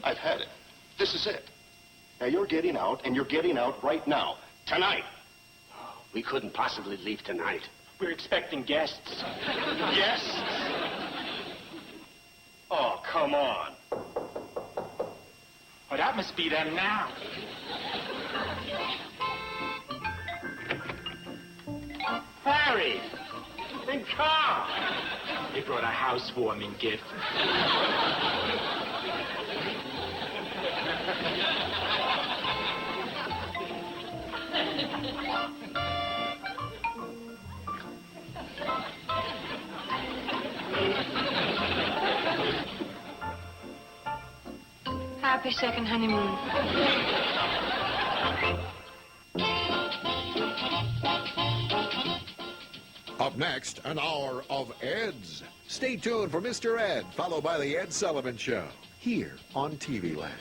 I've had it. This is it. Now, you're getting out, and you're getting out right now. Tonight. We couldn't possibly leave tonight. We're expecting guests. Guests? Oh, come on. Well, that must be them now. Harry! And Carl! They brought a housewarming gift. Happy second honeymoon. Up next, an hour of Eds. Stay tuned for Mr. Ed, followed by the Ed Sullivan Show, here on TV Land.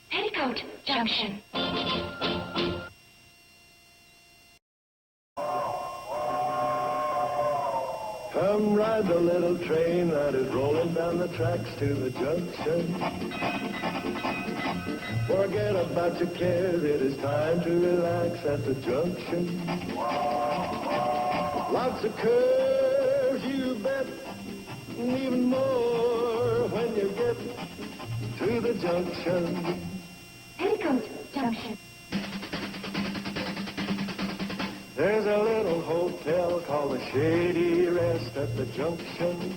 Petticoat Junction. Come ride the little train that is rolling down the tracks to the junction. Forget about your cares, it is time to relax at the junction. Lots of curves, you bet, and even more when you get to the junction. Petticoat Junction. There's a little hotel called the Shady Rest at the junction.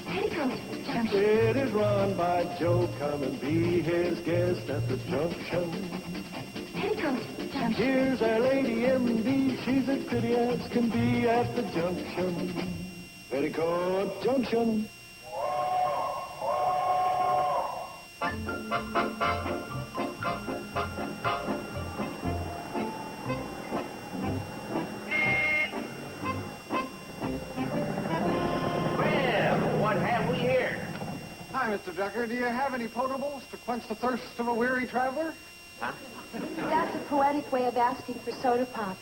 Petticoat Junction. It is run by Joe. Come and be his guest at the junction. Petticoat Junction. Here's our lady M.D. She's as pretty as can be at the junction. Petticoat Junction. What have we here? Hi, Mr. Decker. Do you have any potables to quench the thirst of a weary traveler? Huh? That's a poetic way of asking for soda pop.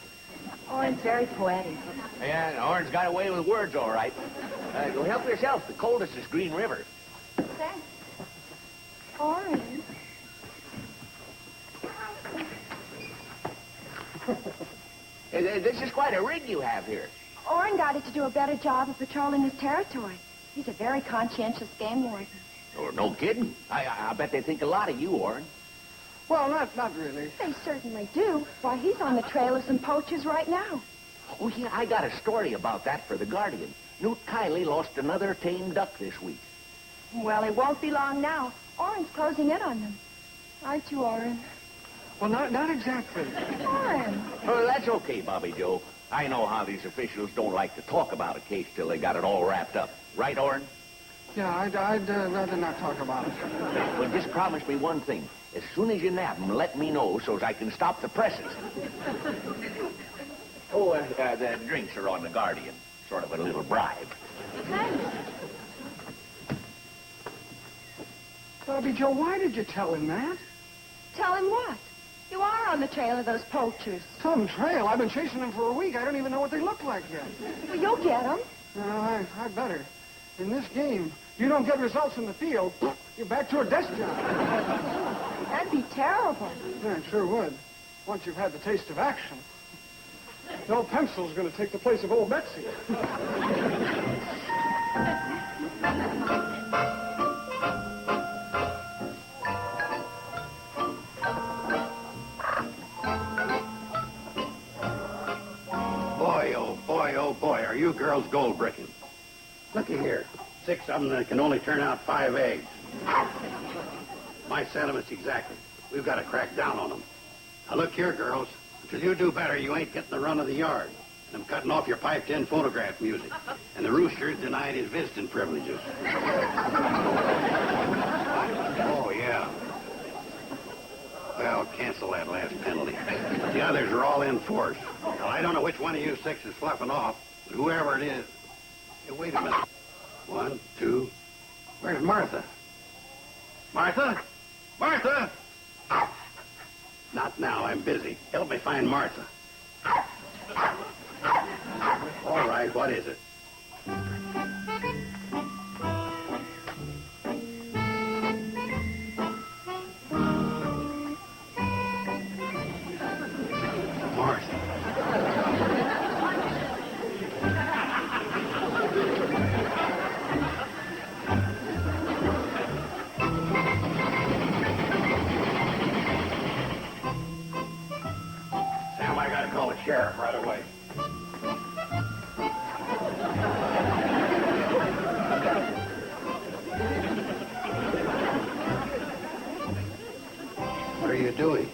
Orin's very poetic. Yeah, Orange got away with words, all right. Go help yourself. The coldest is Green River. Thanks. Orin. This is quite a rig you have here. Orin got it to do a better job of patrolling his territory. He's a very conscientious game warden. Oh, no kidding. I bet they think a lot of you, Orin. Well, not really. They certainly do. Why, he's on the trail of some poachers right now. Oh, yeah, I got a story about that for the Guardian. Newt Kiley lost another tame duck this week. Well, it won't be long now. Orin's closing in on them. Aren't you, Orin? Well, not exactly. Orin. Oh, that's okay, Bobby Joe. I know how these officials don't like to talk about a case till they got it all wrapped up. Right, Orrin? Yeah, I'd rather not talk about it. Well, just promise me one thing. As soon as you nab them, let me know so as I can stop the presses. Oh, the drinks are on the Guardian. Sort of a little bribe. Thanks. Bobby Joe, why did you tell him that? Tell him what? You are on the trail of those poachers. Some trail. I've been chasing them for a week. I don't even know what they look like yet. Well, you'll get them. I better. In this game, you don't get results in the field, you're back to a desk job. That'd be terrible. Yeah, it sure would. Once you've had the taste of action. No pencil's going to take the place of old Betsy. Boy, oh boy, are you girls gold bricking. Looky here. 6 of them that can only turn out 5 eggs. My sentiments exactly. We've got to crack down on them. Now look here, girls. Until you do better, you ain't getting the run of the yard. And I'm cutting off your piped-in phonograph music. And the rooster's denied his visiting privileges. Oh, yeah. Well, cancel that last penalty. The others are all in force. Now, I don't know which one of you 6 is fluffing off, but whoever it is... Hey, wait a minute. 1, 2... Where's Martha? Martha? Martha! Not now, I'm busy. Help me find Martha. All right, what is it? Sheriff right away. What are you doing?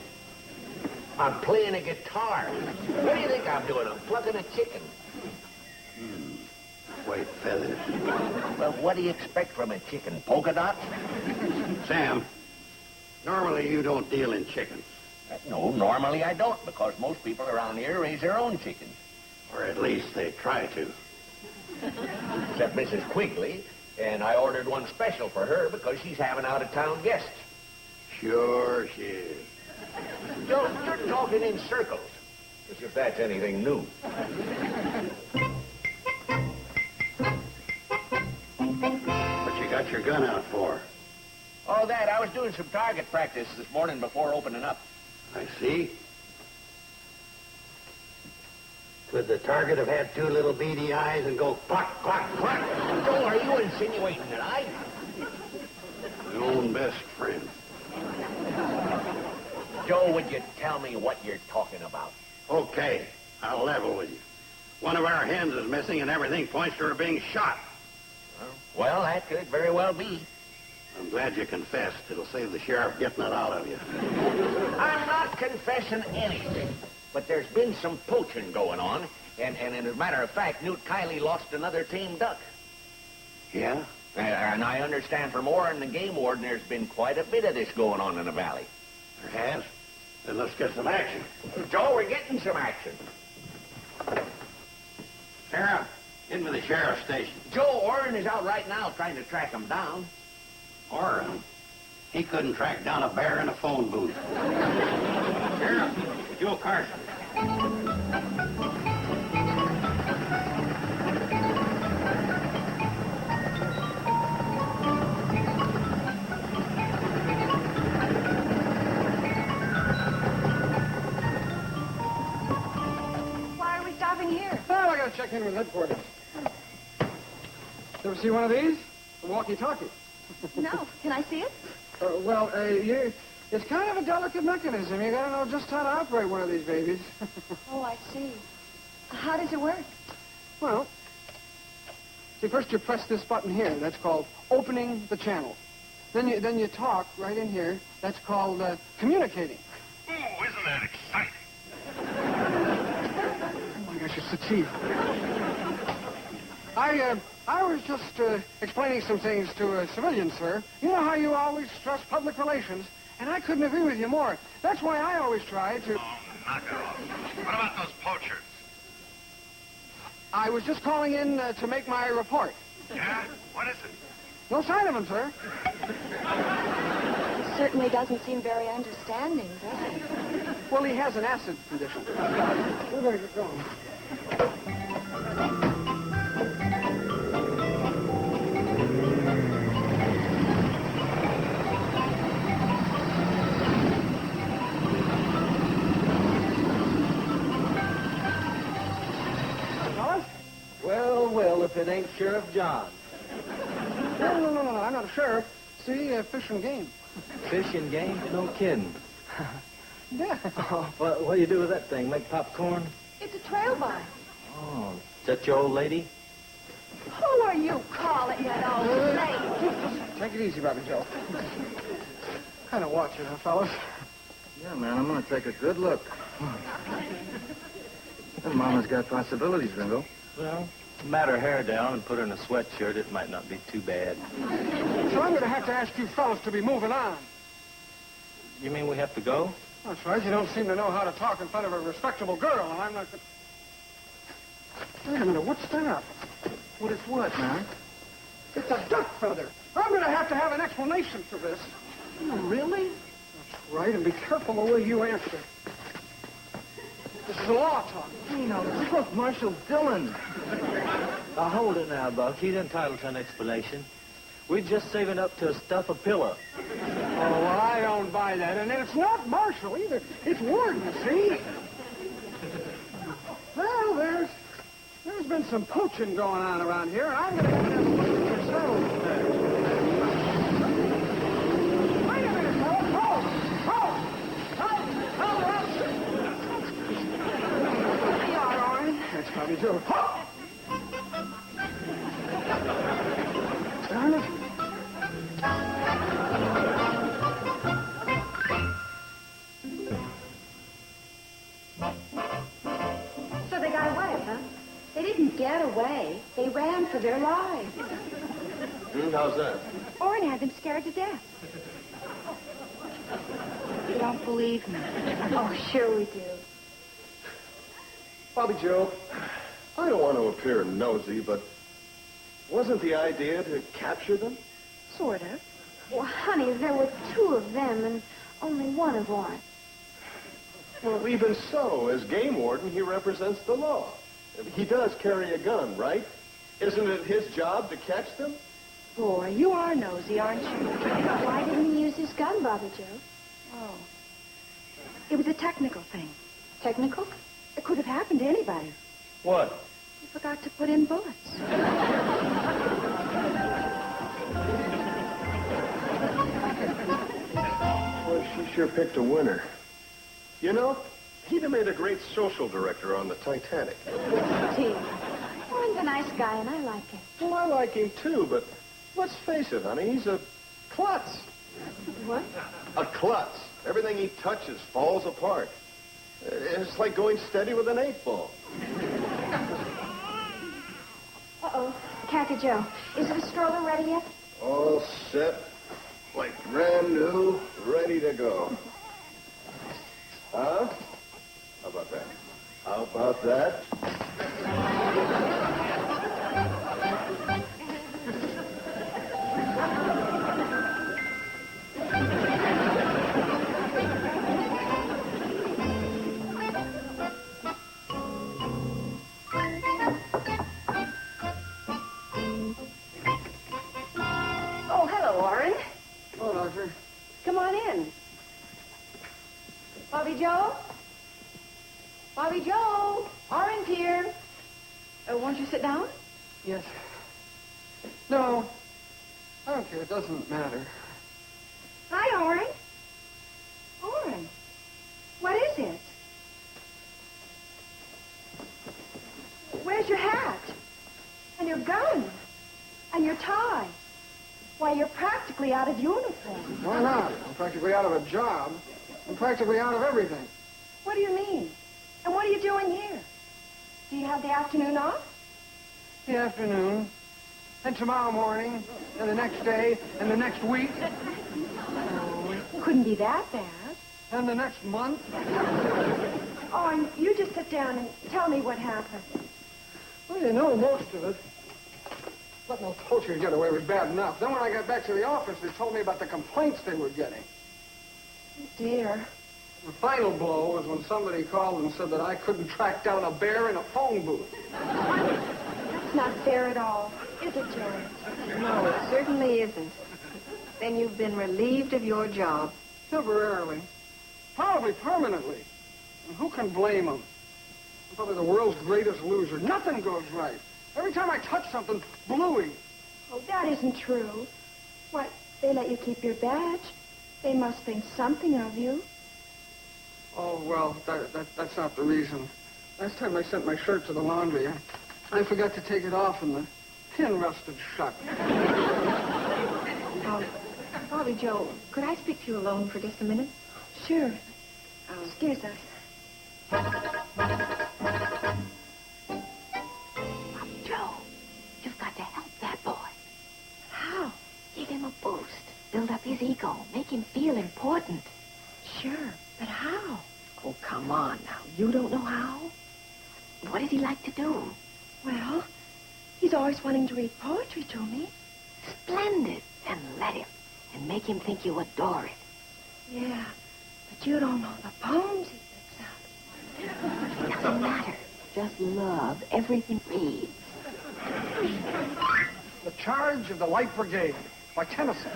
I'm playing a guitar. What do you think I'm doing? I'm plucking a chicken. White feathers. Well, what do you expect from a chicken? Polka dots? Sam, normally you don't deal in chickens. No, normally I don't, because most people around here raise their own chickens. Or at least they try to. Except Mrs. Quigley, and I ordered one special for her because she's having out-of-town guests. Sure she is. Joe, you're talking in circles, as if that's anything new. What you got your gun out for? Oh, that. I was doing some target practice this morning before opening up. I see. Could the target have had 2 little beady eyes and go cluck, cluck, cluck? Joe, are you insinuating that I... My own best friend. Joe, would you tell me what you're talking about? Okay, I'll level with you. One of our hens is missing and everything points to her being shot. Well, that could very well be. I'm glad you confessed. It'll save the sheriff getting it out of you. I'm not confessing anything. But there's been some poaching going on, and as a matter of fact, Newt Kiley lost another tame duck. Yeah? And I understand from Orrin, the game warden, there's been quite a bit of this going on in the valley. There has? Then let's get some action. Joe, we're getting some action. Sarah, into the sheriff's station. Joe, Orrin is out right now trying to track him down. Orrin? He couldn't track down a bear in a phone booth. Sheriff, Joe Carson. Why are we stopping here? Well, I gotta check in with headquarters. Ever see one of these? A walkie-talkie. No. Can I see it? It's kind of a delicate mechanism. You gotta know just how to operate one of these babies. Oh, I see. How does it work? Well, see, first you press this button here. That's called opening the channel. Then you talk right in here. That's called communicating. Ooh, isn't that exciting? Oh my gosh, it's the chief. I was just explaining some things to a civilian, sir. You know how you always stress public relations, and I couldn't agree with you more. That's why I always try to... Oh, knock it off. What about those poachers? I was just calling in to make my report. Yeah? What is it? No sign of him, sir. He certainly doesn't seem very understanding, does he? Well, he has an acid condition. We better get going. Well, if it ain't Sheriff John. No, I'm not a sheriff. See, fish and game. Fish and game? No kidding. Yeah. Oh, what do you do with that thing? Make popcorn? It's a trail by. Oh, is that your old lady? Who are you calling an old lady? Take it easy, Bobby Joe. Kind of watch it, huh, fellas? Yeah, man, I'm gonna take a good look. Mama's got possibilities, Ringo. Well, mat her hair down and put her in a sweatshirt, it might not be too bad. So I'm going to have to ask you fellas to be moving on. You mean we have to go? That's right. You don't seem to know how to talk in front of a respectable girl, and I'm not... Wait a minute, what's that? What is what, man? It's a duck feather. I'm going to have an explanation for this. Oh, really? That's right, and be careful the way you answer. This is a law talk. Hey, no, this was Marshal Dillon. Now, hold it now, Buck. He's entitled to an explanation. We're just saving up to stuff a pillar. Oh, well, I don't buy that. And it's not Marshal either. It's Warden, see? Well, there's been some poaching going on around here, and I'm going to have to look at yourselves. Wait a minute, fellas. There you are, Orin. That's Bobby Joe. Darn it. So they got away, huh? They didn't get away. They ran for their lives. How's that? Orrin had them scared to death. You don't believe me? Oh, sure we do. Bobby Joe, I don't want to appear nosy, but wasn't the idea to capture them? Sort of. Well, honey, there were two of them and only one of Orin. Well, even so, as game warden, he represents the law. He does carry a gun, right? Isn't it his job to catch them? Boy, you are nosy, aren't you? Why didn't he use his gun, Bobby Joe? Oh. It was a technical thing. Technical? It could have happened to anybody. What? He forgot to put in bullets. Well, she sure picked a winner. You know, he'd have made a great social director on the Titanic. Gee, Orin's a nice guy, and I like him. Well, I like him too, but let's face it, honey, he's a klutz. What? A klutz. Everything he touches falls apart. It's like going steady with an 8-ball. Uh-oh. Kathy Joe, is the stroller ready yet? All set, like brand new, ready to go. Huh? How about that? How about that? Oh, hello, Orin. Oh, Doctor. Come on in. Bobby Joe? Bobby Joe? Orin's here. Won't you sit down? Yes. No. I don't care. It doesn't matter. Hi, Orin. Orin, what is it? Where's your hat? And your gun? And your tie? Why, you're practically out of uniform. Why not? I'm practically out of a job. I'm practically out of everything. What do you mean? And what are you doing here? Do you have the afternoon off? The afternoon, and tomorrow morning, and the next day, and the next week, Oh, it couldn't be that bad. and the next month. Oh, and you just sit down and tell me what happened. Well, you know most of it. Letting those poachers get away was bad enough. Then when I got back to the office, they told me about the complaints they were getting. Oh, dear. The final blow was when somebody called and said that I couldn't track down a bear in a phone booth. That's not fair at all, is it, Jerry? No, it certainly isn't. Then you've been relieved of your job. Temporarily. Probably permanently. And who can blame them? I'm probably the world's greatest loser. Nothing goes right. Every time I touch something, bluey. Oh, that isn't true. What, they let you keep your badge? They must think something of you. Oh, well, that's not the reason. Last time I sent my shirt to the laundry, I forgot to take it off and the pin rusted shut. Bobby Joe, could I speak to you alone for just a minute? Sure. Excuse us. Joe, you've got to help that boy. How? Give him a boost. Build up his ego. Make him feel important. Sure, but how? Oh, come on now. You don't know how? What does he like to do? Well, he's always wanting to read poetry to me. Splendid. And let him. And make him think you adore it. Yeah, but you don't know the poems he picks up. It doesn't matter. Just love everything he reads. The Charge of the Light Brigade by Tennyson.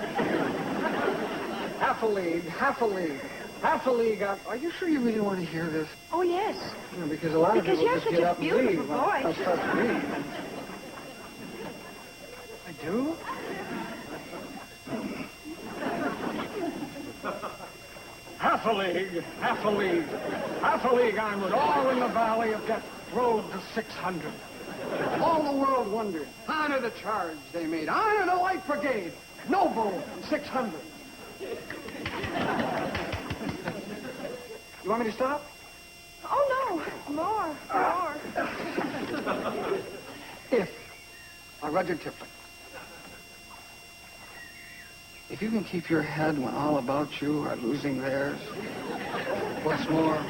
Half a league, half a league, half a league out. Are you sure you really want to hear this? Oh, yes. Yeah, because a lot of people just get up and leave when I start to read. I do? Half a league, half a league, half a league onward, all in the valley of death, road to 600. All the world wondered. Honor the charge they made. Honor the Light Brigade. Noble 600. You want me to stop? Oh, no. More. If, Rudyard Kipling, if you can keep your head when all about you are losing theirs, what's more,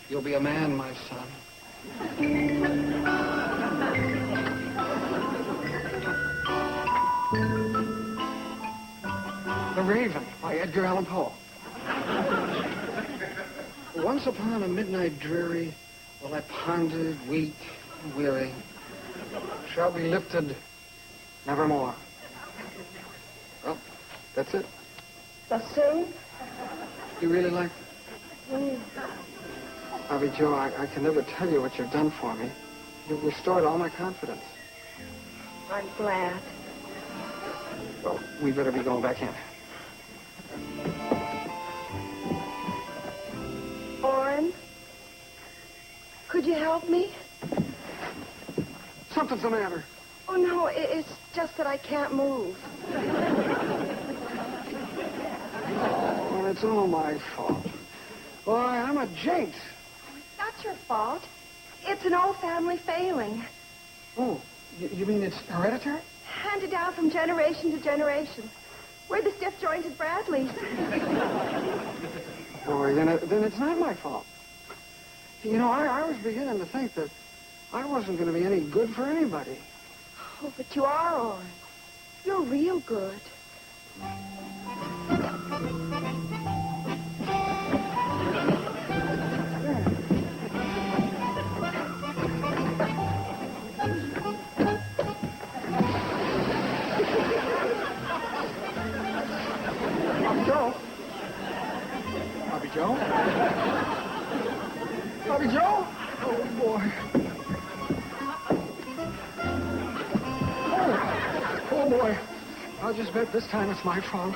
you'll be a man, my son. The Raven by Edgar Allan Poe. Once upon a midnight dreary, while I pondered, weak and weary, shall be lifted nevermore. Well, that's it. So soon? You really like it? Mm. Bobby Joe, I can never tell you what you've done for me. You've restored all my confidence. I'm glad. Well, we better be going back in. Orrin, could you help me? Something's the matter. Oh, no, it's just that I can't move. Well, it's all my fault. Why, I'm a jinx. It's not your fault. It's an old family failing. Oh, you mean it's hereditary? Handed down from generation to generation. We're the stiff-jointed Bradleys. Boy, then it's not my fault. You know, I was beginning to think that I wasn't going to be any good for anybody. Oh, but you are, Orrin. You're real good. Bobby Joe? Bobby Joe? Oh, boy. Oh, boy. I'll just bet this time it's my fault.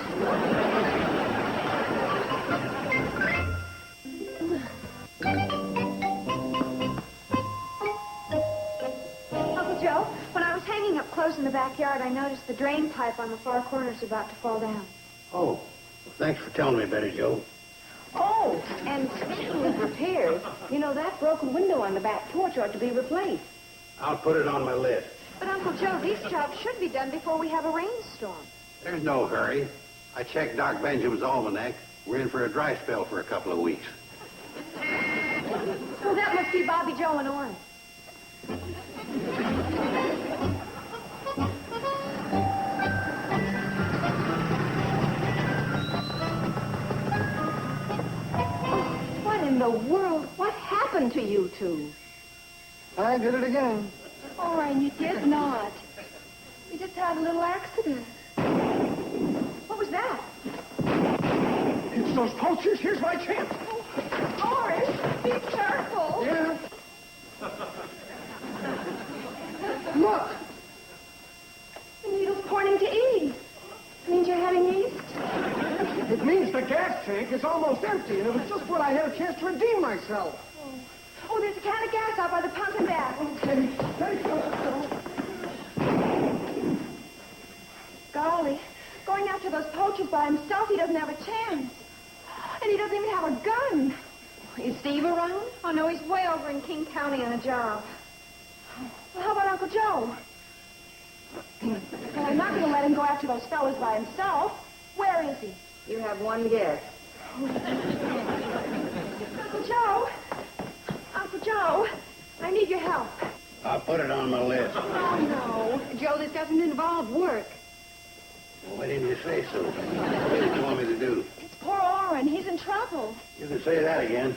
Uncle Joe, when I was hanging up clothes in the backyard, I noticed the drain pipe on the far corner is about to fall down. Oh, well, thanks for telling me, Betty Joe. Oh, and speaking of repairs, you know, that broken window on the back porch ought to be replaced. I'll put it on my list. But, Uncle Joe, these jobs should be done before we have a rainstorm. There's no hurry. I checked Doc Benjamin's almanac. We're in for a dry spell for a couple of weeks. Well, that must be Bobby Joe and Orrin. What in the world? What happened to you two? I did it again. Orrin, you did not. You just had a little accident. What was that? It's those poachers. Here's my chance. Orrin, be careful. Yeah. Look. The needle's pointing to east. Means you're heading east? It means the gas tank is almost empty, and it was just when I had a chance to redeem myself. Oh, there's a can of gas out by the pump and back. Okay. Thank you. Golly, going after those poachers by himself, he doesn't have a chance. And he doesn't even have a gun. Is Steve around? Oh, no, he's way over in King County on a job. Well, how about Uncle Joe? Well, I'm not going to let him go after those fellas by himself. Where is he? You have one guess. Uncle Joe? Uncle Joe, I need your help. I'll put it on my list. Oh, no. Joe, this doesn't involve work. Well, why didn't you say so? What did you want me to do? It's poor Orrin. He's in trouble. You can say that again.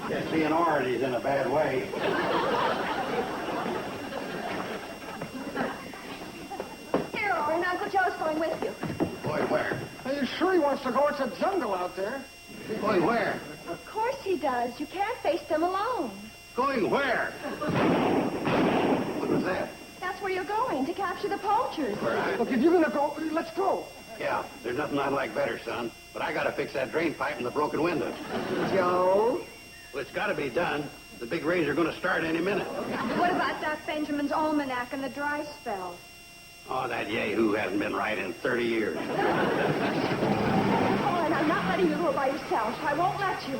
Just seeing Orrin, he's in a bad way. Here, Orrin, Uncle Joe's going with you. Going where? Are you sure he wants to go? It's a jungle out there. Going where? Of course he does. You can't face them alone. Going where? What was that? That's where you're going, to capture the poachers. Look, if you're going to go, let's go. Yeah, there's nothing I'd like better, son. But I gotta fix that drain pipe and the broken window. Joe? Well, it's gotta be done. The big rains are gonna start any minute. What about Doc Benjamin's almanac and the dry spell? Oh, that yahoo hasn't been right in 30 years. Oh, and I'm not letting you go by yourself. I won't let you.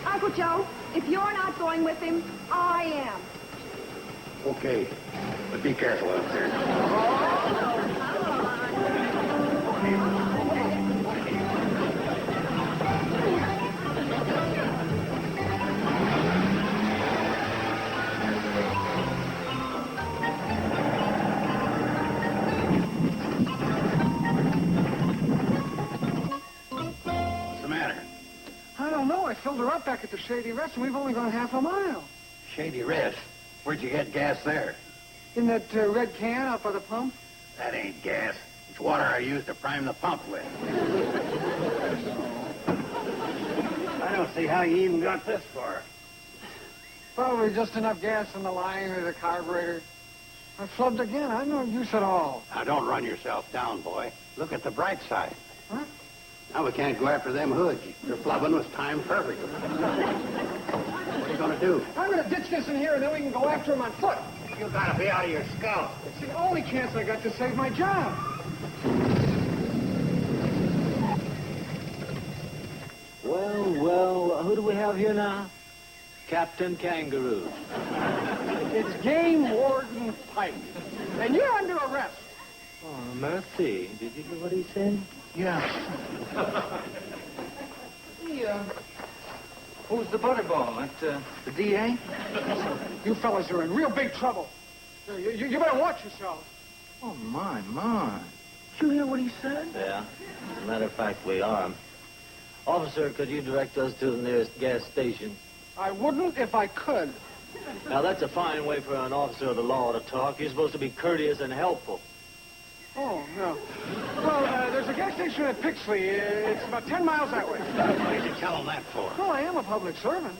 Uncle Joe, if you're not going with him, I am. Okay, but be careful out there. What's the matter? I don't know. I filled her up back at the Shady Rest, and we've only gone half a mile. Shady Rest? Where'd you get gas there? In that red can out by the pump? That ain't gas. It's water I use to prime the pump with. I don't see how you even got this far. Probably just enough gas in the line or the carburetor. I flubbed again. I'm no use at all. Now, don't run yourself down, boy. Look at the bright side. Huh? Now we can't go after them hoods. Your flubbing was timed perfectly. What are you going to do? I'm going to ditch this in here, and then we can go after him on foot. You got to be out of your skull. It's the only chance I got to save my job. Well, who do we have here now? Captain Kangaroo. It's Game Warden Pike, and you're under arrest. Oh, merci. Did you hear what he said? Yeah. Who's the butterball? That, the DA? You fellas are in real big trouble. You better watch yourselves. Oh, my. Did you hear what he said? Yeah. As a matter of fact, we are. Officer, could you direct us to the nearest gas station? I wouldn't if I could. Now, that's a fine way for an officer of the law to talk. You're supposed to be courteous and helpful. Oh, no. Well, there's a gas station at Pixley. It's about 10 miles that way. What did you tell them that for? Well, I am a public servant.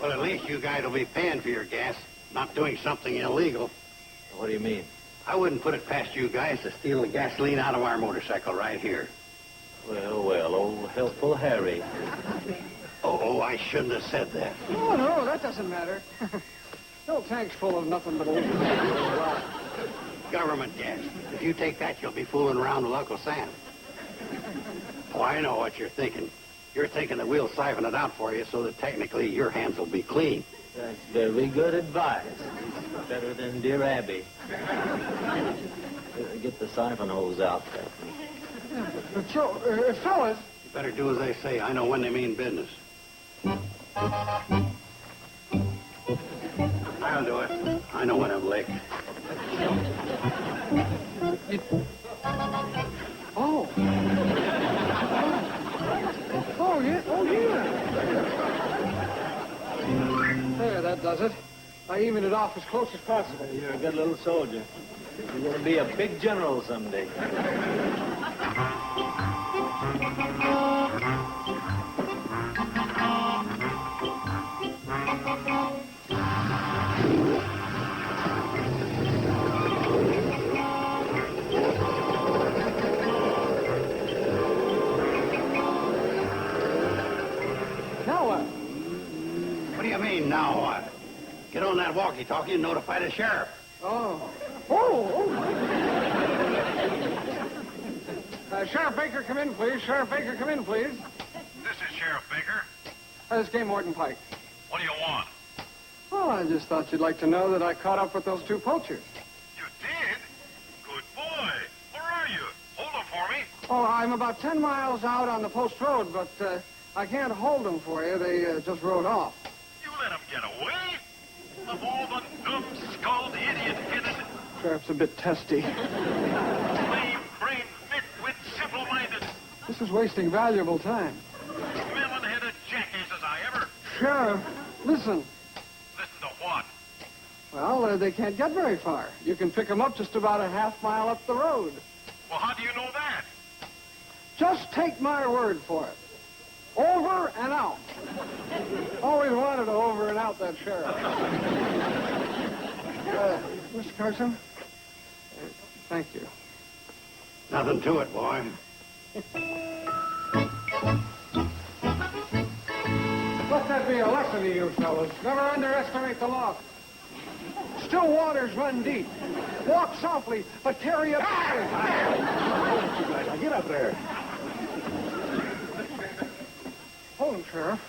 Well, at least you guys will be paying for your gas, not doing something illegal. What do you mean? I wouldn't put it past you guys to steal the gasoline out of our motorcycle right here. Well, old helpful Harry. Oh, I shouldn't have said that. Oh, no, that doesn't matter. No tank's full of nothing but old Government gas. If you take that, you'll be fooling around with Uncle Sam. Oh, I know what you're thinking. You're thinking that we'll siphon it out for you so that technically your hands will be clean. That's very good advice. It's better than Dear Abby. Get the siphon hose out there. But Joe, fellas... You better do as they say. I know when they mean business. I'll do it. I know when I'm licked. Oh. Oh, yeah. Oh, yeah. There, that does it. I evened it off as close as possible. You're a good little soldier. You're going to be a big general someday. Now what? What do you mean, now what? Get on that walkie-talkie and notify the sheriff. Oh. Oh! Sheriff Baker, come in, please. Sheriff Baker, come in, please. This is Sheriff Baker. This is Game Warden Pike. What do you want? Well, I just thought you'd like to know that I caught up with those two poachers. You did? Good boy. Where are you? Hold them for me. Oh, I'm about 10 miles out on the post road, but I can't hold them for you. They just rode off. You let them get away? Of all the numb-skulled, idiot-headed, Sheriff's a bit testy. lame-brained, nitwit, simple-minded, This is wasting valuable time. melon-headed jackass as I ever... Sheriff, listen. Listen to what? Well, they can't get very far. You can pick them up just about a half mile up the road. Well, how do you know that? Just take my word for it. Over and out. Always wanted to over and out that sheriff. Mr. Carson, thank you. Nothing to it, boy. Let that be a lesson to you fellas. Never underestimate the law. Still waters run deep. Walk softly, but carry a... Now get up there. Hold him, Sheriff.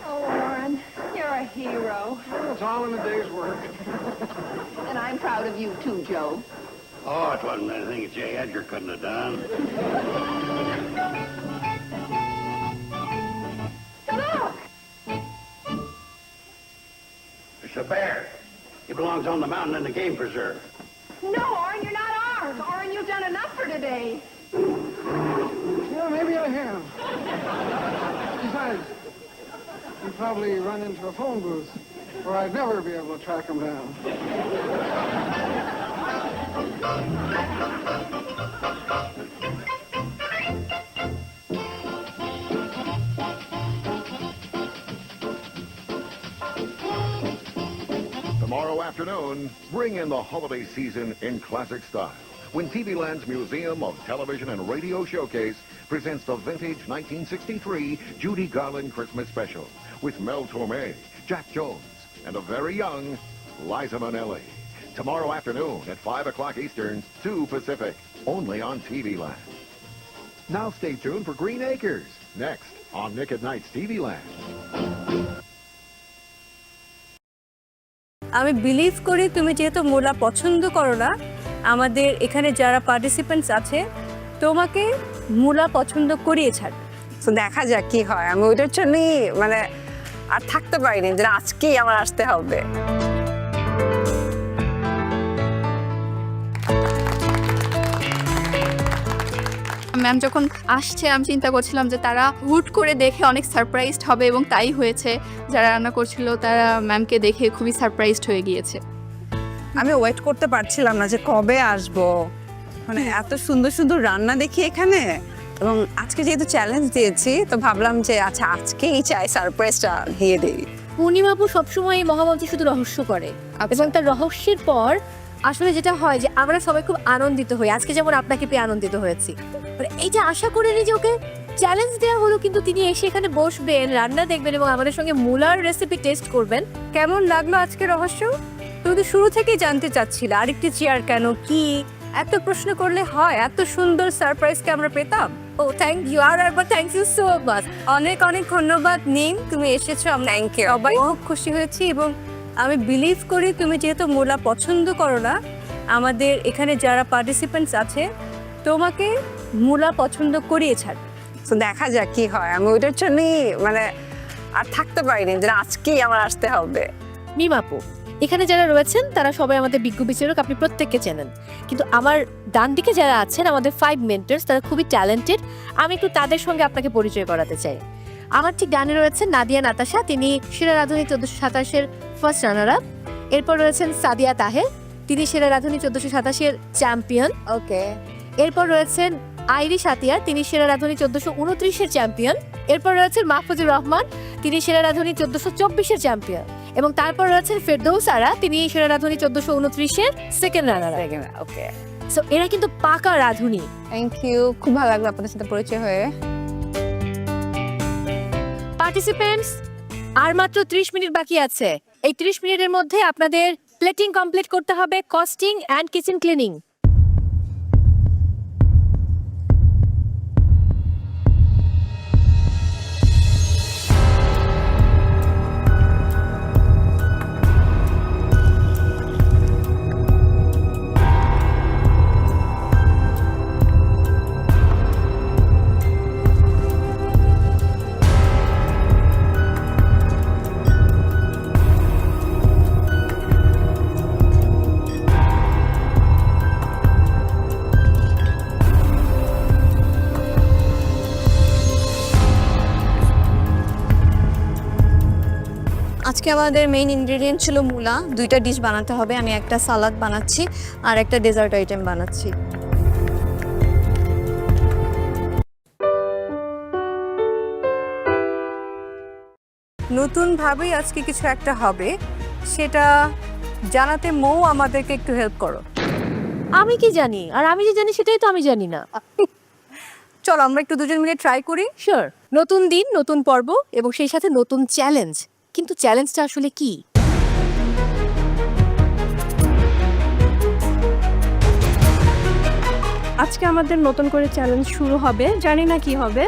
Oh, Warren, you're a hero. Well, it's all in the day's work. And I'm proud of you, too, Joe. Oh, it wasn't anything J. Edgar couldn't have done. Look! It's a bear. He belongs on the mountain in the game preserve. No, Warren, you're not ours. Warren, you've done enough for today. Yeah, maybe I have. Besides, you probably run into a phone booth where I'd never be able to track him down. Tomorrow afternoon, bring in the holiday season in classic style when TV Land's Museum of Television and Radio Showcase presents the vintage 1963 Judy Garland Christmas Special with Mel Torme, Jack Jones, and a very young Liza Minnelli. Tomorrow afternoon at 5 o'clock Eastern, 2 Pacific, only on TV Land. Now stay tuned for Green Acres, next on Nick at Night's TV Land. আমি believe করি তুমি যেহেতু মোলা পছন্দ করো না আমাদের এখানে যারা পার্টিসিপেন্টস আছে তোমাকে মোলা পছন্দ করিয়ে ছাড়বে তো দেখা যাক কি হয় আমি ওইটার জন্যই মানে আর থাকতে পারিনি যে আজকেই আমার আসতে হবে ম্যাম যখন আসছে আমি চিন্তা করছিলাম যে তারা হুট করে দেখে অনেক সারপ্রাইজড হবে এবং তাই হয়েছে যারা রান্না করছিল তারা ম্যামকে দেখে খুবই সারপ্রাইজড হয়ে গিয়েছে আমি ওয়েট করতে পারছিলাম না যে কবে আসবো মানে এত সুন্দর সুন্দর রান্না দেখি এখানে এবং আজকে যেহেতু চ্যালেঞ্জ দিয়েছি তো ভাবলাম যে আচ্ছা আজকেই চাই সারপ্রাইজটা দিয়ে দিই পূর্ণিমাপু সবসময় মহামঞ্চে শুধু রহস্য করে এবং তার রহস্যের পর আসলে যেটা হয় যে আমরা সবাই খুব আনন্দিত হই আজকে যেমন আপনাকে পেয়ে আনন্দিত হয়েছি এইটা আশা করিনি যে ওকে চ্যালেঞ্জ দেওয়া হলো কিন্তু তিনি এসে এখানে বসবেন রান্না দেখবেন এবং আমাদের সঙ্গে মূলার রেসিপি টেস্ট করবেন কেমন লাগলো আজকে রহস্য তুমি তো শুরু থেকেই জানতে চাচ্ছিলে আরেকটি চেয়ার কেন, কি এত প্রশ্ন করলে হয়? এত সুন্দর সারপ্রাইজকে আমরা পেতাম। ও থ্যাংক ইউ, আর একবার থ্যাংক ইউ সো মাচ। অনেক অনেক ধন্যবাদ নিম, তুমি এসেছো। থ্যাংক ইউ, সবাই খুব খুশি হয়েছি এবং আমি বিলিভ করি তুমি যেহেতু মূলা পছন্দ করো না, আমাদের এখানে যারা পার্টিসিপেন্টস আছে তোমাকে মূলা পছন্দ করিয়ে ছাড়বে। তো দেখা যাক কি হয়। আমি ওইটার জন্যই মানে আর থাকতে পারিনি যে আজকেই আমার আসতে হবে। মিমাপু, এখানে যারা রয়েছেন তারা সবাই আমাদের বিজ্ঞ বিচারক, আপনি প্রত্যেককে চেনেন। কিন্তু আমার ডান দিকে যারা আছেন আমাদের 5 মেন্টরস, তারা খুবই ট্যালেন্টেড। আমি একটু তাদের সঙ্গে আপনাকে পরিচয় করাতে চাই। আমার ঠিক ডানে রয়েছেন নাদিয়া নাতাশা, তিনি সেরা রাঁধুনি 1427-এর ফার্স্ট রানার আপ। এরপর রয়েছেন সাদিয়া তাহের, তিনি সেরা রাঁধুনি 1427-এর চ্যাম্পিয়ন। ওকে। এরপর রয়েছেন আইরিশ আতিয়ার, তিনি সেরা রাঁধুনি 1429-এর চ্যাম্পিয়ন। এরপর রয়েছেন মাহফুজুর রহমান, তিনি সেরা রাঁধুনি 1424-এর চ্যাম্পিয়ন। এবং তারপর রয়েছেন ফেরদৌস আরা, তিনি সেরা রাঁধুনি 1429-এর সেকেন্ড রানার আপ। ওকে, সো এরা কিন্তু পাকা রাঁধুনি। থ্যাংক ইউ, খুব ভালো লাগলো আপনাদের সাথে পরিচয় হয়ে। পার্টিসিপেন্টস, আর মাত্র 30 মিনিট বাকি আছে। এই 30 মিনিটের মধ্যে আপনাদের প্লেটিং কমপ্লিট করতে হবে, কস্টিং অ্যান্ড কিচেন ক্লিনিং। আজকে আমাদের মেইন ইনগ্রেডিয়েন্ট ছিল মূলা। 2টা ডিশ বানাতে হবে, আমি একটা সালাদ বানাচ্ছি আর একটা ডেজার্ট আইটেম বানাচ্ছি। নতুনভাবেই আজকে কিছু একটা হবে, সেটা জানাতে মৌ আমাদেরকে একটু হেল্প করো। আমি কি জানি? আর আমি যে জানি সেটাই তো আমি জানি না। চলো আমরা একটু দুজন মিলে ট্রাই করি। শিওর। নতুন দিন, নতুন পর্ব এবং সেই সাথে নতুন চ্যালেঞ্জ। কিন্তু চ্যালেঞ্জটা আসলে কি? আজকে আমাদের নতুন করে চ্যালেঞ্জ শুরু হবে, জানি না কি হবে,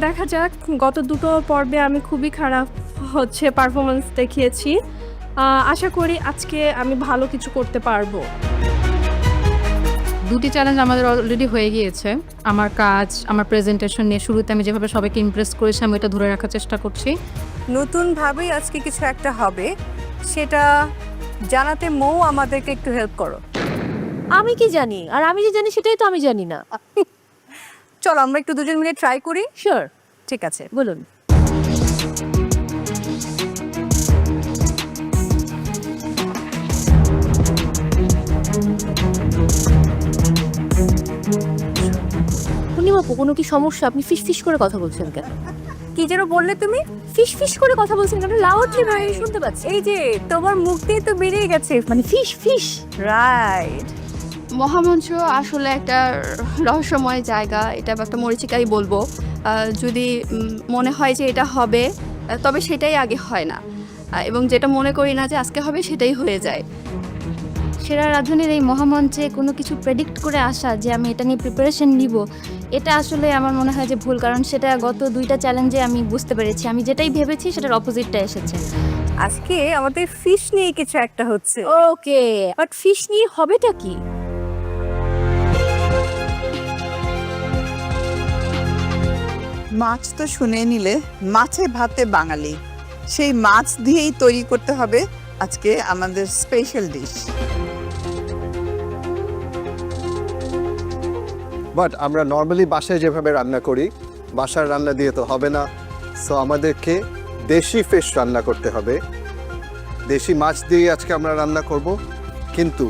দেখা যাক। গত দুটো পর্বে আমি খুবই খারাপ পারফরমেন্স দেখিয়েছি, আশা করি আজকে আমি ভালো কিছু করতে পারবো। দুটি চ্যালেঞ্জ আমাদের অলরেডি হয়ে গিয়েছে। আমার কাজ, আমার প্রেজেন্টেশন নিয়ে শুরুতে আমি যেভাবে সবাইকে ইমপ্রেস করেছি আমি এটা ধরে রাখার চেষ্টা করছি। নতুনভাবেই আজকে কিছু একটা হবে, সেটা জানাতে মৌ আমাদেরকে একটু হেল্প করো। আমি কি জানি? আর আমি যে জানি সেটাই তো আমি জানি না। চলো আমরা একটু দুজন মিলে ট্রাই করি। শিওর। ঠিক আছে, বলুন। পূর্ণিমাপু, কোনো কি সমস্যা? আপনি ফিস ফিস করে কথা বলছেন কেন? কি যেন বললে তুমি? ফিস ফিস করে কথা বলছেন কেন? লাউডলি ভাই শুনতে পাচ্ছি। এই যে তোমার মুখ দিয়ে তো বেরিয়ে গেছে, মানে ফিস ফিস। রাইট। মহামঞ্চ আসলে একটা রহস্যময় জায়গা, এটা একটা মরীচিকাই বলবো। যদি মনে হয় যে এটা হবে, তবে সেটাই আগে হয় না, এবং যেটা মনে করি না যে আজকে হবে সেটাই হয়ে যায়। সেরা রাঁধুনির এই মহামঞ্চে কোনো কিছু প্রেডিক্ট করে আসা যে আমি এটা নিয়ে প্রিপারেশন নিব, এটা আসলে আমার মনে হয় যে ভুল, কারণ সেটা গত 2টা চ্যালেঞ্জে আমি বুঝতে পেরেছি আমি যেটাই ভেবেছি সেটার অপোজিটটা এসেছে। আজকে আমাদের ফিশ নিয়ে কিছু একটা হচ্ছে। ওকে, বাট ফিশ নিয়ে হবেটা কি? মাছ তো শুনে নিলে, মাছে ভাতে বাঙালি, সেই মাছ দিয়েই তৈরি করতে হবে আজকে আমাদের স্পেশাল ডিশ। বাট আমরা নর্মালি বাসায় যেভাবে রান্না করি, বাসার রান্না দিয়ে তো হবে না। সো আমাদেরকে দেশি ফিশ রান্না করতে হবে। দেশি মাছ দিয়ে আজকে আমরা রান্না করব, কিন্তু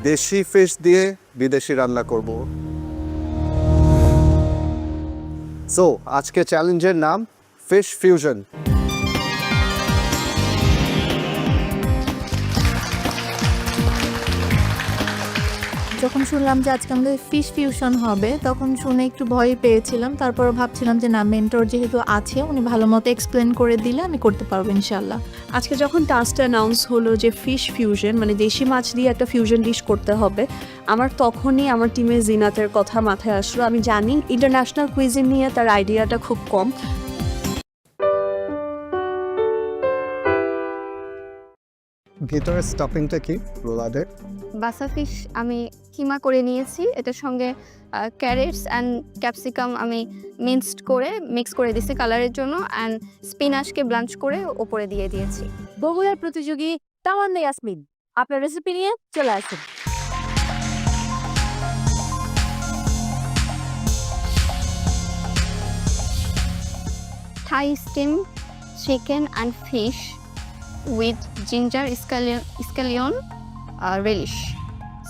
দেশি ফিশ দিয়ে বিদেশি রান্না করব। সো আজকে চ্যালেঞ্জের নাম ফিশ ফিউশন। যখন শুনলাম যে আজকে আমাদের ফিশ ফিউশন হবে তখন শুনে একটু ভয় পেয়েছিলাম, তারপর ভাবছিলাম যে না, মেন্টর যেহেতু আছে উনি ভালো মতো এক্সপ্লেন করে দিলে আমি করতে পারবো ইনশাল্লাহ। আজকে যখন টাস্কটা অ্যানাউন্স হলো যে ফিশ ফিউশন মানে দেশি মাছ দিয়ে একটা ফিউশন ডিশ করতে হবে, আমার তখনই আমার টিমে জিনাতের কথা মাথায় আসলো। আমি জানি ইন্টারন্যাশনাল কুইজিন নিয়ে তার আইডিয়াটা খুব কম। ভেতরের স্টফিংটা কি রোলাদের? বাসা ফিশ আমি কিমা করে নিয়েছি, এটার সঙ্গে ক্যারেটস অ্যান্ড ক্যাপসিকাম আমি মিক্স করে দিয়েছি কালারের জন্য, অ্যান্ড স্পিনাচকে ব্লাঞ্চ করে ওপরে দিয়ে দিয়েছি। বগুড়ার প্রতিযোগী তামান্না ইয়াসমিন আপনার রেসিপি নিয়ে চলে আসুন। Thai steamed chicken and fish with ginger scallion relish,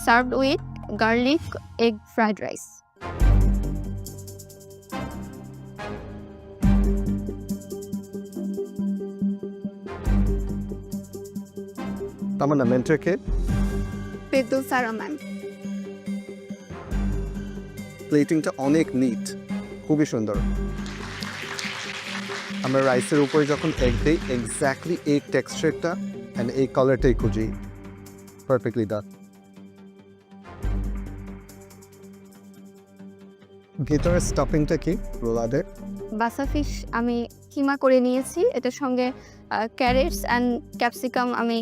served with garlic egg fried rice. Tamannaah, mentor K? Pedul Saraman. প্লেটিংটা অনেক নিট, খুবই সুন্দর। আমরা রাইসের উপরে যখন এগ দিই এক্স্যাক্টলি এই টেক্সচারটা অ্যান্ড এই কালারটাই খুঁজি। পারফেক্টলি ডান। ভেতরের স্টফিংটা কি রোলাদের? বাসা ফিশ আমি কিমা করে নিয়েছি, এটার সঙ্গে ক্যারেটস অ্যান্ড ক্যাপসিকাম আমি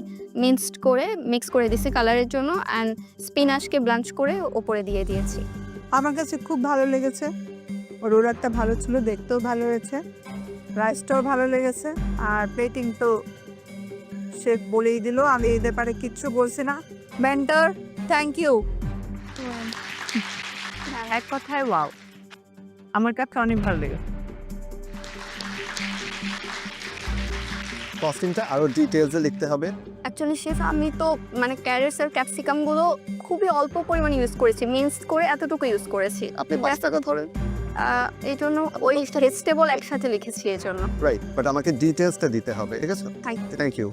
মিক্স করে দিয়েছি কালারের জন্য, অ্যান্ড স্পিনাচকে ব্লাঞ্চ করে ওপরে দিয়ে দিয়েছি। আমার কাছে খুব ভালো লেগেছে, রোলারটা ভালো ছিল, দেখতেও ভালো হয়েছে, রাইসটাও ভালো লেগেছে, আর প্লেটিং তো সে বলেই দিল, আমি এই ব্যাপারে কিচ্ছু বলছি না। Mentor thank you. এক কথায় ওয়াও, আমার কাছে অনেক ভালো লেগেছে। কস্টিংটা আরো ডিটেইলসে লিখতে হবে। অ্যাকচুয়ালি শেফ আমি তো মানে ক্যারেটস আর ক্যাপসিকামগুলো খুবই অল্প পরিমাণে ইউজ করেছি, মিক্স করে এতটুকু ইউজ করেছি। আপনি 5 টাকা ধরেন, এই জন্য ওই ভেজিটেবল একসাথে লিখেছি এই জন্য। রাইট, বাট আমাকে ডিটেইলসটা দিতে হবে, ঠিক আছে? Thank you.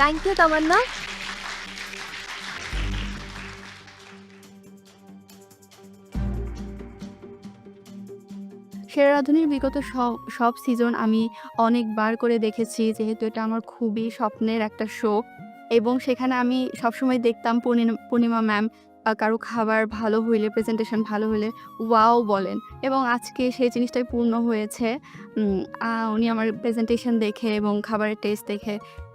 Thank you Tamanna. সেরা রাঁধুনির বিগত সব সিজন আমি অনেকবার করে দেখেছি, যেহেতু এটা আমার খুবই স্বপ্নের একটা শো, এবং সেখানে আমি সবসময় দেখতাম পূর্ণিমা ম্যাম কারো খাবার ভালো হইলে, প্রেজেন্টেশন ভালো হলে ওয়াও বলেন, এবং আজকে সেই জিনিসটাই পূর্ণ হয়েছে। উনি আমার প্রেজেন্টেশন দেখে এবং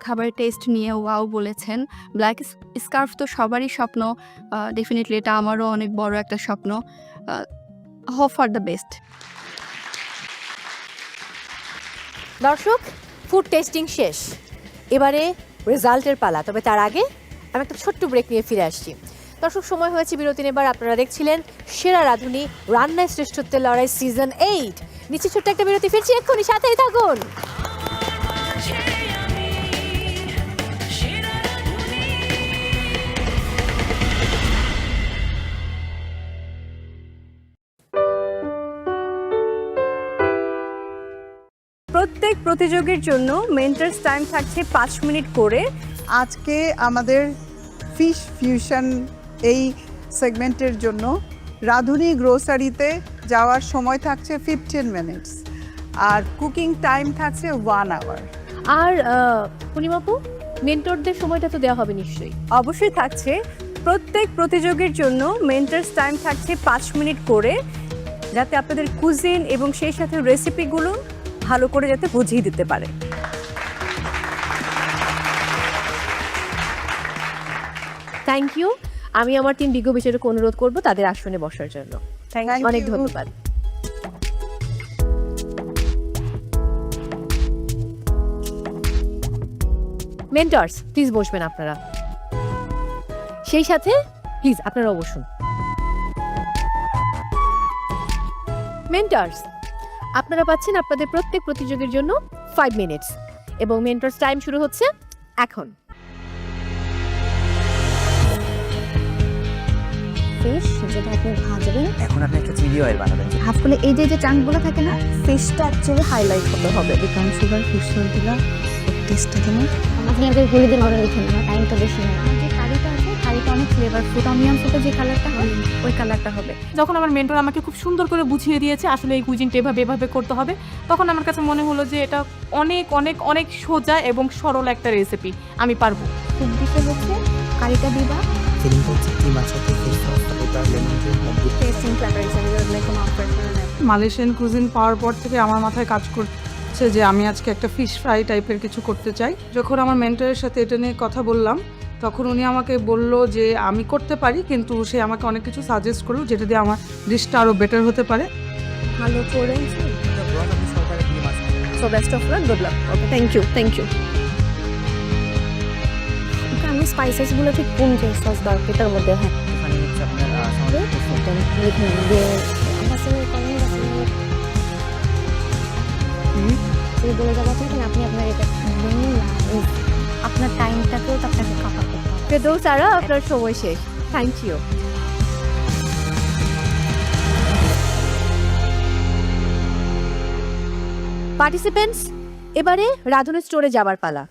খাবারের টেস্ট নিয়ে ওয়াও বলেছেন। ব্ল্যাক স্কার্ফ তো সবারই স্বপ্ন, ডেফিনেটলি এটা আমারও অনেক বড় একটা স্বপ্ন। Hope for the best. দর্শক, ফুড টেস্টিং শেষ, এবারে রেজাল্টের পালা। তবে তার আগে আমি একটা ছোট্ট ব্রেক নিয়ে ফিরে আসছি। দর্শক, সময় হয়েছে বিরতি নেবার। আপনারা দেখছিলেন সেরা রাঁধুনি রান্নায় শ্রেষ্ঠত্বের লড়াই সিজন 8। নিচে ছোট্ট একটা বিরতি, ফিরছি এক্ষুনি, সাথেই থাকুন। প্রত্যেক প্রতিযোগীর জন্য মেন্টরস টাইম থাকছে 5 মিনিট করে। আজকে আমাদের ফিশ ফিউশন এই সেগমেন্টের জন্য রাঁধুনি গ্রোসারিতে যাওয়ার সময় থাকছে 15 মিনিটস, আর কুকিং টাইম থাকছে 1 আওয়ার। আর পূর্ণিমাপু, মেন্টরদের সময়টা তো দেওয়া হবে নিশ্চয়ই? অবশ্যই থাকছে। প্রত্যেক প্রতিযোগীর জন্য মেন্টরস টাইম থাকছে 5 মিনিট করে, যাতে আপনাদের কুজিন এবং সেই সাথে রেসিপিগুলো ভালো করে যাতে বুঝিয়ে দিতে পারে। Thank you. আমি আমার টিম বিজ্ঞ বিচারককে অনুরোধ করব তাদের আসনে বসার জন্য। অনেক ধন্যবাদ। মেন্টরস প্লিজ বসবেন আপনারা, সেই সাথে প্লিজ আপনারাও বসুন। মেন্টরস, আপনারা পাচ্ছেন আপনাদের প্রত্যেক প্রতিযোগীর জন্য 5 মিনিটস, এবং মেন্টরস টাইম শুরু হচ্ছে এখন। ফিশ যেটা আপনি ভাজবেন, এখন আপনি একটা চিলি অয়েল বানাবেন। হাফ করে এই যে চাংগুলো থাকে না, ফিশটা অ্যাকচুয়ালি হাইলাইট হতে হবে। বিকাম সুগার ফিশ দিলা টেস্টটা দেন। আপনি আগে গুলি দিন, অর্ডার লিখে নেন, টাইমটা বেশি নেই। যে কারিটা আছে, কারিটা অনেক ফ্লেভারফুল অনিয়ন ফুটে যে কালারটা হয় ওই কালারটা হবে। যখন আমার মেন্টর আমাকে খুব সুন্দর করে বুঝিয়ে দিয়েছে আসলে এই কুইজিনটা এভাবে এভাবে করতে হবে, তখন আমার কাছে মনে হলো যে এটা অনেক অনেক অনেক সোজা এবং সরল একটা রেসিপি, আমি পারবো। খুব দিতে হচ্ছে কারিটা দিবা, সেদিনটা হচ্ছে কি মাছ সাথে ফিশ সস ওটা লেমন জুস মধ্যে টেস্টিং ফ্লেভার হিসেবে like mouth freshener. Malaysian cuisine পাওয়ার পর থেকে আমার মাথায় কাজ করছে যে আমি আজকে একটা ফিশ ফ্রাই টাইপের কিছু করতে চাই। যখন আমার মেন্টরের সাথে এটা নিয়ে কথা বললাম তখন উনি আমাকে বলল যে আমি করতে পারি, কিন্তু সে আমাকে অনেক কিছু সাজেস্ট করলো যেটা দিয়ে আমার ডিশটা আরও বেটার হতে পারে। ভালো করে so best of luck, good luck. Okay, thank you, thank you. Okay, আমি স্পাইসেসগুলো ঠিক কোন যে সস দরকার এটার মধ্যে? হ্যাঁ, ওখানে হচ্ছে আপনার বলে যাবো আপনি আপনার এটা আপনার টাইমটাকেও তো আপনাকে কাভার করতে হবে। ফেরদৌস সারা, আপনার সময় শেষ। Thank you. পার্টিসিপেন্টস, এবারে রাধুনী স্টোরে যাবার পালা।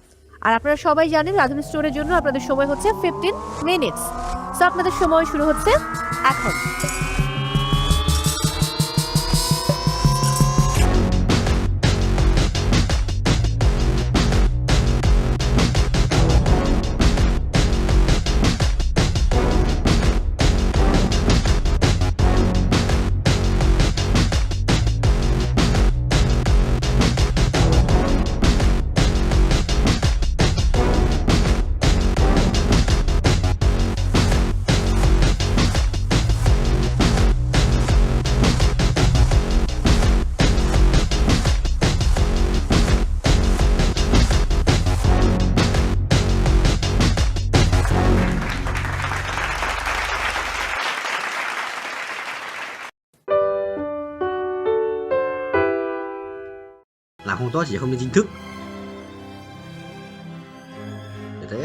আর আপনারা সবাই জানেন রাধুনী স্টোরের জন্য আপনাদের সময় হচ্ছে 15 মিনিটস। সো আপনাদের সময় শুরু হচ্ছে এখন। Là không tốt chỉ không nên chính thức. Để thế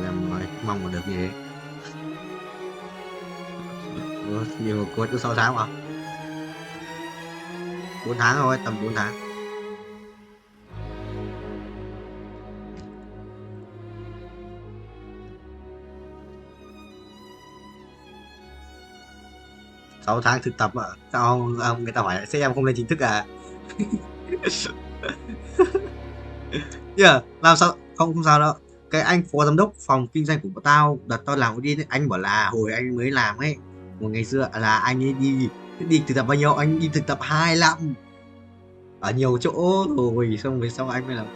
em nói mong mà được như thế. Nhiều cô cứ 6 tháng mà 4 tháng thôi, tầm 4 tháng. Sáu tháng thực tập à? Sao người ta hỏi sếp em không lên chính thức à? Yeah, làm sao không sao đâu. Cái anh phó giám đốc phòng kinh doanh của tao đợt tao làm đi, anh bảo là hồi anh mới làm ấy, một ngày xưa là anh ấy đi thực tập bao nhiêu, anh đi thực tập 25 ở nhiều chỗ rồi, xong về sau anh mới làm.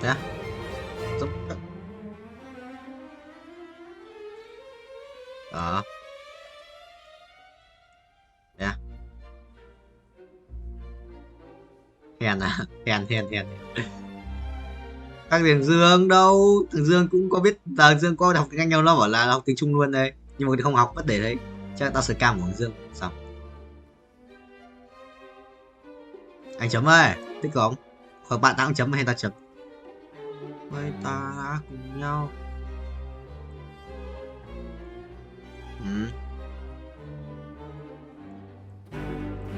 Thế à? Thế à? Hèn à? Hèn. Các Thằng Dương đâu? Thằng Dương cũng có biết, thằng Dương có học tiếng Anh đâu, nó bảo là học tiếng Trung luôn đây. Nhưng mà không học bất để đấy. Chắc tao scam của thằng Dương. Sao? Anh chấm ơi, thích không? Hoặc bạn tao cũng chấm hay ta chấm? Người ta đã cùng nhau.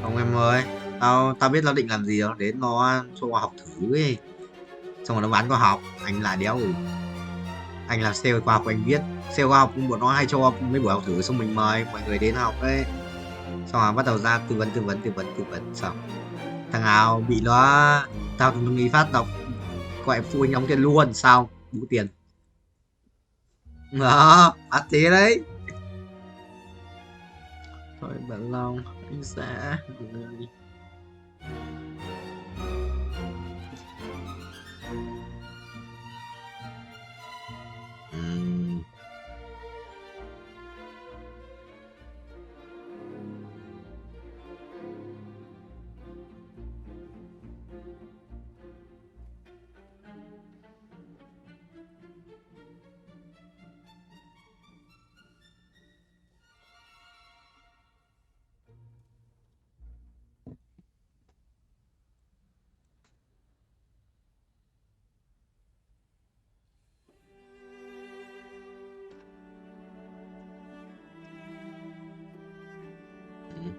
Không em ơi, tao biết nó định làm gì đâu, đến nó cho học thử ấy. Xong rồi nó bán khoa học, anh là đéo rồi. Anh làm sale khoa học anh biết, sale khoa học bọn nó hay cho mấy buổi học thử, xong mình mời mọi người đến học ấy. Xong rồi bắt đầu ra tư vấn xong. Thằng nào bị nó tao cùng đồng ý phát đọc gọi phụ huynh đóng tiền luôn, sao bù tiền đó, phát thế đấy. Thôi bận lòng anh sẽ đi.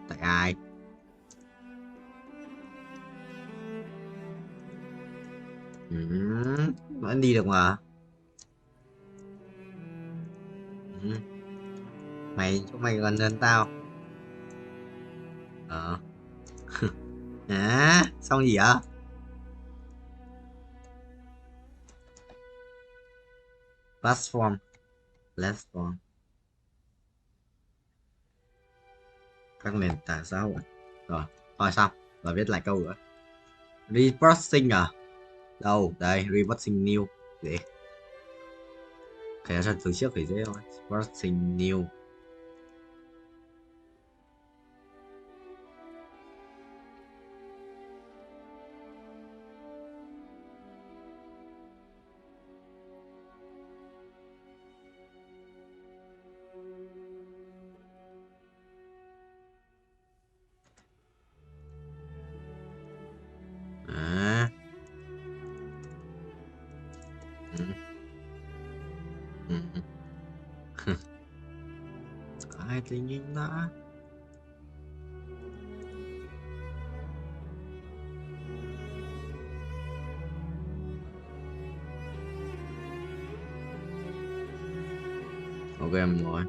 Tại ai? Vẫn đi được mà. Chỗ mày gần hơn tao. Xong gì vậy? Platform. Các nền tảng xã hội. Rồi, thôi xong. Rồi viết lại câu nữa. Reposting à? Đâu? Đây, reposting new. Để. Kể ra từ trước thì dễ thôi. Reposting new. Ai tự nhiên đã. Ok em rồi.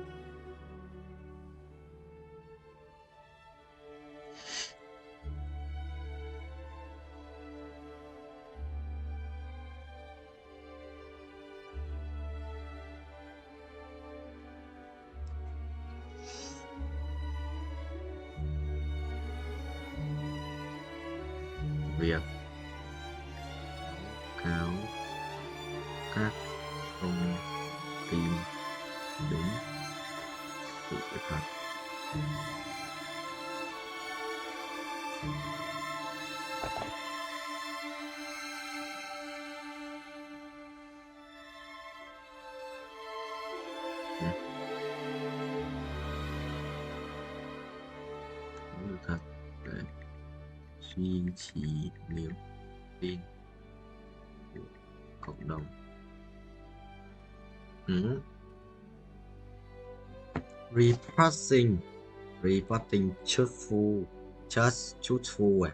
Việc cáo các thông tin đúng sự thật. Sự thật để duy trì niềm tin của cộng đồng. Reporting truthful à?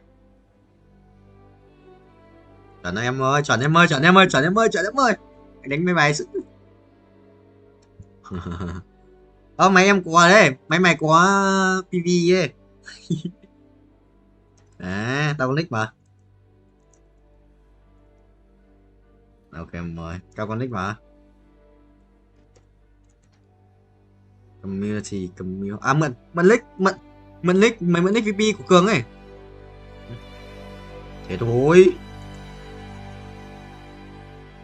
Chuẩn em ơi, chuẩn em ơi. Anh đánh mấy bài sức. Mấy em có đấy, mày có PV ấy. Tao con nick mà. Ok mời, tao con nick mà. Community. Mượn nick VP của Cường ấy. Thế thôi.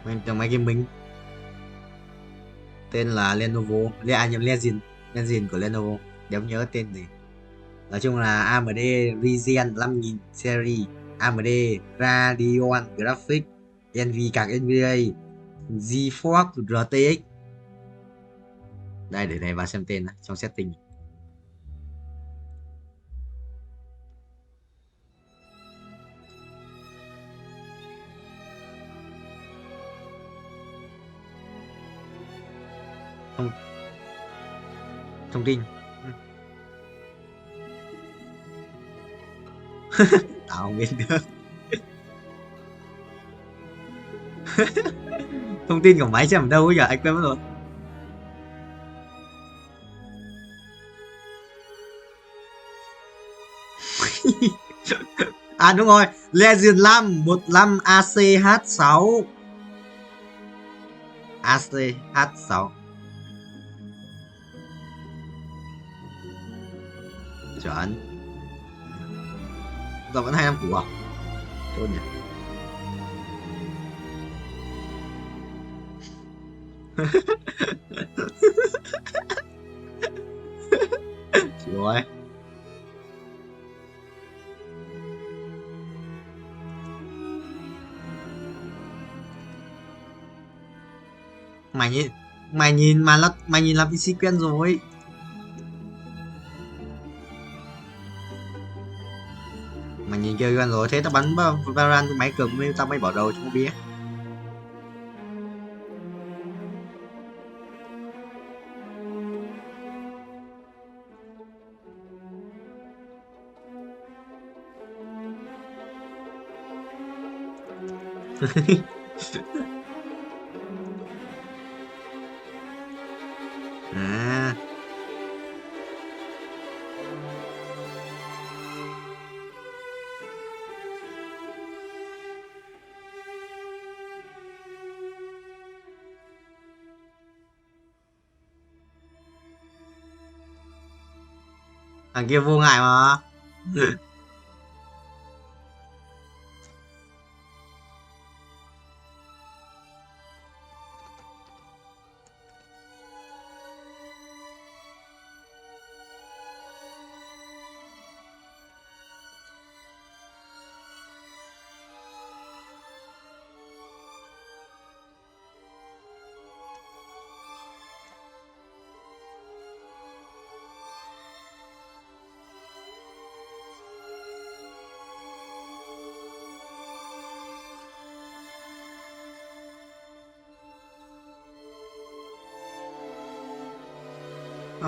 Mày game mình. Tên là Lenovo, Legend của Lenovo. Đéo nhớ tên gì. Nói chung là AMD Ryzen 5000 series, AMD Radeon Graphics, card NVIDIA, GeForce RTX. Đây, để này vào xem tên trong setting. Thông tin. Tao không biết được. Thông tin của máy xem ở đâu ấy giờ anh quên mất rồi. Đúng rồi, Legend Lam 15 ACH6. Chuẩn. Giờ vẫn 2 năm cũ à? Tốt nhỉ. Chịu rồi. Mày nhìn là PC quen rồi. Mày nhìn chơi quen rồi, thế tao bắn Valorant với máy Cường tao mới bỏ đầu cho biết. À, thằng kia vô ngại mà.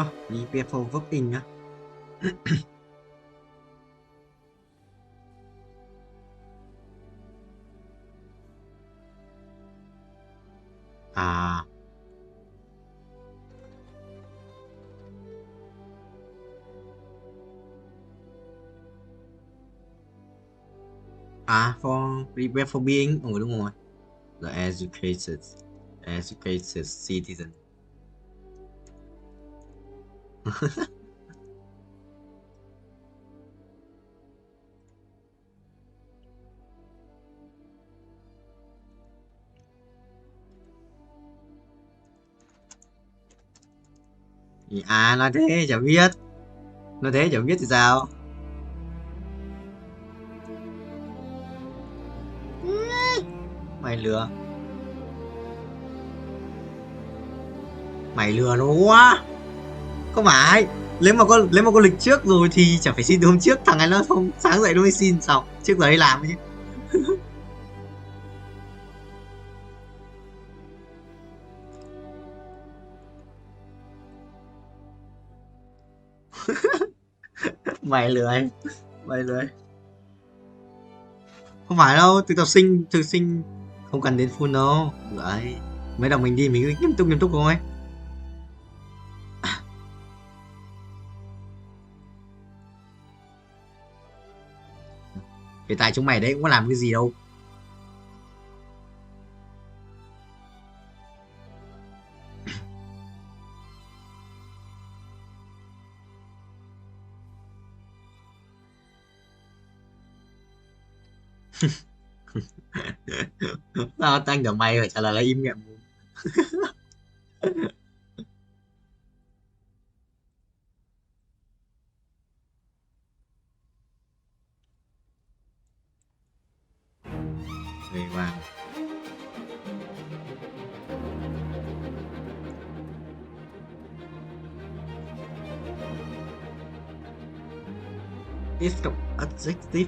Oh, prepare for voting á. À, for prepare for being, đúng rồi. The educated citizen. À, nói thế chả biết. Nói thế chả biết thì sao? Mày lừa. Mày lừa nó quá. Không phải. Nếu mà có lịch trước rồi thì chẳng phải xin từ hôm trước, thằng này nó không sáng dậy nó mới xin xong, trước giờ đi làm chứ. Mày lười. Mày lười. Không phải đâu, thực sinh không cần đến full đâu. Đấy, mấy đồng mình đi mình cứ nghiêm túc thôi. Hiện tại chúng mày đấy cũng có làm cái gì đâu. Sao anh được mày phải trả lời là im miệng. Về vàng. Tiếp tục adjective.